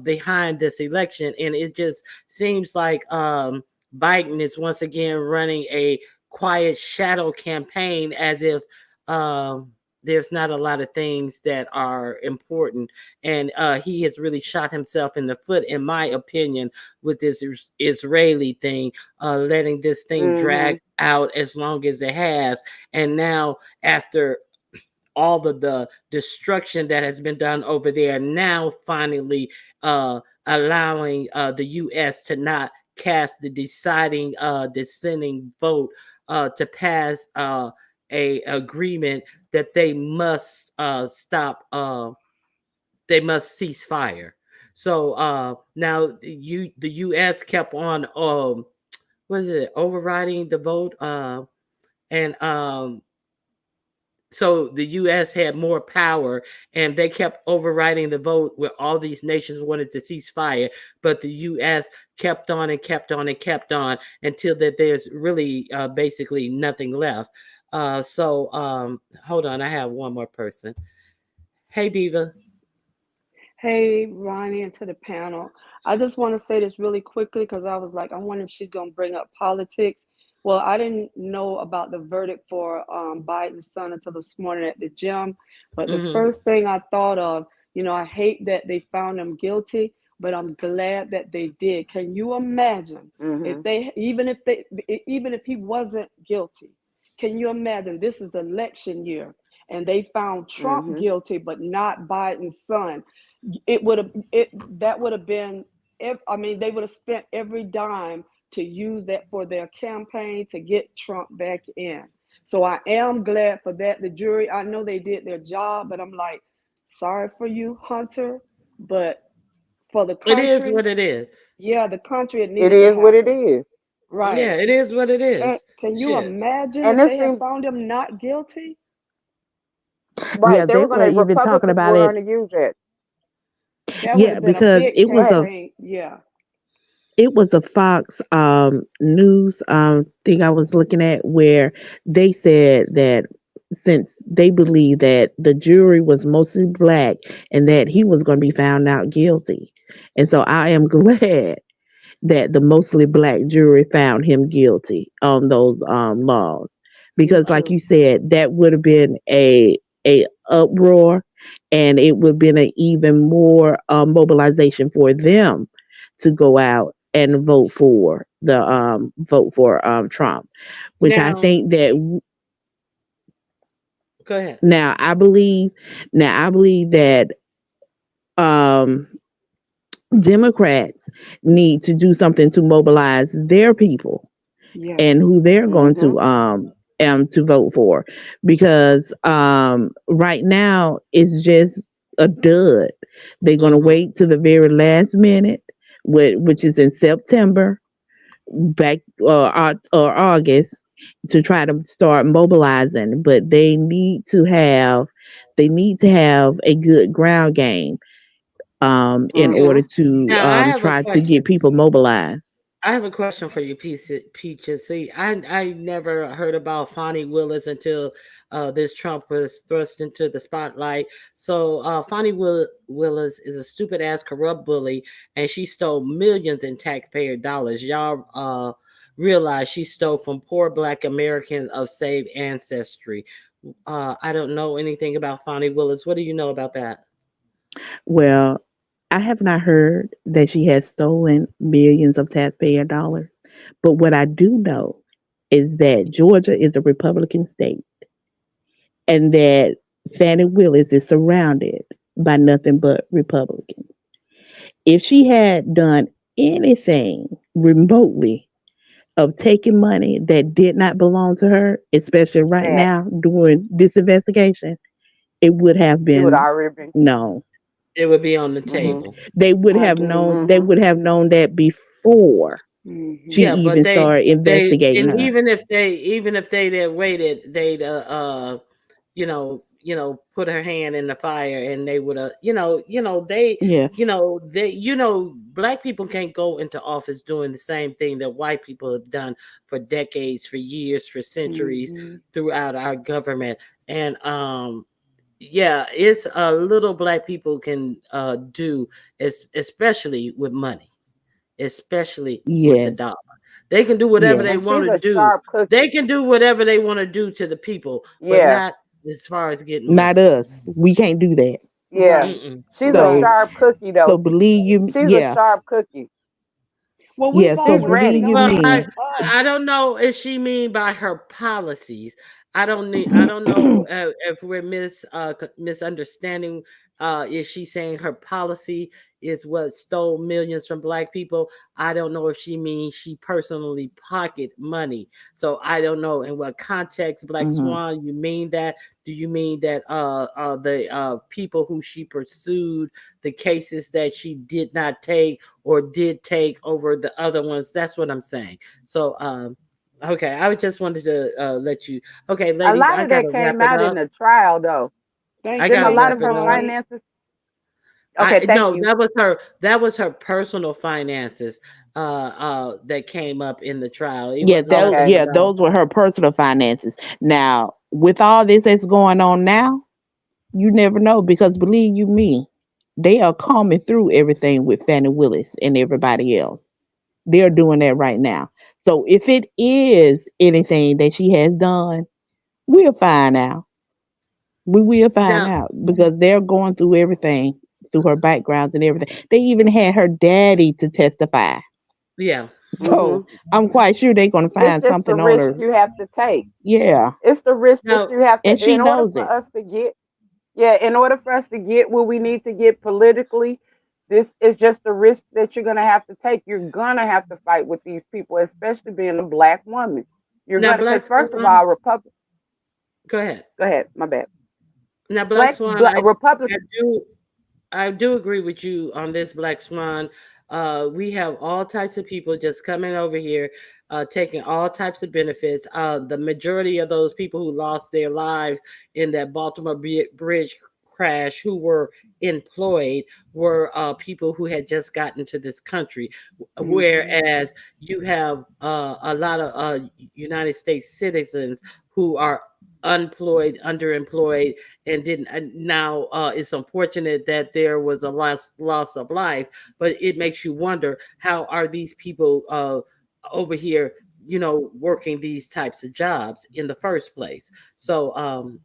behind this election, and it just seems like Biden is once again running a quiet shadow campaign, as if there's not a lot of things that are important, and he has really shot himself in the foot, in my opinion, with this Israeli thing, letting this thing drag Hmm. out as long as it has, and now after all of the destruction that has been done over there, now finally allowing the U.S. to not cast the deciding dissenting vote to pass a agreement that they must cease fire. So now the U.S. kept on what is it, overriding the vote, and so the US had more power, and they kept overriding the vote where all these nations wanted to cease fire, but the US kept on and kept on and kept on until that there's really basically nothing left. Hold on, I have one more person. Hey Diva. Hey, Ronnie, and to the panel. I just want to say this really quickly because I was like, I wonder if she's going to bring up politics. Well, I didn't know about the verdict for Biden's son until this morning at the gym. But the Hmm. first thing I thought of, I hate that they found him guilty, but I'm glad that they did. Can you imagine if Mhm. they, even if he wasn't guilty, can you imagine this is election year and they found Trump Mhm. guilty, but not Biden's son? It would have it that would have been if I mean they would have spent every dime to use that for their campaign to get Trump back in. So I am glad for that. The jury, I know they did their job, but I'm like, sorry for you, Hunter, but for the It is country, what it is. yeah, the country, it It needed to is what it happen. is. Right. Yeah, it is what it And is. can you Shit. imagine And if it they had seems found him not guilty? right. Yeah, They they were were gonna even talking Republicans about were it. gonna use it. That would Yeah, have been a because big campaign. Yeah. it was a Fox news thing I was looking at where they said that since they believe that the jury was mostly black and that he was going to be found out guilty. And so I am glad that the mostly black jury found him guilty on those laws, Me because like too. you said, that would have been a uproar, and it would have been an even more mobilization for them to go out and vote for Trump, which I Now, think that go ahead. now I believe now I believe that um Democrats need to do something to mobilize their people and Yes. who they're going Mhm. to vote for, because right now it's just a dud. They're going to Hmm. wait to the very last minute, which is in September, back or August, to try to start mobilizing, but they need to have a good ground game in order Mhm. to Now, I have a try to get question. people mobilized. I have a question for you, Peaches. See, I never heard about Fonnie Willis until this Trump was thrust into the spotlight. So Fonnie Willis is a stupid ass corrupt bully, and she stole millions in taxpayer dollars. Y'all realize she stole from poor Black Americans of saved ancestry. I don't know anything about Fonnie Willis. What do you know about that? Well, I have not heard that she has stolen millions of taxpayer dollars. But what I do know is that Georgia is a Republican state and that Fannie Willis is surrounded by nothing but Republicans. If she had done anything remotely of taking money that did not belong to her, especially right That now during this investigation, it would have it would been already been. known. It would be on the Mhm. table. They would I have agree. known they Mhm. would have known that before she Hmm. Yeah, but even started they investigating and her. even if they did waited, they'd put her hand in the fire, and they would Yeah. black people can't go into office doing the same thing that white people have done for decades, for years, for centuries Hmm. throughout our government. And yeah, it's a little black people can do, especially with money, especially with the Yes. dollar. They can do whatever Yes. they And want she's to a do. sharp They cookie. can do whatever they want to do to the people, but Yeah. not as far as getting Not money. us. We can't do that. Yeah. Right. Mm-mm. She's a So Right. sharp cookie so though. believe you She's a yeah. sharp cookie. Well, Yeah, we've so She's already believe ready. you Well, known I me. with us. I don't know if she mean by her policies. I don't know if we're misunderstanding. Is she saying her policy is what stole millions from black people? I don't know if she means she personally pocket money. So I don't know in what context, Black Mhm. Swan, you mean that? Do you mean that the people who she pursued, the cases that she did not take or did take over the other ones? That's what I'm saying. So okay, I just wanted to let you. Okay, A ladies, lot I of gotta that wrap came it out in up. the trial though. I Thank Didn't you, a gotta lot wrap Lady of it her up. Ronnie. finances? Okay, I thank no, you. that was her personal finances that came up in the trial. It Yeah, wasn't those Okay. nothing yeah, about. those were her personal finances. Now, with all this that's going on now, you never know, because believe you me, They are combing through everything with Fannie Willis and everybody else. They're doing that right now. So if it is anything that she has done, we'll find out. We will find Now, out because they're going through everything, through her backgrounds and everything. They even had her daddy to testify. yeah. So Mhm. I'm quite sure they're going to It's find just the something on risk her. you have to take. Yeah. It's the risk that Now, you have And to, she in order knows for it. us to get, yeah, in order for us to get where we need to get politically, this is just the risk that you're gonna have to take. You're gonna have to fight with these people, especially being a black woman. You're now, gonna, because Black first of Swan, all, Republic. go ahead. Go ahead, my bad. Now, Black Swan, I Republic. do I do agree with you on this, Black Swan. We have all types of people just coming over here, taking all types of benefits. The majority of those people who lost their lives in that Baltimore Bridge crash, who were employed, were people who had just gotten to this country. Mhm. Whereas you have a lot of United States citizens who are unemployed, underemployed, and didn't. And now it's unfortunate that there was a loss of life, but it makes you wonder, how are these people over here, working these types of jobs in the first place? So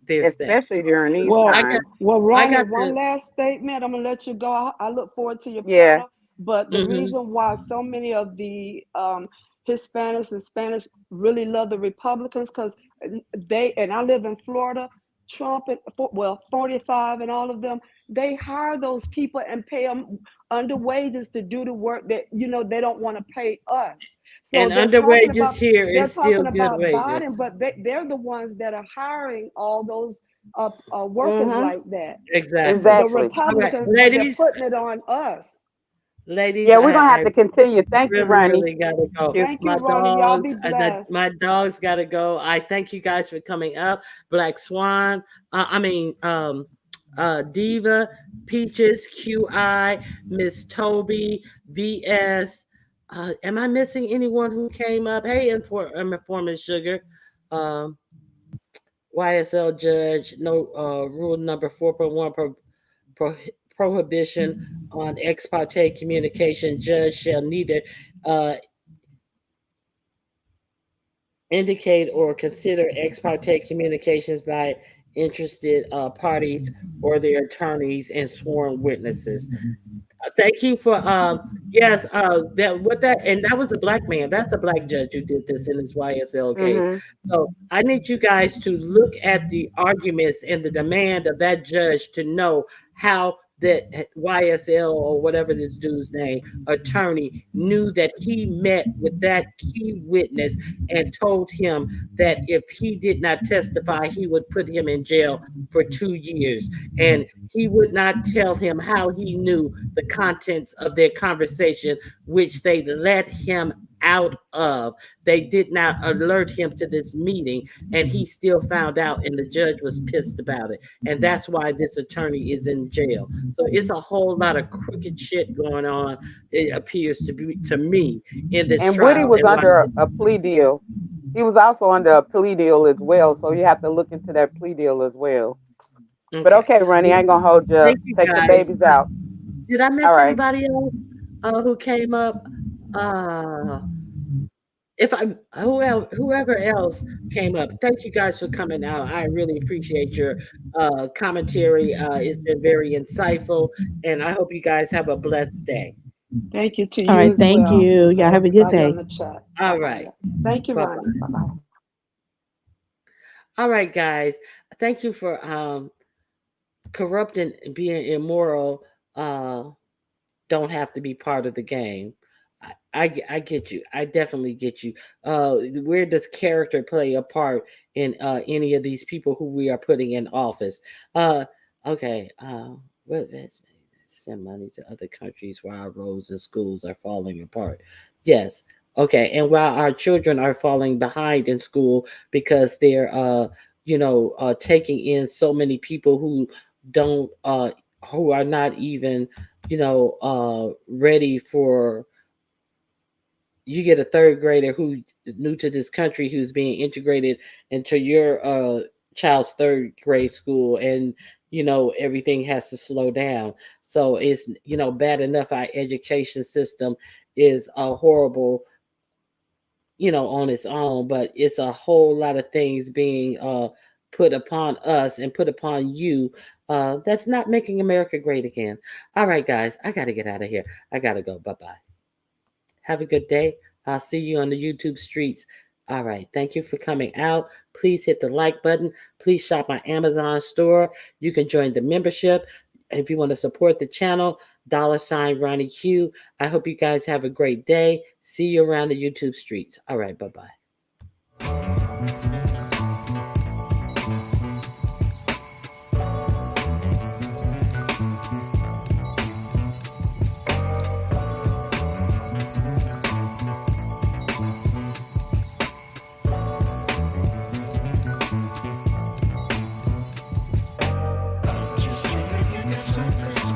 there's that. Especially So during these I Well, got times. well, I Ronnie, got one to. last statement. I'm gonna let you go. I look forward to your Yeah. panel. But the Hmm. reason why so many of the Hispanics and Spanish really love the Republicans, because they, and I live in Florida. Trump and, well, 45 and all of them, they hire those people and pay them under wages to do the work that they don't want to pay us. So And underwages here they're is still talking good about wages. Biden, but they're the ones that are hiring all those workers Mhm. like that. Exactly. The Exactly. All right, Republicans, they're ladies, putting it on us. ladies, Yeah, we're gonna I have to continue. Thank you, really, Ronnie. really gotta go. You. Thank you, My Ronnie. Y'all be dogs, blessed. my dogs gotta go. I thank you guys for coming up. Black Swan, Diva, Peaches, QI, Miss Toby, VS. Am I missing anyone who came up? Hey, Informant Sugar, um, YSL Judge, no rule number 4.1 pro, prohibition on ex parte communication. Judge shall neither uh, indicate or consider ex parte communications by interested parties or their attorneys and sworn witnesses. Thank you for yes, that was a black man. That's a black judge who did this in his YSL case. Mhm. So I need you guys to look at the arguments and the demand of that judge to know how that YSL, or whatever this dude's name, attorney, knew that he met with that key witness and told him that if he did not testify, he would put him in jail for 2 years. And he would not tell him how he knew the contents of their conversation, which they let him out of. They did not alert him to this meeting, and he still found out, and the judge was pissed about it. And that's why this attorney is in jail. So it's a whole lot of crooked shit going on, it appears to be to me, in this And Woody trial. was And why under this a plea deal. He was also under a plea deal as well, so you have to look into that plea deal as well. But okay. okay, Ronnie, I Well, ain't gonna hold you up. thank you Take the guys. babies out. Did I All miss right. anybody else who came up? Uh if I whoever else came up, thank you guys for coming out. I really appreciate your commentary. It's been very insightful, and I hope you guys have a blessed day. Thank you to All you right. as Thank well, you. and to Y'all have a good everybody day. on the chat. All All right. right. Thank you, Bye Ronnie. bye. Bye bye. All right, guys. Thank you for corrupting, being immoral. Uh, don't have to be part of the game. I get you. I definitely get you. Where does character play a part in any of these people who we are putting in office? Uh, okay. What send money to other countries while our roads and schools are falling apart? Yes. Okay. And while our children are falling behind in school because they're taking in so many people who don't who are not even ready for. You get a third grader who is new to this country, who's being integrated into your child's third grade school, and everything has to slow down. So it's, bad enough our education system is a horrible, on its own, but it's a whole lot of things being put upon us and put upon you, that's not making America great again. All right, guys, I got to get out of here. I got to go. Bye bye. Have a good day. I'll see you on the YouTube streets. All right. Thank you for coming out. Please hit the like button. Please shop my Amazon store. You can join the membership. If you want to support the channel, $ Ronnie Q. I hope you guys have a great day. See you around the YouTube streets. All right. Bye bye. Just trying to give you something.